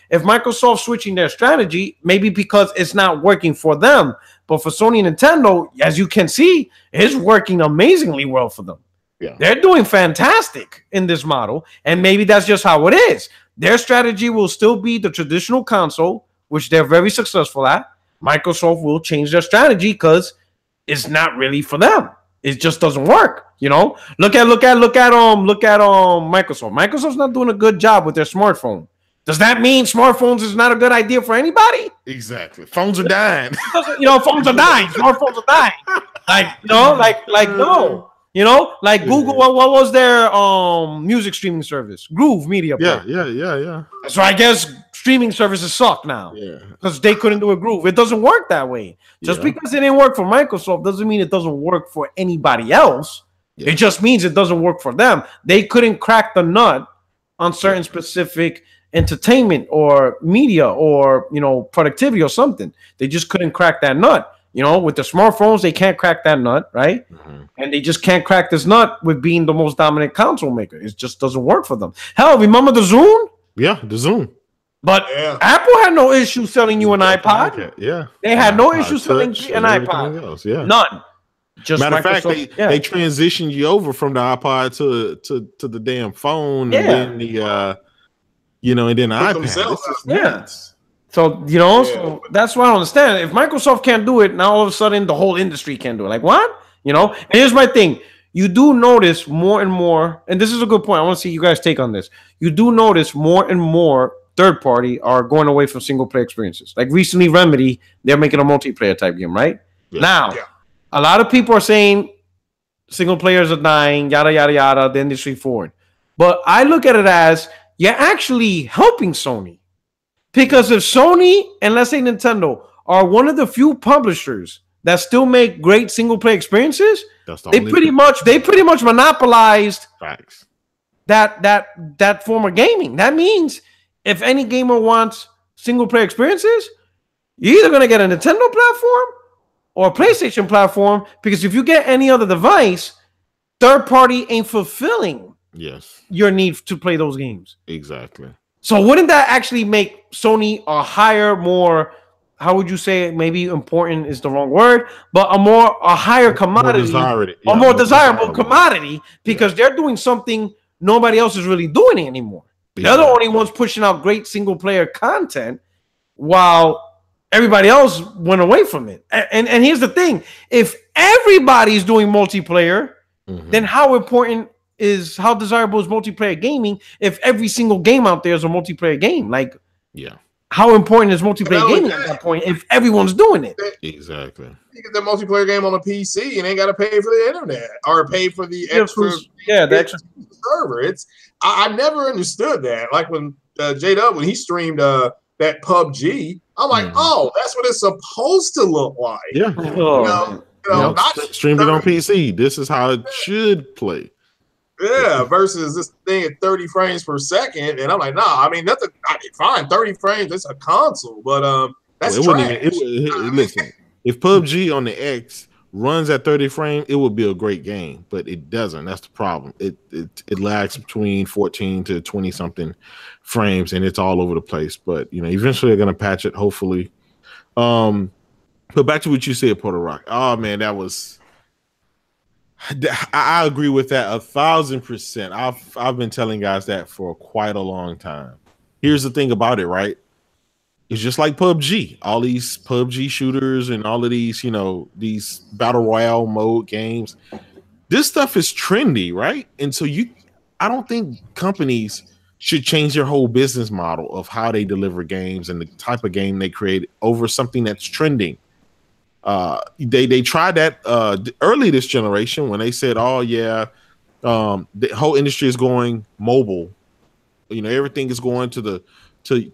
C: If Microsoft's switching their strategy, maybe because it's not working for them, but for Sony and Nintendo, as you can see, it's working amazingly well for them.
D: Yeah.
C: They're doing fantastic in this model, and maybe that's just how it is. Their strategy will still be the traditional console, which they're very successful at. Microsoft will change their strategy because it's not really for them. It just doesn't work. Look at Microsoft. Microsoft's not doing a good job with their smartphone. Does that mean smartphones is not a good idea for anybody?
D: Exactly. Phones are dying.
C: Phones are dying. Smartphones are dying. No. Google, what was their music streaming service? Groove Media.
D: Yeah.
C: So I guess streaming services suck now.
D: Yeah.
C: Because they couldn't do a groove. It doesn't work that way. Just because it didn't work for Microsoft doesn't mean it doesn't work for anybody else. Yeah. It just means it doesn't work for them. They couldn't crack the nut on certain specific entertainment or media or, you know, productivity or something. They just couldn't crack that nut. You know, with the smartphones, they can't crack that nut, right? Mm-hmm. And they just can't crack this nut with being the most dominant console maker. It just doesn't work for them. Hell, remember the Zune?
D: Yeah, the Zune.
C: But Apple had no issue selling you an iPod.
D: Yeah.
C: They had no issue selling an iPod.
D: Else. Yeah.
C: None.
D: Just matter of fact, they transitioned you over from the iPod to the damn phone, and then the and then the iPad. So so that's why I don't understand. If Microsoft can't do it, now all of a sudden the whole industry can do it. Like what? And here's my thing. You do notice more and more, and this is a good point. I want to see you guys take on this. You do notice more and more third party are going away from single player experiences. Like recently, Remedy, they're making a multiplayer type game, right? Yeah. Now, a lot of people are saying single players are dying, yada, yada, yada, the industry forward. But I look at it as you're actually helping Sony. Because if Sony and let's say Nintendo are one of the few publishers that still make great single player experiences, they pretty much monopolized that form of gaming. That means if any gamer wants single player experiences, you're either gonna get a Nintendo platform or a PlayStation platform, because if you get any other device, third party ain't fulfilling your need to play those games. Exactly.
C: So wouldn't that actually make Sony a higher, more, how would you say it? Maybe important is the wrong word, but a higher commodity, more desirable commodity, because they're doing something nobody else is really doing anymore. They're the only ones pushing out great single player content while everybody else went away from it. And here's the thing. If everybody's doing multiplayer, then how desirable is multiplayer gaming if every single game out there is a multiplayer game? Like, how important is multiplayer gaming at that point if everyone's doing it?
D: Exactly.
A: You get the multiplayer game on a PC and ain't got to pay for the internet or pay for the extra server. I never understood that. Like when J-Dub, when he streamed that PUBG, I'm like, oh, that's what it's supposed to look like.
D: Yeah. Not stream it on PC. This is how it should play.
A: Yeah, versus this thing at 30 frames per second, and I'm like, nah. I mean, that's fine. 30 frames, it's a console, but that's trash.
D: Listen, if PUBG on the X runs at 30 frames, it would be a great game, but it doesn't. That's the problem. It lags between 14 to 20 something frames, and it's all over the place. But eventually they're gonna patch it, hopefully. But back to what you said, Porter Rock. Oh man, that was. I agree with that 1,000%. I've been telling guys that for quite a long time. Here's the thing about it, right? It's just like PUBG. All these PUBG shooters and all of these, these battle royale mode games. This stuff is trendy, right? And so I don't think companies should change their whole business model of how they deliver games and the type of game they create over something that's trending. They tried that early this generation when they said, "Oh yeah, the whole industry is going mobile. Everything is going to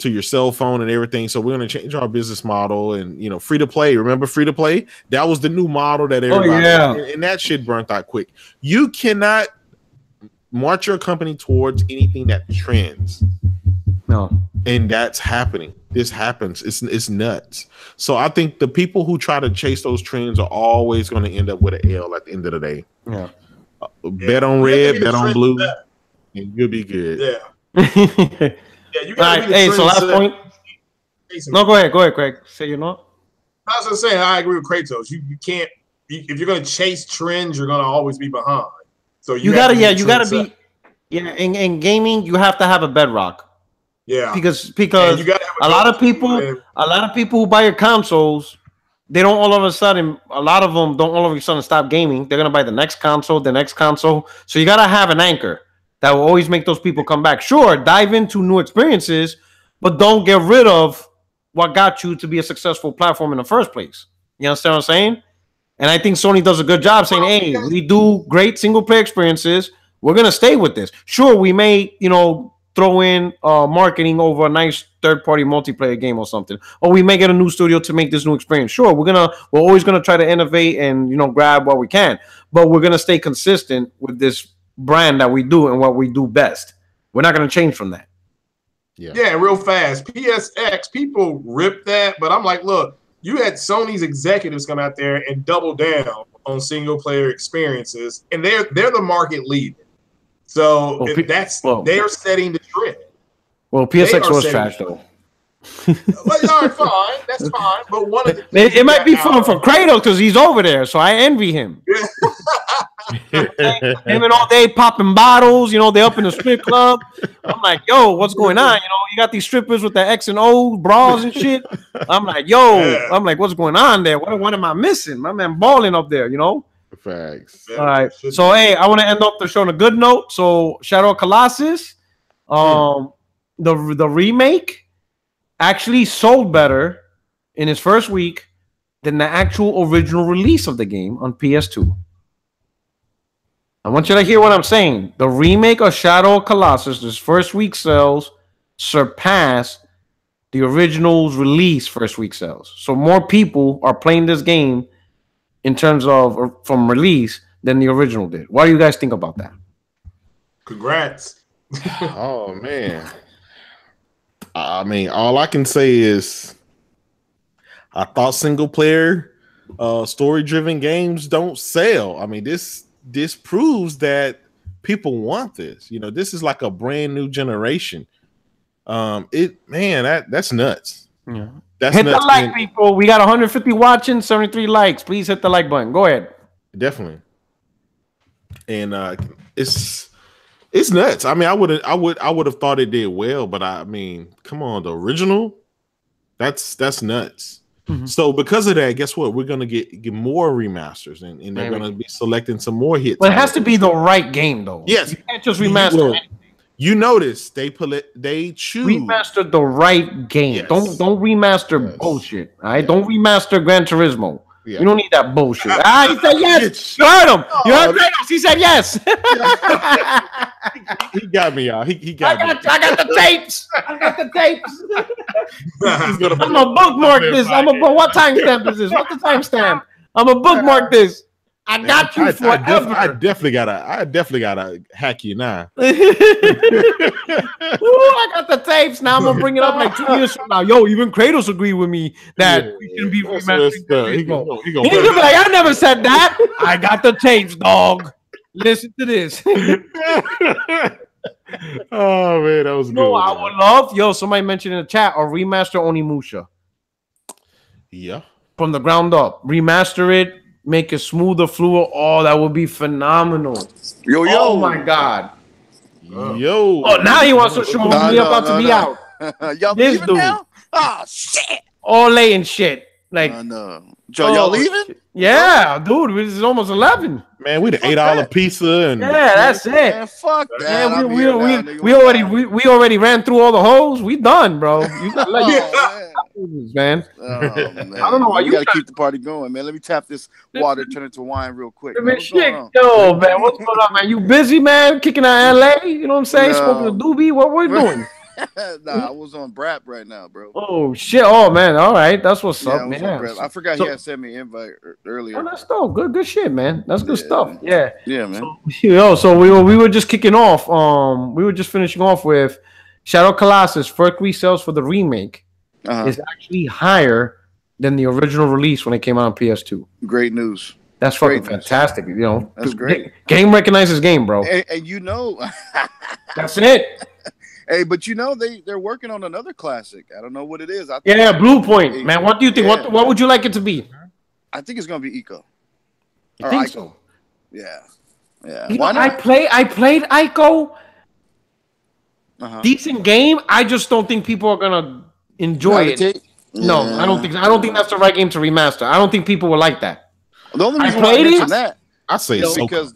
D: your cell phone and everything. So we're going to change our business model and free to play. Remember free to play? That was the new model that everybody and that shit burnt out quick. You cannot march your company towards anything that trends.
C: No,
D: and that's happening. This happens. It's nuts. So I think the people who try to chase those trends are always going to end up with an L at the end of the day.
C: Yeah.
D: Bet on red, bet on blue, and you'll be good.
A: Yeah. You got
C: Hey, so last point. No, go ahead, Craig. Say you're not.
A: I was just saying, I agree with Kratos. You can't. If you're going to chase trends, you're going to always be behind. So you gotta
C: be. Yeah, in gaming, you have to have a bedrock.
A: Yeah,
C: because a lot of people who buy your consoles, they don't all of a sudden. A lot of them don't all of a sudden stop gaming. They're gonna buy the next console. So you gotta have an anchor that will always make those people come back. Sure, dive into new experiences, but don't get rid of what got you to be a successful platform in the first place. You understand what I'm saying? And I think Sony does a good job saying, "Hey, we do great single player experiences. We're gonna stay with this. Sure, we may, throw in marketing over a nice third-party multiplayer game or something. Or we may get a new studio to make this new experience. Sure, we're always gonna try to innovate and grab what we can, but we're gonna stay consistent with this brand that we do and what we do best. We're not gonna change from that.
A: Yeah, real fast. PSX, people rip that, but I'm like, look, you had Sony's executives come out there and double down on single player experiences, and they're the market leader. So they're setting the trend.
C: Well, PSX was trash though.
A: Well, all right, fine, that's fine. But one of the
C: it might be fun for Kratos because he's over there, so I envy him. Him and all day popping bottles, they up in the strip club. I'm like, yo, what's going on? You got these strippers with the X and O bras and shit. I'm like, I'm like, what's going on there? What am I missing? My man balling up there,
D: Facts.
C: All right. So hey, I want to end up the show on a good note. So Shadow of Colossus, the remake actually sold better in its first week than the actual original release of the game on PS2. I want you to hear what I'm saying. The remake of Shadow of Colossus, this first week sales surpassed the original's release first week sales. So more people are playing this game in terms of from release than the original did. What do you guys think about that?
A: Congrats.
D: Oh, man. I mean, all I can say is I thought single player story-driven games don't sell. I mean, this proves that people want this. This is like a brand new generation. That's nuts. Yeah.
C: Hit the like, people. We got 150 watching, 73 likes. Please hit the like button. Go ahead.
D: Definitely. And it's nuts. I mean, I would have thought it did well, but I mean, come on, the original, that's nuts. Mm-hmm. So because of that, guess what? We're gonna get more remasters, and they're gonna be selecting some more hits.
C: But it has to be the right game, though.
D: Yes,
C: you can't just remaster anything.
D: You notice they choose
C: remaster the right game. Yes. Don't remaster bullshit. All right, don't remaster Gran Turismo. Yeah. You don't need that bullshit. He said yes. You heard him. You heard Kratos. He said yes.
D: He got me, y'all. He got me.
C: I got the tapes. I got the tapes. I'm gonna bookmark this. What timestamp is this? What's the timestamp? I'm gonna bookmark this. I got you forever.
D: I definitely gotta hack you now.
C: Ooh, I got the tapes. Now I'm gonna bring it up like 2 years from now. Yo, even Kratos agreed with me that we shouldn't be remastering. He gonna be like, I never said that. I got the tapes, dog. Listen to this.
D: Oh man, that was good.
C: No, I would love. Somebody mentioned in the chat a remaster Onimusha.
D: Yeah,
C: from the ground up, remaster it. Make it smoother, fluid. Oh, that would be phenomenal.
F: Yo.
C: Oh, my God.
D: Yo.
C: Oh, now he wants to show me about to be out.
F: Y'all leaving now? Oh, shit.
C: All and shit. Like,
F: no. Joe, y'all leaving?
C: Shit. Yeah, dude. It's almost 11.
D: Man, we the $8 pizza. And
C: that's it.
F: Man, fuck that.
C: We already ran through all the holes. We done, bro. You got man.
F: Oh, man.
C: I don't know why you
F: gotta keep the party going, man. Let me tap this water, turn it to wine real quick.
C: Man, what's going on, man? You busy, man? Kicking out LA? You know what I'm saying? Smoking a doobie? What we're doing?
F: Nah, I was on Brap right now, bro.
C: Oh shit! Oh man, all right, that's what's up, man.
F: I forgot he had sent me an invite earlier.
C: Oh, that's dope. Good shit, man. That's good stuff.
F: Yeah, man.
C: So we were just kicking off. We were just finishing off with Shadow of Colossus. First week sales for the remake is actually higher than the original release when it came out on PS2.
F: Great news.
C: That's fucking fantastic.
F: That's great.
C: Game recognizes game, bro.
F: And
C: that's it.
F: Hey, but they're working on another classic. I don't know what it is.
C: Blue Point, man. What do you think? Yeah. What would you like it to be?
F: I think it's gonna be Eco.
C: You think so?
F: Yeah.
C: Why not? I played Ico. Decent game. I just don't think people are gonna enjoy it. No, I don't think. I don't think that's the right game to remaster. I don't think people will like that.
F: The only reason why I mention that,
D: I say
F: because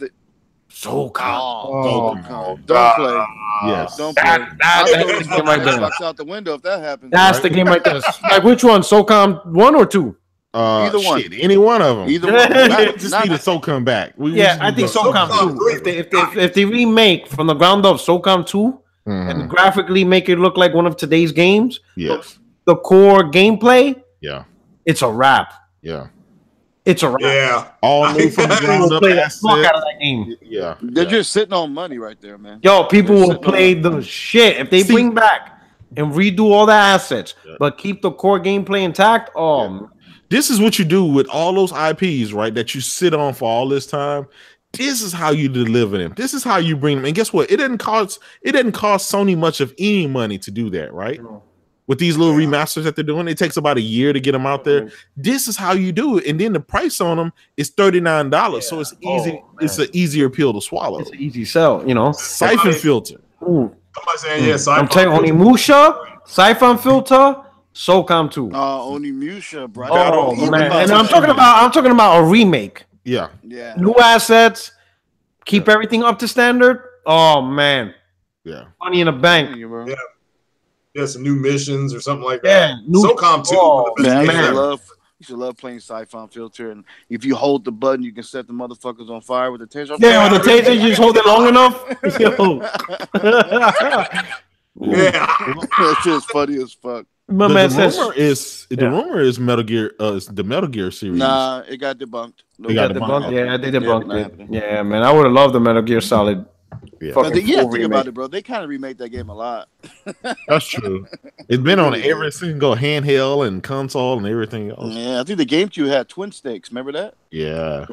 C: SOCOM.
F: Don't play.
D: Yes.
F: Don't play.
C: That's the game right there.
F: Out the window if that happens.
C: That's the game right there. Like which one? SOCOM 1 or 2?
F: Either one.
D: Any one of them.
F: Either one.
D: Just need a SOCOM back.
C: I think SOCOM 2. If they remake from the ground up SOCOM 2, and graphically make it look like one of today's games,
D: yes,
C: the core gameplay, it's a wrap.
D: Yeah.
C: It's a wrap.
A: Yeah.
D: All new from the ground up.
C: Play the fuck out of that game.
D: Yeah.
F: They're just sitting on money right there, man.
C: Yo, people will play the shit if they bring back and redo all the assets, but keep the core gameplay intact.
D: This is what you do with all those IPs, right? That you sit on for all this time. This is how you deliver them. This is how you bring them. And guess what? It didn't cost Sony much of any money to do that, right? With these little remasters that they're doing, it takes about a year to get them out there. This is how you do it, and then the price on them is $39, so it's easy. It's an easier pill to swallow.
C: It's an easy sell, you know.
D: Siphon filter.
C: Ooh.
A: I'm
C: telling you, Onimusha, Siphon filter, SOCOM 2.
F: Onimusha, bro.
C: Man. And I'm talking about a remake.
F: Yeah.
C: New assets, keep everything up to standard. Oh man.
D: Yeah.
C: Money in the bank.
A: Yeah, some new missions or something like that.
C: New
A: SOCOM 2.
F: Man, you should love playing Siphon filter, and if you hold the button, you can set the motherfuckers on fire with the taser.
C: Yeah, with the taser, you just hold it long enough.
F: That shit's funny as fuck.
D: The rumor is Metal Gear. The Metal Gear series.
F: Nah, it got debunked.
C: Yeah, they debunked it. Yeah, man, I would have loved the Metal Gear Solid.
F: Yeah, think about it, bro. They kind of remade that game a lot.
D: That's true. It's been on every single handheld and console and everything else.
F: Yeah, I think the GameCube had twin sticks. Remember that?
D: Yeah.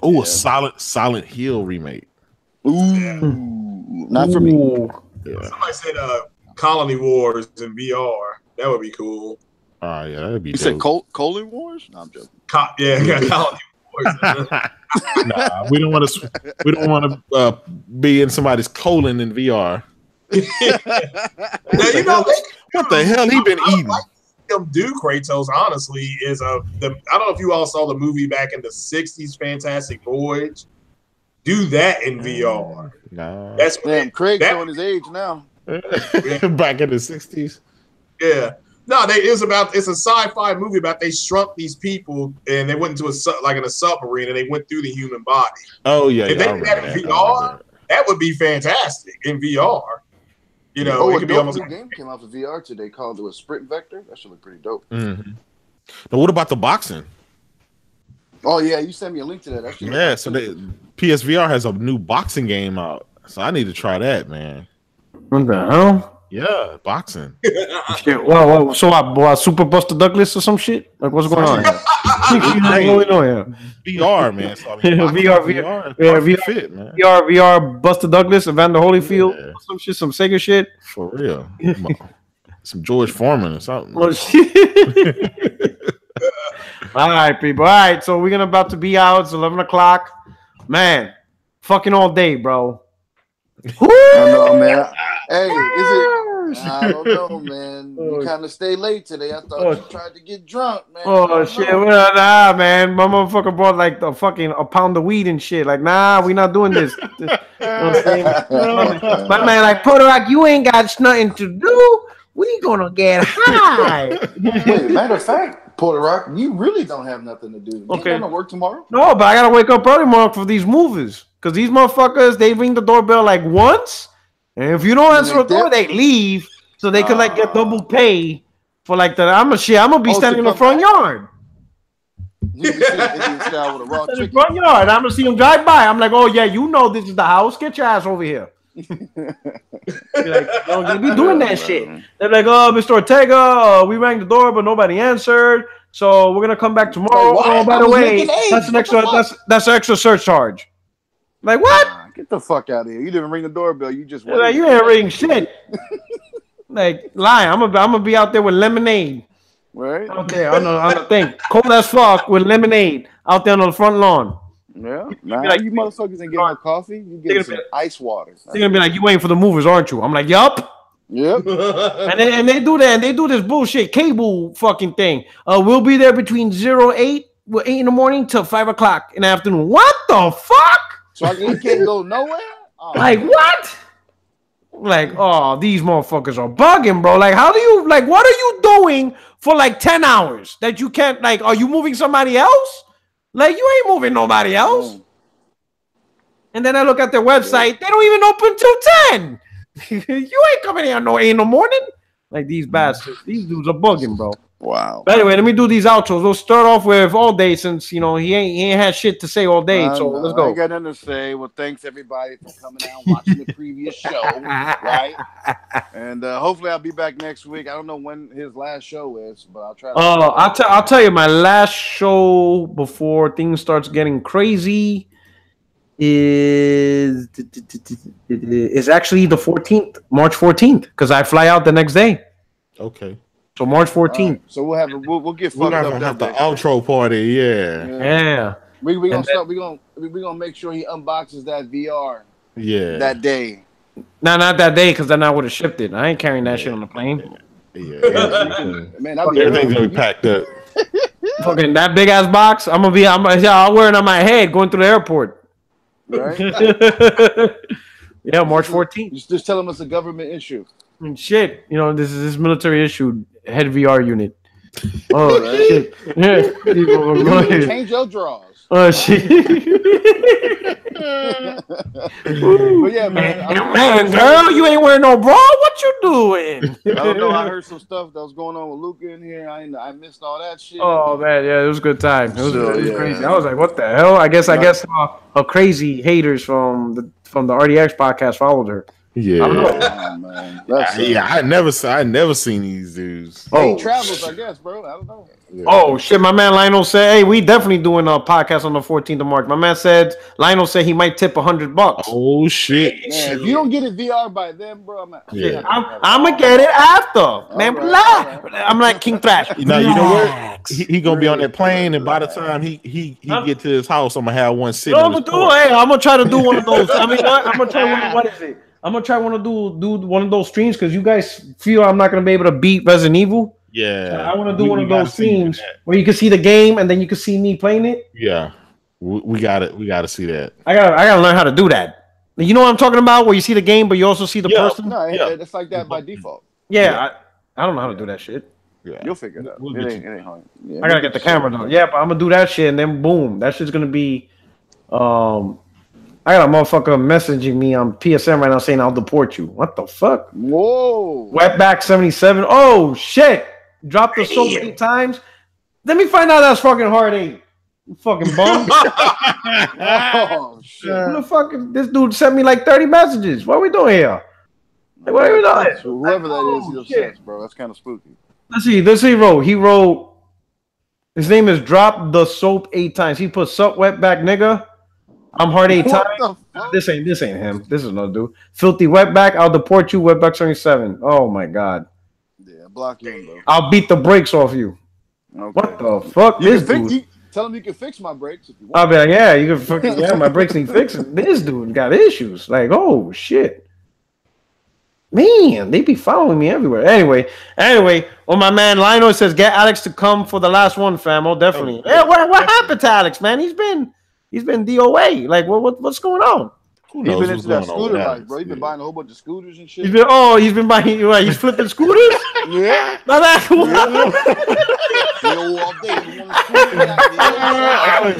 D: Oh, a Silent Hill remake.
F: Ooh, not for me.
A: Yeah. Somebody said Colony Wars in VR. That would be cool.
D: Oh yeah, that'd be.
F: You said Colon Wars? No, I'm joking.
A: Colony Wars.
D: Nah, we don't want to be in somebody's colon in VR.
A: Now, you know
D: what the hell he been eating?
A: Like them do Kratos, honestly, is I don't know if you all saw the movie back in the '60s, Fantastic Voyage. Do that in VR.
D: Nah.
F: That's Craig's showing his age now.
D: Back in the '60s.
A: Yeah. No, it's a sci-fi movie about they shrunk these people and they went into in a submarine and they went through the human body.
D: Oh yeah,
A: if they did that in VR, that would be fantastic in VR. You know, it could be almost.
F: A game came out for VR today called a Sprint Vector. That should look pretty dope.
D: Mm-hmm. Now, what about the boxing?
F: Oh yeah, you sent me a link to that.
D: Yeah, so PSVR has a new boxing game out, so I need to try that, man.
C: What the hell?
D: Yeah, boxing.
C: Shit. Well, so what, Super Buster Douglas or some shit? Like, what's going on?
D: VR, man. So,
C: VR fit, man. VR Buster Douglas, Evander Holyfield, some shit, some Sega shit.
D: For real. Some George Foreman or something.
C: Oh, shit. All right, people. All right, so we're about to be out. It's 11 o'clock. Man, fucking all day, bro.
F: I know, man. Hey, I don't know, man. You kind of stay late today. I thought you tried to get drunk, man.
C: Oh shit, nah, man. My motherfucker bought like a pound of weed and shit. Like, nah, we not doing this. You know what I'm saying? My man, like, Puerto Rock, you ain't got nothing to do. We gonna get high.
F: Wait, matter of fact, Puerto Rock, you really don't have nothing to do. You ain't gonna work tomorrow?
C: No, but I gotta wake up early tomorrow for these movies. Because these motherfuckers, they ring the doorbell like once, and if you don't answer the door, they leave, so they could like get double pay for like the. I'm gonna be standing in the front yard. In the front yard, I'm gonna see them drive by. I'm like, oh yeah, you know this is the house. Get your ass over here. Be like, they be doing that shit. They're like, oh, Mr. Ortega, we rang the door, but nobody answered. So we're gonna come back tomorrow. Oh, by the way, that's an extra. That's an extra surcharge. Like what?
F: Get the fuck out of here! You didn't ring the doorbell. You just
C: like you ain't ringing shit. Like lying. I'm gonna be out there with lemonade.
F: Right
C: out there on the thing, cold as fuck with lemonade out there on the front lawn.
F: Yeah, like, you motherfuckers ain't getting no coffee. You get some ice water.
C: They're gonna be like, you waiting for the movers, aren't you? I'm like, yup.
F: Yep.
C: and they do that. And they do this bullshit cable fucking thing. We'll be there between 8 in the morning till 5 o'clock in the afternoon. What the fuck?
F: So I can't go nowhere?
C: Oh. Like what? Like, oh, these motherfuckers are bugging, bro. Like, how do you, like, what are you doing for like 10 hours that you can't, like, are you moving somebody else? Like, you ain't moving nobody else. And then I look at their website. They don't even open till 10. You ain't coming here no 8 in the morning. Like these bastards. These dudes are bugging, bro.
F: Wow.
C: But anyway, let me do these outros. We'll start off with All Day since he ain't had shit to say all day. So let's go.
F: I ain't got nothing to say. Well, thanks everybody for coming out and watching the previous show, right? And hopefully I'll be back next week. I don't know when his last show is, but I'll try.
C: I'll tell you, my last show before things starts getting crazy is actually the 14th, March 14th, because I fly out the next day.
D: Okay.
C: So March 14th.
F: Right. So we'll get fucked up.
D: We're gonna have the outro party.
C: Yeah.
F: We're gonna make sure he unboxes that VR.
D: Yeah.
F: That day.
C: No, not that day, because then I would have shipped it. I ain't carrying that shit on the plane.
D: Yeah.
F: Man,
D: everything's gonna be packed up.
C: Fucking that big ass box. I'll wear it on my head going through the airport.
F: Right.
C: Yeah, March 14th.
F: Just tell him it's a government issue.
C: And shit, this is military issued head VR unit. Oh shit! Yeah,
F: change your drawers.
C: Oh shit!
F: But yeah,
C: man, girl, you ain't wearing no bra. What you doing?
F: I don't know. I heard some stuff that was going on with Luca in here. I missed all that shit.
C: Oh man, yeah, it was a good time. It was crazy. I was like, what the hell? I guess her crazy haters from the RDX podcast followed her.
D: Yeah,
F: man.
D: I never seen these dudes.
F: He travels, I guess, bro. I don't know.
C: Yeah. Oh shit! My man Lionel said, "Hey, we definitely doing a podcast on the 14th of March." My man said, Lionel said he might tip $100.
D: Oh shit!
F: Man, if you don't get it VR by then, bro, I'm
C: gonna get it after. Man, relax. I'm like King Thrash.
D: You know what? He gonna be on that plane, and by the time he get to his house, I'm gonna have one sitting.
C: I'm gonna try to do one of those. I mean, I'm gonna try what is it? I'm gonna try do one of those streams because you guys feel I'm not gonna be able to beat Resident Evil.
D: Yeah,
C: so I want to do one of those streams where you can see the game and then you can see me playing it.
D: Yeah, we got it. We got to see that.
C: I gotta learn how to do that. You know what I'm talking about? Where you see the game, but you also see the person.
F: No, it's like that by default.
C: Yeah. I don't know how to do that shit.
F: Yeah, you'll figure it out. It ain't hard. Yeah,
C: I gotta get the camera though. Yeah, but I'm gonna do that shit and then boom, that shit's gonna be. I got a motherfucker messaging me on PSN right now saying I'll deport you. What the fuck?
F: Whoa.
C: Wetback 77. Oh shit. Dropped the soap 8 times. Let me find out that's fucking hard 8. You fucking bum.
F: Oh shit.
C: Who the fuck is this dude sent me like 30 messages? What are we doing here? Like, what are we doing?
F: So whoever that is, he's obsessed, bro. That's kind of spooky.
C: Let's see. He wrote his name is Drop the Soap 8 times. He put sup wetback nigga. I'm hard 8 times. This ain't him. This is another dude. Filthy wetback. I'll deport you. Wetback 77. Oh my god.
F: Yeah, block him, bro.
C: I'll beat the brakes off you. Okay. What the fuck?
F: Tell him you can fix my brakes if you want.
C: I'll be like, yeah, you can fucking my brakes need fixing. This dude got issues. Like, oh shit. Man, they be following me everywhere. Anyway, my man Lionel says, get Alex to come for the last one, fam. Oh, definitely. Yeah, what happened to Alex, man? He's been DOA. Like, what's going on?
F: He's been into that scooter life, bro. He's been buying a whole bunch of scooters and shit.
C: He's been buying. Right, he's flipping scooters.
F: Yeah.
C: That's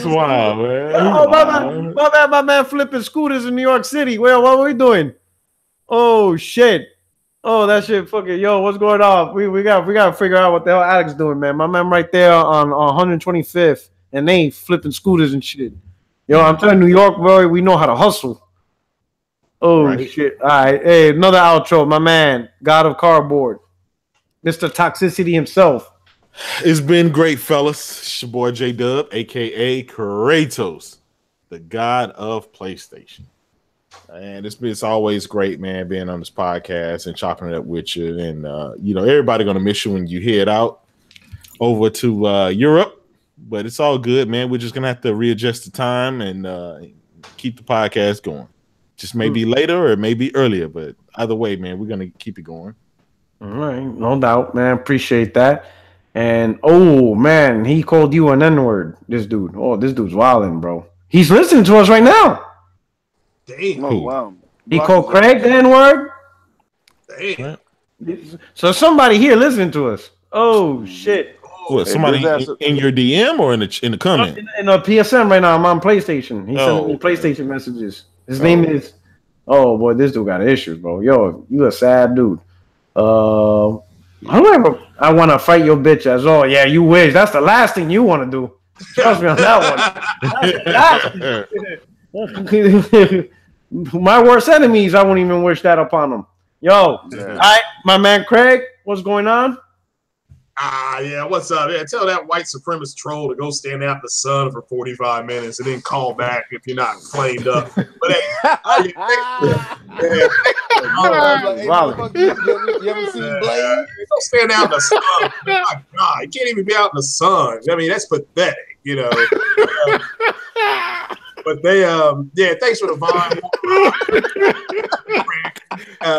D: wild, man.
C: Oh, my man flipping scooters in New York City. Well, what are we doing? Oh shit. Oh, that shit fucking what's going on? We gotta figure out what the hell Alex doing, man. My man right there on 125th, and they ain't flipping scooters and shit. I'm telling New York, bro, we know how to hustle. Oh, right. Shit. All right. Hey, another outro. My man, God of Cardboard. Mr. Toxicity himself.
D: It's been great, fellas. It's your boy J-Dub, a.k.a. Kratos, the God of PlayStation. And it's always great, man, being on this podcast and chopping it up with you. And, everybody going to miss you when you head out over to Europe. But it's all good, man. We're just going to have to readjust the time and keep the podcast going. Just maybe later or maybe earlier. But either way, man, we're going to keep it going.
C: All right. No doubt, man. Appreciate that. And, oh, man, he called you an N-word, this dude. Oh, this dude's wilding, bro. He's listening to us right now.
A: Damn.
F: Oh, wow.
C: He called Craig the N-word?
A: Damn.
C: So somebody here listening to us. Oh, shit.
D: What, somebody in your DM or in the comment?
C: In a PSN right now. I'm on PlayStation. He's sending me PlayStation messages. His name is Oh boy, this dude got issues, bro. Yo, you a sad dude. I want to fight your bitch as all. Yeah, you wish. That's the last thing you want to do. Trust me on that one. My worst enemies, I wouldn't even wish that upon them. Yo, all right, my man Craig, what's going on?
A: Yeah, what's up? Yeah, tell that white supremacist troll to go stand out in the sun for 45 minutes and then call back if you're not flamed up. But hey,
F: You ever seen Blade?
A: Go stand out in the sun. My God, you can't even be out in the sun. I mean, that's pathetic, you know. But they, thanks for the vibe.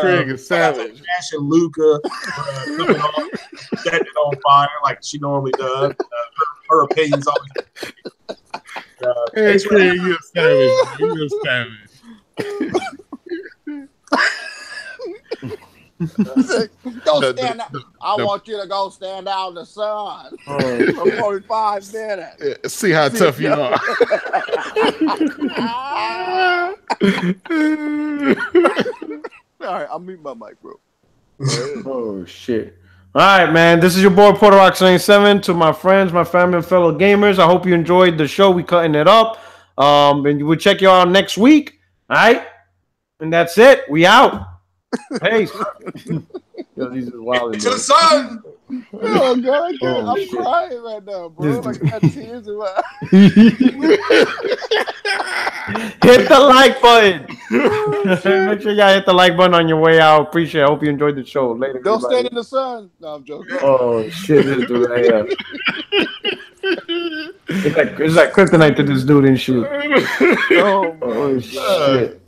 B: Craig is savage.
A: Ash and Luca setting it on fire like she normally does. Her opinions always.
B: Hey, Craig, you're savage. You're savage.
F: Go stand out. I want you to go stand out in the sun for 45 minutes.
B: See how tough you are.
F: All right, I'll mute my mic, bro.
C: Oh shit! All right, man. This is your boy Porter Rock 77. To my friends, my family, and fellow gamers, I hope you enjoyed the show. We cutting it up. And we'll check you out next week. All right, and that's it. We out. Peace. Yo, these are wild.
A: To the sun.
F: Oh God, I'm crying right now, bro. Like I got tears in my eyes.
C: Hit the like button. Make sure y'all hit the like button on your way out. Appreciate it. I hope you enjoyed the show. Later.
F: Don't stand in the sun. No, I'm joking.
C: Oh shit, this dude right here. It's like kryptonite to this dude and shit. Oh shit.